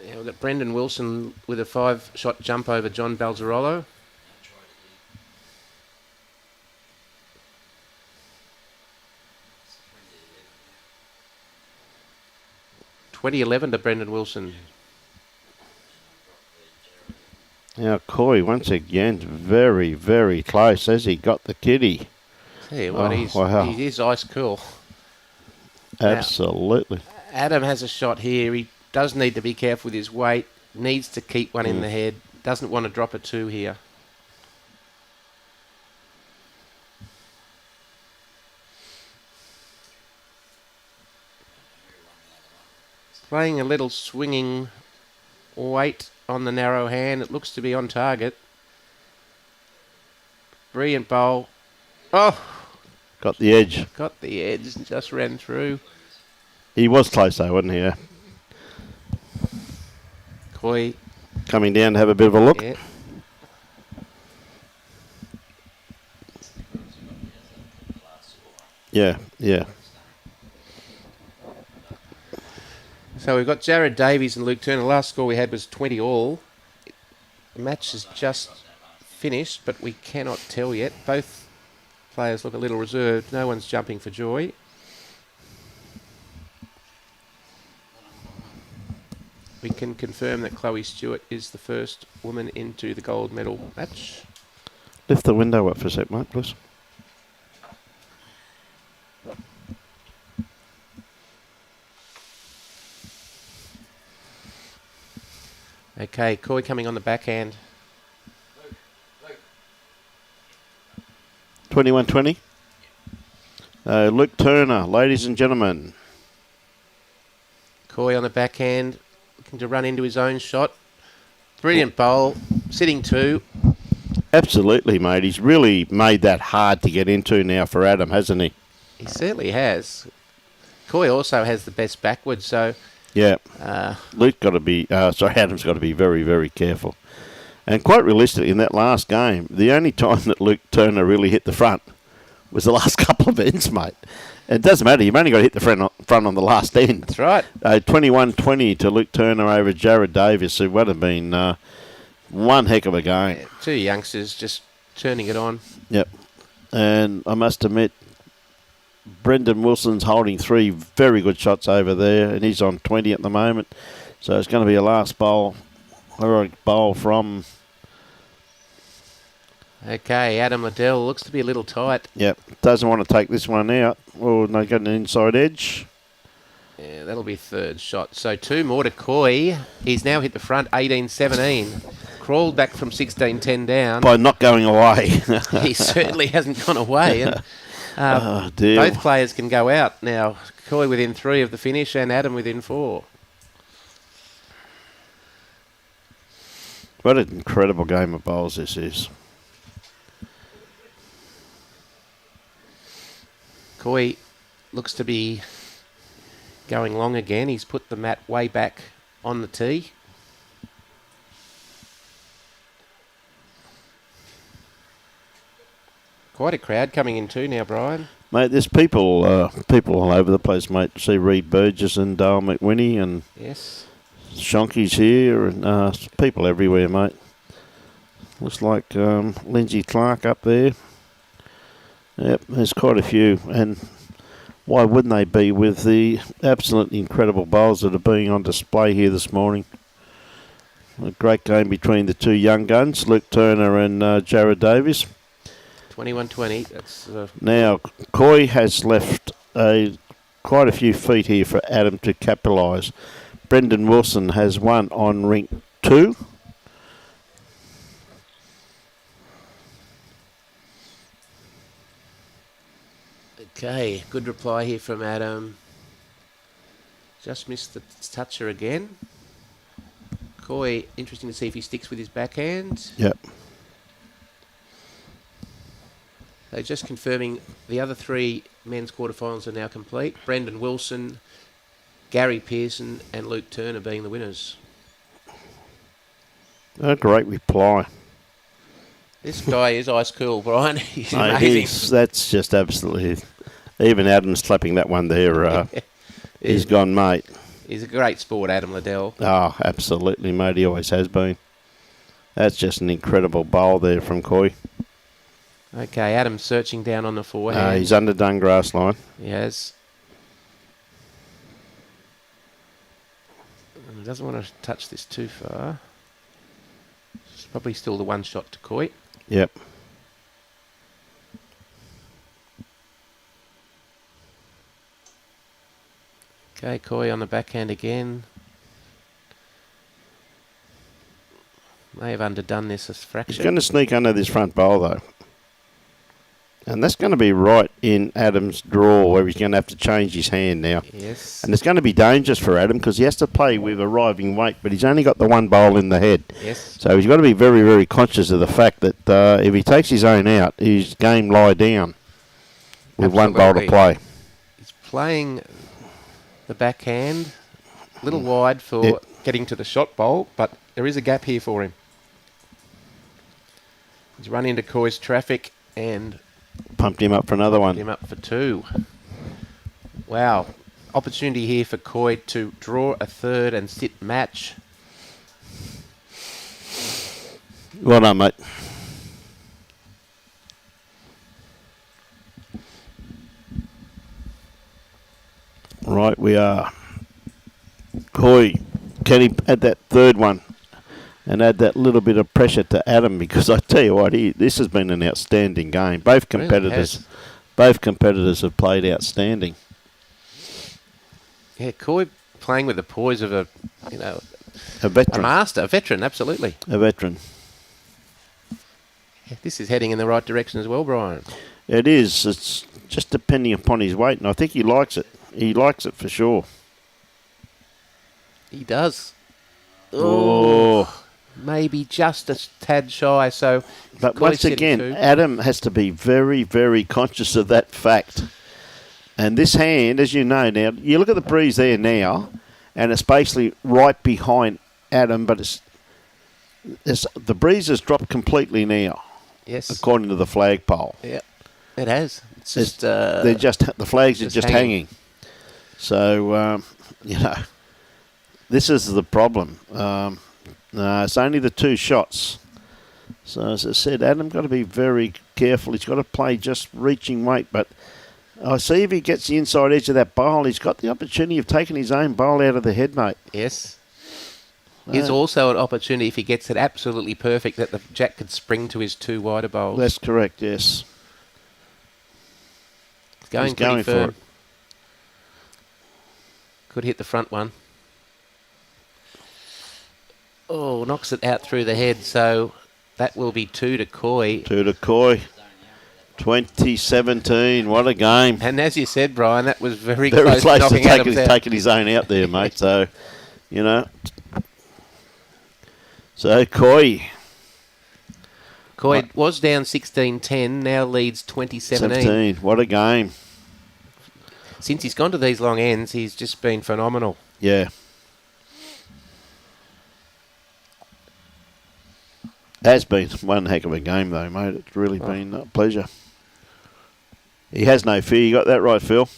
Yeah, we've got Brendan Wilson with a 5-shot jump over John Balzarolo. .2011 to Brendan Wilson. Now, Quoi, once again, very, very close. Has he got the kitty? Tell you what, he is ice cool. Absolutely. Now, Adam has a shot here. He does need to be careful with his weight. Needs to keep one in the head. Doesn't want to drop a 2 here. Playing a little swinging weight on the narrow hand. It looks to be on target. Brilliant bowl. Oh! Got the edge. Got the edge and just ran through. He was close though, wasn't he? Yeah. Quoi coming down to have a bit of a look. Yeah. Yeah, yeah. So we've got Jared Davies and Luke Turner. The last score we had was 20 all. the match is just finished, but we cannot tell yet. Both players look a little reserved. No one's jumping for joy. We can confirm that Chloe Stewart is the first woman into the gold medal match. Lift the window up for a sec, mate, please. Okay, Quoi coming on the backhand. 21-20. Luke Turner, ladies and gentlemen. Quoi on the backhand, looking to run into his own shot. Brilliant bowl, sitting 2. Absolutely, mate. He's really made that hard to get into now for Adam, hasn't he? He certainly has. Quoi also has the best backwards, so... Yeah. Luke's got to be... Adam's got to be very, very careful. And quite realistically, in that last game, the only time that Luke Turner really hit the front was the last couple of ends, mate. It doesn't matter. You've only got to hit the front on the last end. That's right. 21-20 to Luke Turner over Jared Davis. It would have been one heck of a game. Yeah, 2 youngsters just turning it on. Yep. And I must admit, Brendan Wilson's holding 3 very good shots over there, and he's on 20 at the moment. So it's going to be a last bowl, or a bowl from... Okay, Adam Liddell looks to be a little tight. Yep, doesn't want to take this one out. Oh, no, got an inside edge. Yeah, that'll be 3rd shot. So 2 more to Quoi. He's now hit the front, 18-17. Crawled back from 16-10 down. By not going away. He certainly hasn't gone away. And, oh, dear. both players can go out now. Quoi within 3 of the finish and Adam within 4. What an incredible game of bowls this is. Quoi looks to be going long again. He's put the mat way back on the tee. Quite a crowd coming in too now, Brian. Mate, there's people all over the place, mate. See Reed Burgess and Dale McWhinney and yes, Shonky's here and people everywhere, mate. Looks like Lindsay Clark up there. Yep, there's quite a few. And why wouldn't they be with the absolutely incredible bowls that are being on display here this morning? A great game between the 2 young guns, Luke Turner and Jared Davis. 21-20. That's now, Quoi has left quite a few feet here for Adam to capitalise. Brendan Wilson has one on rink 2. okay. Good reply here from Adam. Just missed the toucher again. Quoi, interesting to see if he sticks with his backhand. Yep. So just confirming the other 3 men's quarterfinals are now complete. Brendan Wilson, Gary Pearson and Luke Turner being the winners. A great reply. This guy is ice cool, Brian. He's amazing. That's just absolutely... Even Adam's clapping that one there. He's gone, mate. He's a great sport, Adam Liddell. Oh, absolutely, mate. He always has been. That's just an incredible bowl there from Quoi. Okay, Adam's searching down on the forehand. He's underdone grass line. He has. He doesn't want to touch this too far. It's probably still the 1 shot to Quoi. Yep. Okay, Quoi on the backhand again. May have underdone this as fraction. He's going to sneak under this front bowl, though. And that's going to be right in Adam's draw, where he's going to have to change his hand now. Yes. And it's going to be dangerous for Adam because he has to play with arriving weight, but he's only got the 1 bowl in the head. Yes. So he's got to be very, very conscious of the fact that if he takes his own out, his game lie down with Absolutely. 1 bowl to play. He's playing the backhand a little wide for getting to the shot bowl, but there is a gap here for him. He's run into Quoi's traffic and pumped him up for another one. Him up for 2. Wow. Opportunity here for Quoi to draw a 3rd and sit match. Well done, mate. Right, we are. Quoi, can he add that third one and add that little bit of pressure to Adam? Because I tell you what, this has been an outstanding game. Both competitors, have played outstanding. Yeah, Quoi playing with the poise of a veteran, a veteran, absolutely. A veteran. Yeah, this is heading in the right direction as well, Brian. It is. It's just depending upon his weight, and I think he likes it. He likes it for sure. He does. Oh. Maybe just a tad shy. So, but once again, Adam has to be very, very conscious of that fact. And this hand, as you know now, you look at the breeze there now, and it's basically right behind Adam, but it's the breeze has dropped completely now. Yes. According to the flagpole. Yeah, it has. It's just the flags are just hanging. So this is the problem. It's only the two shots. So as I said, Adam got to be very careful. He's got to play just reaching weight. But I see if he gets the inside edge of that bowl, he's got the opportunity of taking his own bowl out of the head, mate. Yes. Is also an opportunity if he gets it absolutely perfect that the Jack could spring to his two wider bowls. That's correct, yes. He's going for it. Could hit the front one. Oh, knocks it out through the head, so that will be 2 to Quoi. 2 to Quoi. 2017, what a game. And as you said, Brian, that was very close to taking his own out there, mate. So, So, Quoi was down 16-10, now leads 2017. What a game. Since he's gone to these long ends, he's just been phenomenal. Yeah. Has been one heck of a game, though, mate. It's really been a pleasure. He has no fear. You got that right, Phil.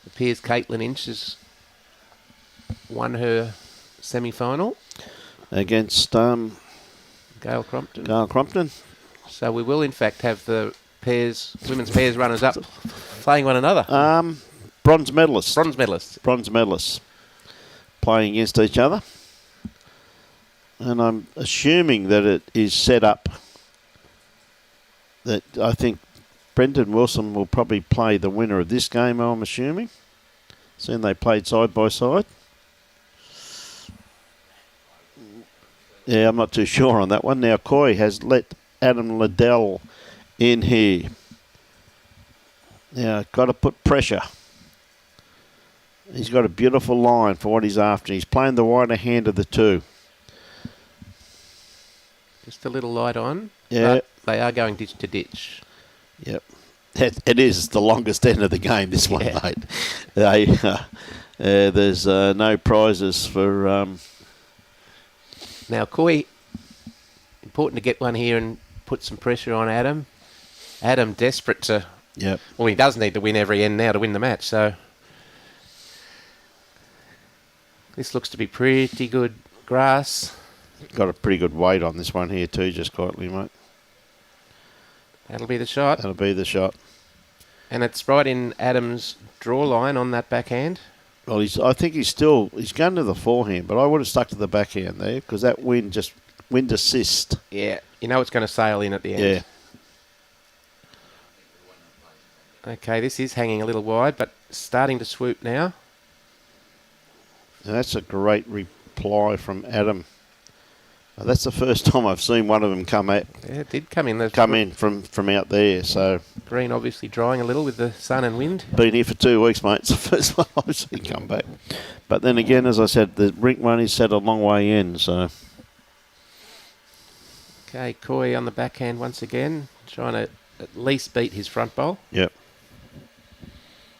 Appears Caitlin Inch has won her semi-final against Gail Crompton. So we will, in fact, have the women's pairs runners up playing one another. Bronze medalists. Bronze medalists playing against each other. And I'm assuming that it is set up that I think Brendan Wilson will probably play the winner of this game, I'm assuming. Soon they played side by side. Yeah, I'm not too sure on that one. Now, Quoi has let Adam Liddell in here. Now, got to put pressure. He's got a beautiful line for what he's after. He's playing the wider hand of the two. Just a little light on. Yeah. But they are going ditch to ditch. Yep. It is the longest end of the game, this one, mate. There's no prizes for... Now, Quoi, important to get one here and put some pressure on Adam. Adam desperate to... Yep. Well, he does need to win every end now to win the match, so... This looks to be pretty good grass. Got a pretty good weight on this one here too, just quietly, mate. That'll be the shot. That'll be the shot. And it's right in Adam's draw line on that backhand. Well, I think he's going to the forehand, but I would have stuck to the backhand there because that wind assist. Yeah, you know it's going to sail in at the end. Yeah. Okay, this is hanging a little wide, but starting to swoop now. And that's a great reply from Adam. That's the first time I've seen one of them come out. Yeah, it did come in. Come in from out there. So green obviously drying a little with the sun and wind. Been here for 2 weeks, mate. It's the first one I've seen come back. But then again, as I said, the rink one is set a long way in. So okay, Quoi on the backhand once again, trying to at least beat his front bowl. Yep.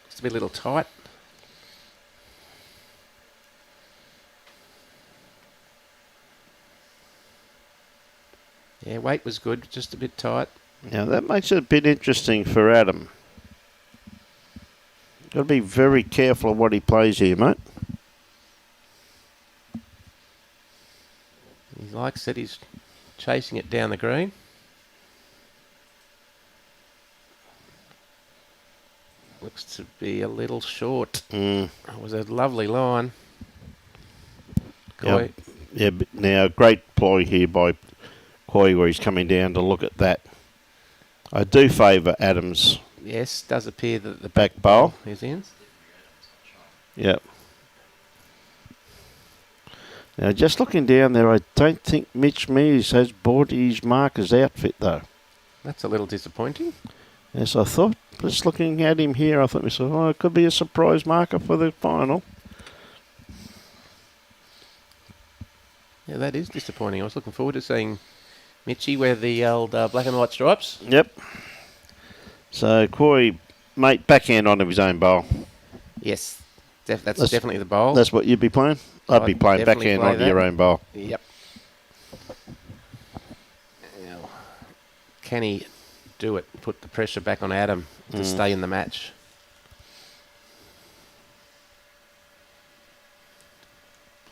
Just a bit a little tight. Yeah, weight was good, just a bit tight. Now that makes it a bit interesting for Adam. Got to be very careful of what he plays here, mate. He likes it. He's chasing it down the green. Looks to be a little short. It was a lovely line. Quoi. Yeah, but now great ploy here by Quoi where he's coming down to look at that. I do favour Adams. Yes, does appear that the Back bowl. is in. Yep. Now, just looking down there, I don't think Mitch Mears has bought his marker's outfit, though. That's a little disappointing. Yes, I thought. Just looking at him here, I thought myself, oh, it could be a surprise marker for the final. Yeah, that is disappointing. I was looking forward to seeing Mitchie wear the old black and white stripes. Yep. So, Quoi, mate, backhand onto his own bowl. Yes, that's definitely the bowl. That's what you'd be playing? I'd be playing definitely backhand play onto that. your own bowl. Yep. Now, can he do it? Put the pressure back on Adam to stay in the match.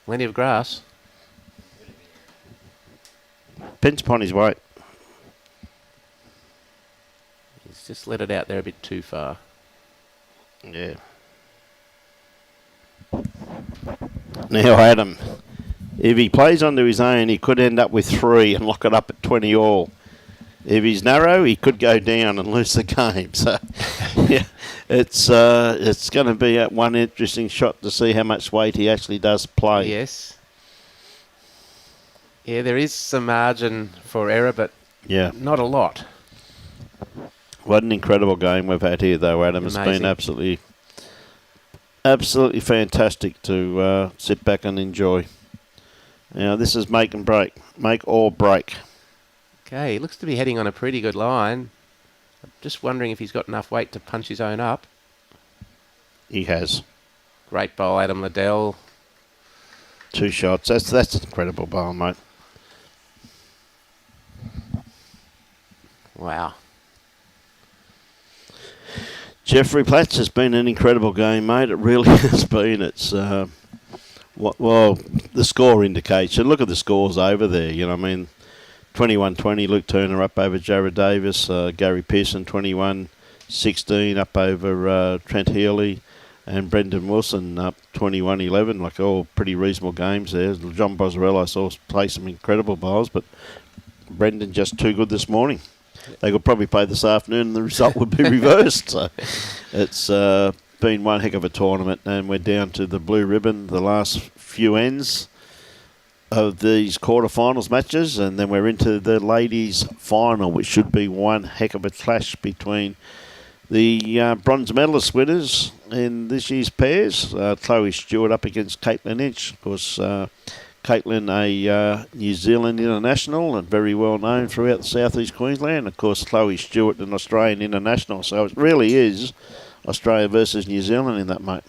Plenty of grass. Pins upon his weight. He's just let it out there a bit too far. Yeah. Now, Adam, if he plays onto his own, he could end up with 3 and lock it up at 20 all. If he's narrow, he could go down and lose the game. So, yeah, it's going to be one interesting shot to see how much weight he actually does play. Yes. Yeah, there is some margin for error, but Yeah. not a lot. What an incredible game we've had here, though, Adam. Amazing. It's been absolutely fantastic to sit back and enjoy. Now, this is make and break. Make or break. Okay, he looks to be heading on a pretty good line. I'm just wondering if he's got enough weight to punch his own up. He has. Great bowl, Adam Liddell. 2 shots. That's an incredible bowl, mate. Wow. Jeffrey Platts has been an incredible game, mate. It really has been. It's the score indicates. And look at the scores over there. You know, I mean, 21-20. Luke Turner up over Jarrah Davis. Gary Pearson 21-16 up over Trent Healy, and Brendan Wilson up 21-11. Like all pretty reasonable games there. John Boswell I saw play some incredible bowls, but Brendan just too good this morning. They could probably play this afternoon and the result would be reversed. So it's been one heck of a tournament, and we're down to the blue ribbon, the last few ends of these quarterfinals matches, and then we're into the ladies' final, which should be one heck of a clash between the bronze medalist winners in this year's pairs. Chloe Stewart up against Caitlin Inch. Of course, Caitlin, a New Zealand international and very well known throughout southeast Queensland. Of course, Chloe Stewart, an Australian international. So it really is Australia versus New Zealand in that, mate.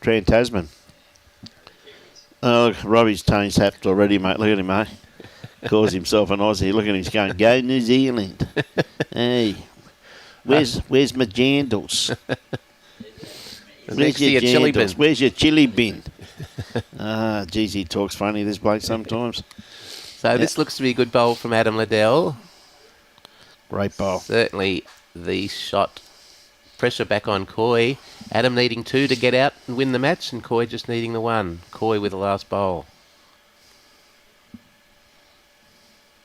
Trans-Tasman. Oh, Robbie's changed hats already, mate. Look at him, mate. Calls himself an Aussie. Look at him. He's going, go New Zealand. Hey, where's my jandals? Where's your chili bin? jandals? Where's your chili bin? Geez, he talks funny, this bloke, sometimes. So this looks to be a good bowl from Adam Liddell. Great bowl. Certainly the shot. Pressure back on Quoi. Adam needing 2 to get out and win the match, and Quoi just needing the 1. Quoi with the last bowl.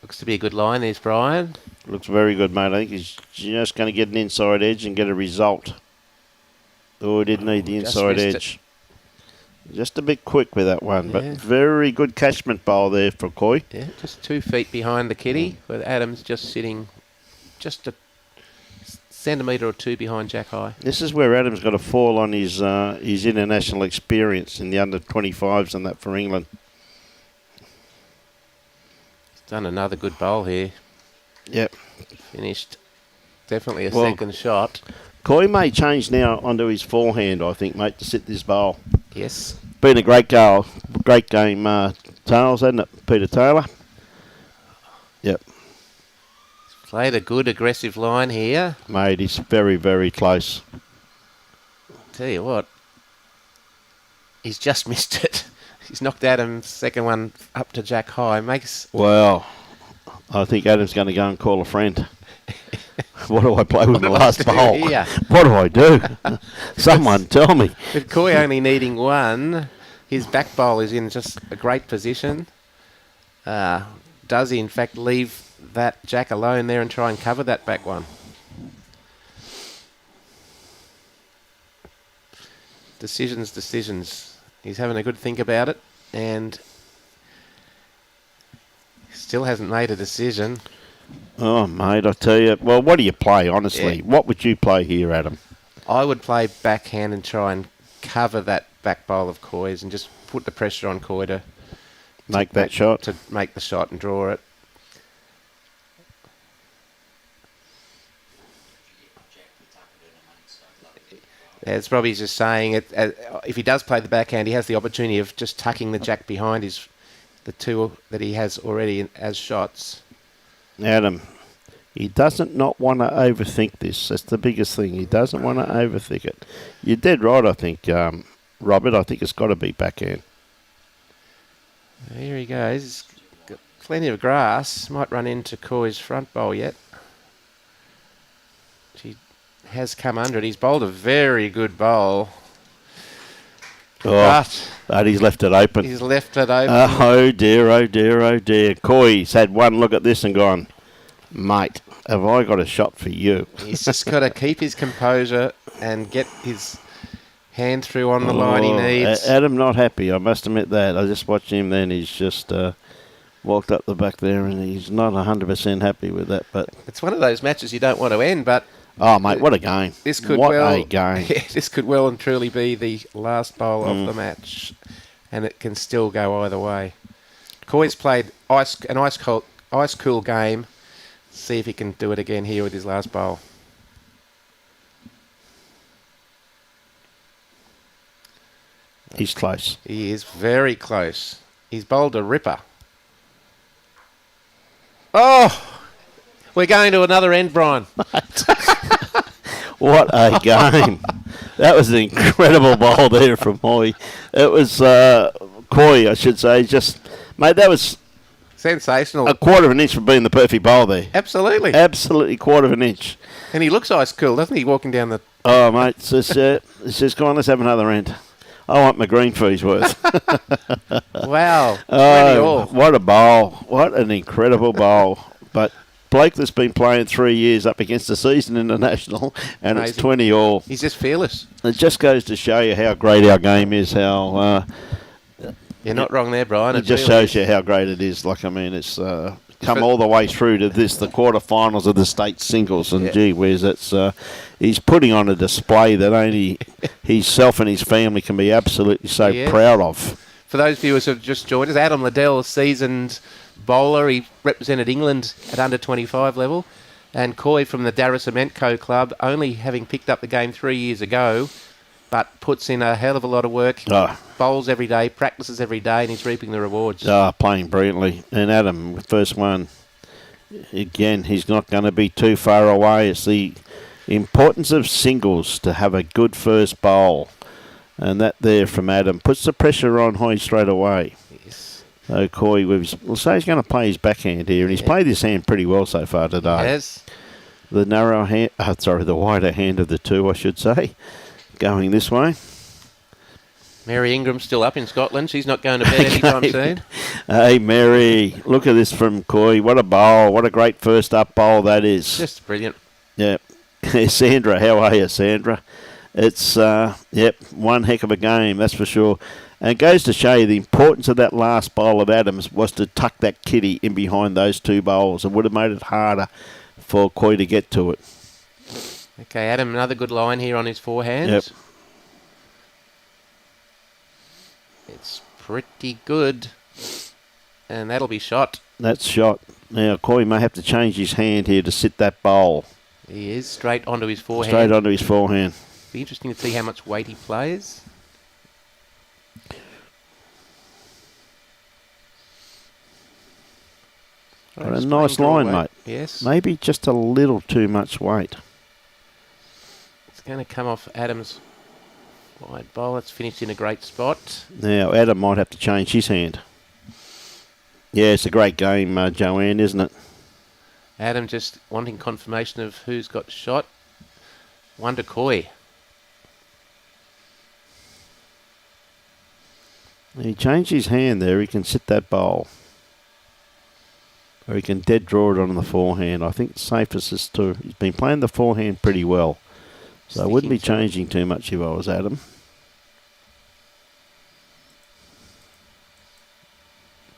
Looks to be a good line. There's Brian. Looks very good, mate. I think he's just going to get an inside edge and get a result. Oh, he did need the inside edge. Just a bit quick with that one, but very good catchment bowl there for Quoi. Yeah, just 2 feet behind the kitty, with Adams just sitting just a centimetre or 2 behind Jack High. This is where Adam's got to fall on his international experience in the under-25s and that for England. He's done another good bowl here. Yep. Finished definitely a second shot. Quoi may change now onto his forehand, I think, mate, to sit this bowl. Yes. Been a great goal, great game, Tails, hasn't it, Peter Taylor? Yep. Played a good aggressive line here. Mate, he's very, very close. Tell you what, he's just missed it. He's knocked Adam's second one up to jack high. Well, I think Adam's going to go and call a friend. What do I play with the last bowl? What do I do? Someone tell me. With Quoi only needing one, his back bowl is in just a great position. Does he, in fact, leave that jack alone there and try and cover that back one? Decisions. He's having a good think about it, and still hasn't made a decision. Oh, mate, I tell you. Well, what do you play, honestly? What would you play here, Adam? I would play backhand and try and cover that back bowl of Quoi's and just put the pressure on Quoi to make that shot. To make the shot and draw it. It's probably just saying it. If he does play the backhand, he has the opportunity of just tucking the jack behind the two that he has already as shots. Adam, he doesn't not want to overthink this. That's the biggest thing. He doesn't want to overthink it. You're dead right, I think, Robert. I think it's got to be backhand. Here he goes. He's got plenty of grass. Might run into Quoi's front bowl yet. He has come under it. He's bowled a very good bowl. But he's left it open. He's left it open. Oh dear, oh dear, oh dear. Quoi's had one look at this and gone, mate, have I got a shot for you? He's just got to keep his composure and get his hand through on the line he needs. Adam not happy, I must admit that. I just watched him then. He's just walked up the back there and he's not 100% happy with that. But it's one of those matches you don't want to end, but... Oh, mate, what a game. This could a game. Yeah, this could well and truly be the last bowl of the match, and it can still go either way. Quoi's played an ice cool game. See if he can do it again here with his last bowl. He's close. He is very close. He's bowled a ripper. Oh! We're going to another end, Brian. What a game. That was an incredible bowl there from Hoy. It was Quoi, I should say. Mate, that was... sensational. A quarter of an inch from being the perfect bowl there. Absolutely. Absolutely quarter of an inch. And he looks ice cool, doesn't he, walking down the... Oh, mate, it's just go on, let's have another end. I want my green fee's worth. Wow. What a bowl. What an incredible bowl. But bloke that's been playing 3 years up against the season international, and amazing. It's 20 all. He's just fearless. It just goes to show you how great our game is, how... You're not wrong there, Brian. It just shows you how great it is. Like, I mean, it's come all the way through to the quarterfinals of the state singles, and gee whiz, he's putting on a display that only himself and his family can be absolutely so proud of. For those viewers who have just joined us, Adam Liddell, seasoned bowler. He represented England at under 25 level, and Quoi from the Darra Cementco club, only having picked up the game 3 years ago, but puts in a hell of a lot of work. Bowls every day, practices every day, and he's reaping the rewards. Playing brilliantly. And Adam, first one, again, he's not going to be too far away. It's the importance of singles to have a good first bowl. And that there from Adam puts the pressure on Hoy straight away. Yes. So Quoi, we'll say he's going to play his backhand here, and he's played his hand pretty well so far today. Yes. The narrow hand, the wider hand of the two, I should say, going this way. Mary Ingram's still up in Scotland. She's not going to bed anytime soon. Hey, Mary, look at this from Quoi. What a bowl. What a great first up bowl that is. Just brilliant. Yeah. Sandra, how are you, Sandra? It's, one heck of a game, that's for sure. And it goes to show you the importance of that last bowl of Adams was to tuck that kitty in behind those two bowls. It would have made it harder for Quoi to get to it. Okay, Adam, another good line here on his forehand. Yep. It's pretty good. And that'll be shot. That's shot. Now, Quoi may have to change his hand here to sit that bowl. He is straight onto his forehand. Straight onto his forehand. Be interesting to see how much weight he plays. Got a nice line, mate. Yes. Maybe just a little too much weight. It's going to come off Adam's Wide bowl. It's finished in a great spot. Now, Adam might have to change his hand. Yeah, it's a great game, Joanne, isn't it? Adam just wanting confirmation of who's got shot. One to Quoi. He changed his hand there. He can sit that bowl. Or he can dead draw it on the forehand. I think safest is to. He's been playing the forehand pretty well. So I wouldn't be changing too much if I was Adam.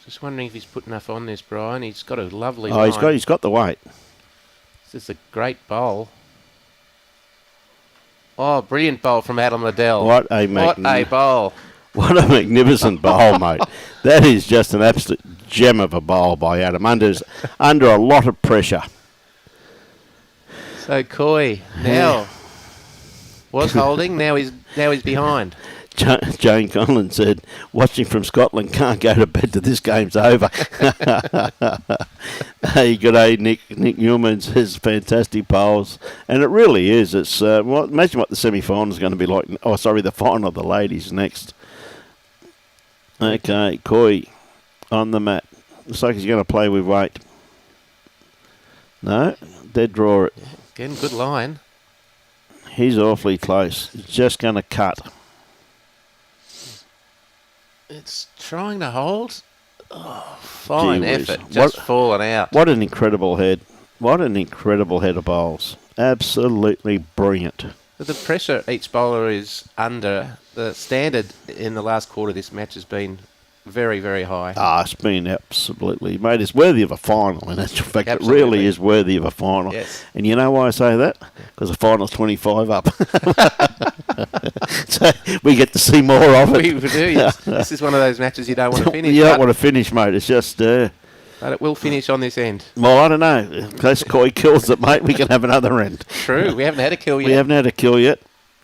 Just wondering if he's put enough on this, Brian. He's got a lovely line. He's got the weight. This is a great bowl. Oh, brilliant bowl from Adam Liddell. What a bowl. What a magnificent bowl, mate. That is just an absolute gem of a bowl by Adam under a lot of pressure. So Quoi now was holding, now he's behind. Jane Conlon said, watching from Scotland, can't go to bed till this game's over. Hey, good day, Nick. Nick Newman says fantastic bowls. And it really is. It's imagine what the semi-final is going to be like. Oh, sorry, the final of the ladies next. Okay, Quoi on the mat. Looks like he's going to play with weight. No, dead draw it. Again, good line. He's awfully close. He's just going to cut. It's trying to hold. Oh, fine Gee whiz. effort. Just fallen out. What an incredible head. What an incredible head of bowls. Absolutely brilliant. The pressure each bowler is under. The standard in the last quarter of this match has been very, very high. It's been absolutely, mate, it's worthy of a final. In actual fact, Absolutely. It really is worthy of a final. Yes. And you know why I say that? Because the final's 25 up. So we get to see more of it. We do, yes. This is one of those matches you don't want to finish. You don't want to finish, mate. It's just... but it will finish on this end. Well, I don't know. In case Quoi kills it, mate, we can have another end. True. We haven't had a kill yet. We haven't had a kill yet.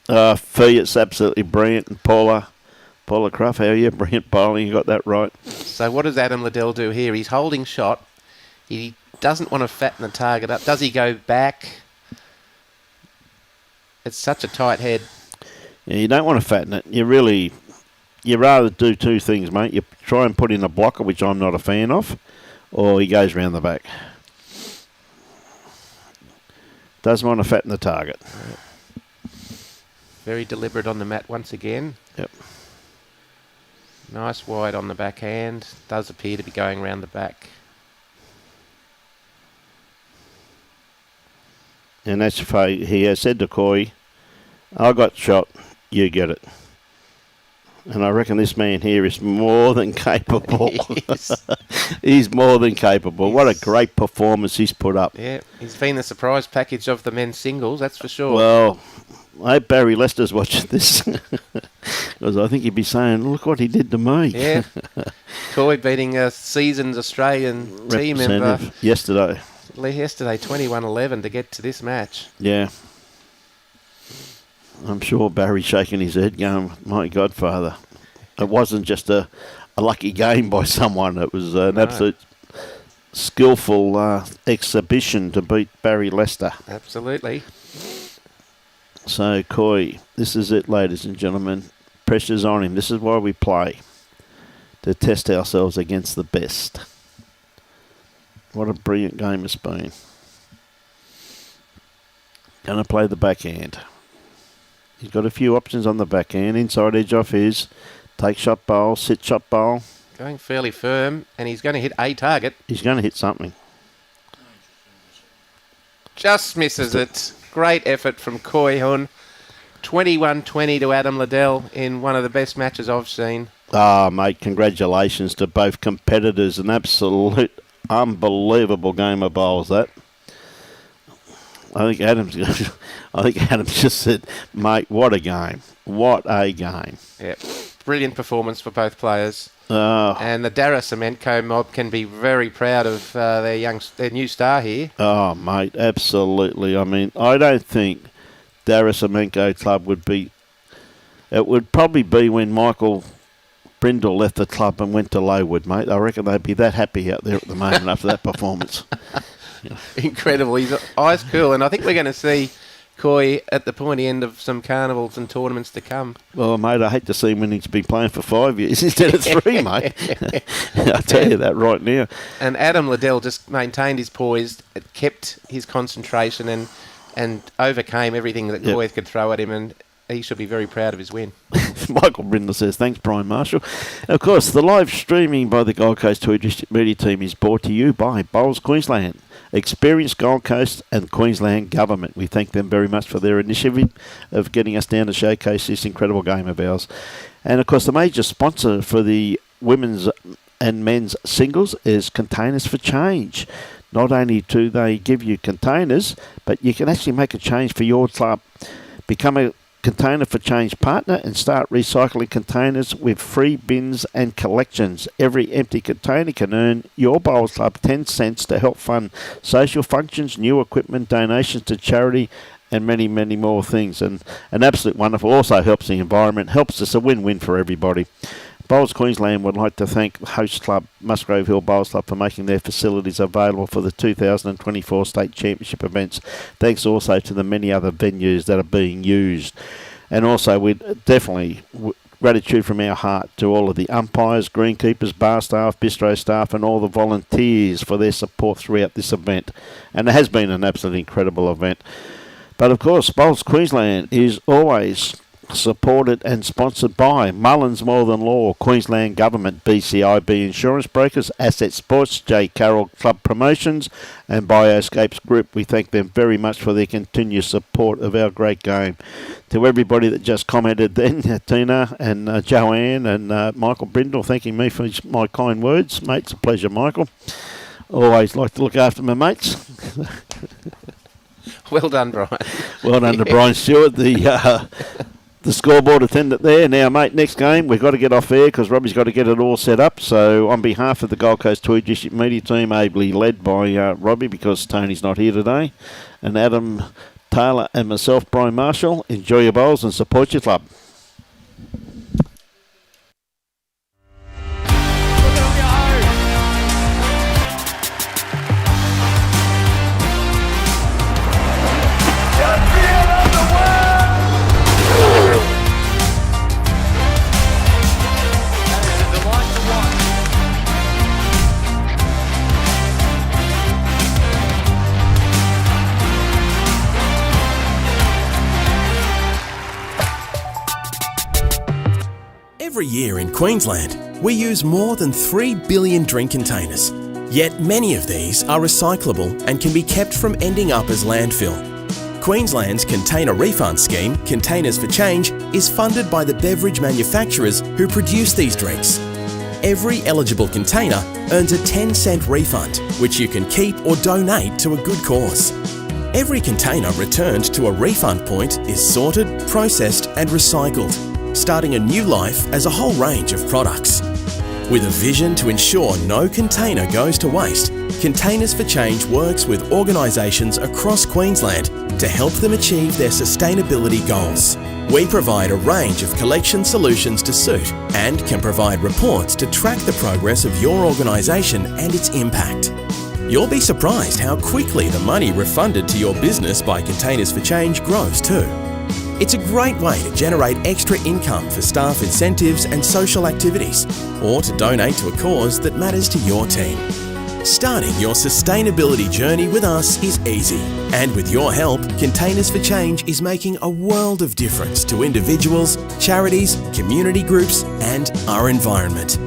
Fee, it's absolutely brilliant. And Paula Cruff, how are you? Brilliant bowling. You got that right. So what does Adam Liddell do here? He's holding shot. He doesn't want to fatten the target up. Does he go back? It's such a tight head. Yeah, you don't want to fatten it. You rather do two things, mate. You try and put in a blocker, which I'm not a fan of, or he goes round the back. Doesn't want to fatten the target. Very deliberate on the mat once again. Yep. Nice wide on the backhand. Does appear to be going round the back. And that's he has said to Quoi, I got shot, you get it. And I reckon this man here is more than capable. He's more than capable. What a great performance he's put up. Yeah, he's been the surprise package of the men's singles, that's for sure. Well, I hope Barry Lester's watching this. Because I think he'd be saying, look what he did to me. Yeah. Quoi beating a seasoned Australian team member yesterday, 21-11 to get to this match. Yeah. I'm sure Barry's shaking his head going, my godfather. It wasn't just a lucky game by someone. It was an absolute skillful exhibition to beat Barry Lester. Absolutely. So, Quoi, this is it, ladies and gentlemen. Pressure's on him. This is why we play, to test ourselves against the best. What a brilliant game it's been. Going to play the backhand. He's got a few options on the backhand. Inside edge off his. Take shot bowl, sit shot bowl. Going fairly firm, and he's going to hit a target. He's going to hit something. Just misses it. Great effort from Huynh. 21-20 to Adam Liddell in one of the best matches I've seen. Mate, congratulations to both competitors. An absolute unbelievable game of bowls, that. I think Adam's just said, mate, what a game. What a game. Yeah, brilliant performance for both players. And the Darra Cementco mob can be very proud of their new star here. Oh, mate, absolutely. I mean, I don't think Darra Cementco Club would be... It would probably be when Michael Brindle left the club and went to Lowood, mate. I reckon they'd be that happy out there at the moment after that performance. Incredible. He's ice cool, and I think we're going to see Quoi at the pointy end of some carnivals and tournaments to come. Well, mate, I hate to see him when he's been playing for 5 years instead of 3, mate. I'll tell you that right now. And Adam Liddell just maintained his poise, kept his concentration and overcame everything that Quoi could throw at him, and he should be very proud of his win. Michael Brindle says, thanks, Brian Marshall. Of course, the live streaming by the Gold Coast Tour District Media Team is brought to you by Bowls Queensland, experienced Gold Coast and Queensland Government. We thank them very much for their initiative of getting us down to showcase this incredible game of ours. And, of course, the major sponsor for the women's and men's singles is Containers for Change. Not only do they give you containers, but you can actually make a change for your club. Become a Container for Change partner and start recycling containers with free bins and collections. Every empty container can earn your Bowls Club 10 cents to help fund social functions, new equipment, donations to charity, and many, many more things. And an absolute wonderful. Also helps the environment, helps us, a win-win for everybody. Bowls Queensland would like to thank the host club, Musgrave Hill Bowls Club, for making their facilities available for the 2024 State Championship events. Thanks also to the many other venues that are being used. And also, we definitely gratitude from our heart to all of the umpires, greenkeepers, bar staff, bistro staff, and all the volunteers for their support throughout this event. And it has been an absolutely incredible event. But of course, Bowls Queensland is always supported and sponsored by Mullins More Than Law, Queensland Government, BCIB Insurance Brokers, Asset Sports, J. Carroll Club Promotions, and Bioscapes Group. We thank them very much for their continued support of our great game. To everybody that just commented then, Tina and Joanne and Michael Brindle, thanking me for my kind words. Mate, it's a pleasure, Michael. Always like to look after my mates. Well done, Brian. Well done to Brian Stewart, the scoreboard attendant there. Now, mate, next game, we've got to get off air because Robbie's got to get it all set up. So, on behalf of the Gold Coast Tour District Media Team, ably led by Robbie because Tony's not here today, and Adam Taylor and myself, Brian Marshall, enjoy your bowls and support your club. Every year in Queensland, we use more than 3 billion drink containers. Yet many of these are recyclable and can be kept from ending up as landfill. Queensland's container refund scheme, Containers for Change, is funded by the beverage manufacturers who produce these drinks. Every eligible container earns a 10-cent refund, which you can keep or donate to a good cause. Every container returned to a refund point is sorted, processed and recycled, starting a new life as a whole range of products. With a vision to ensure no container goes to waste, Containers for Change works with organisations across Queensland to help them achieve their sustainability goals. We provide a range of collection solutions to suit and can provide reports to track the progress of your organisation and its impact. You'll be surprised how quickly the money refunded to your business by Containers for Change grows too. It's a great way to generate extra income for staff incentives and social activities, or to donate to a cause that matters to your team. Starting your sustainability journey with us is easy, and with your help, Containers for Change is making a world of difference to individuals, charities, community groups, and our environment.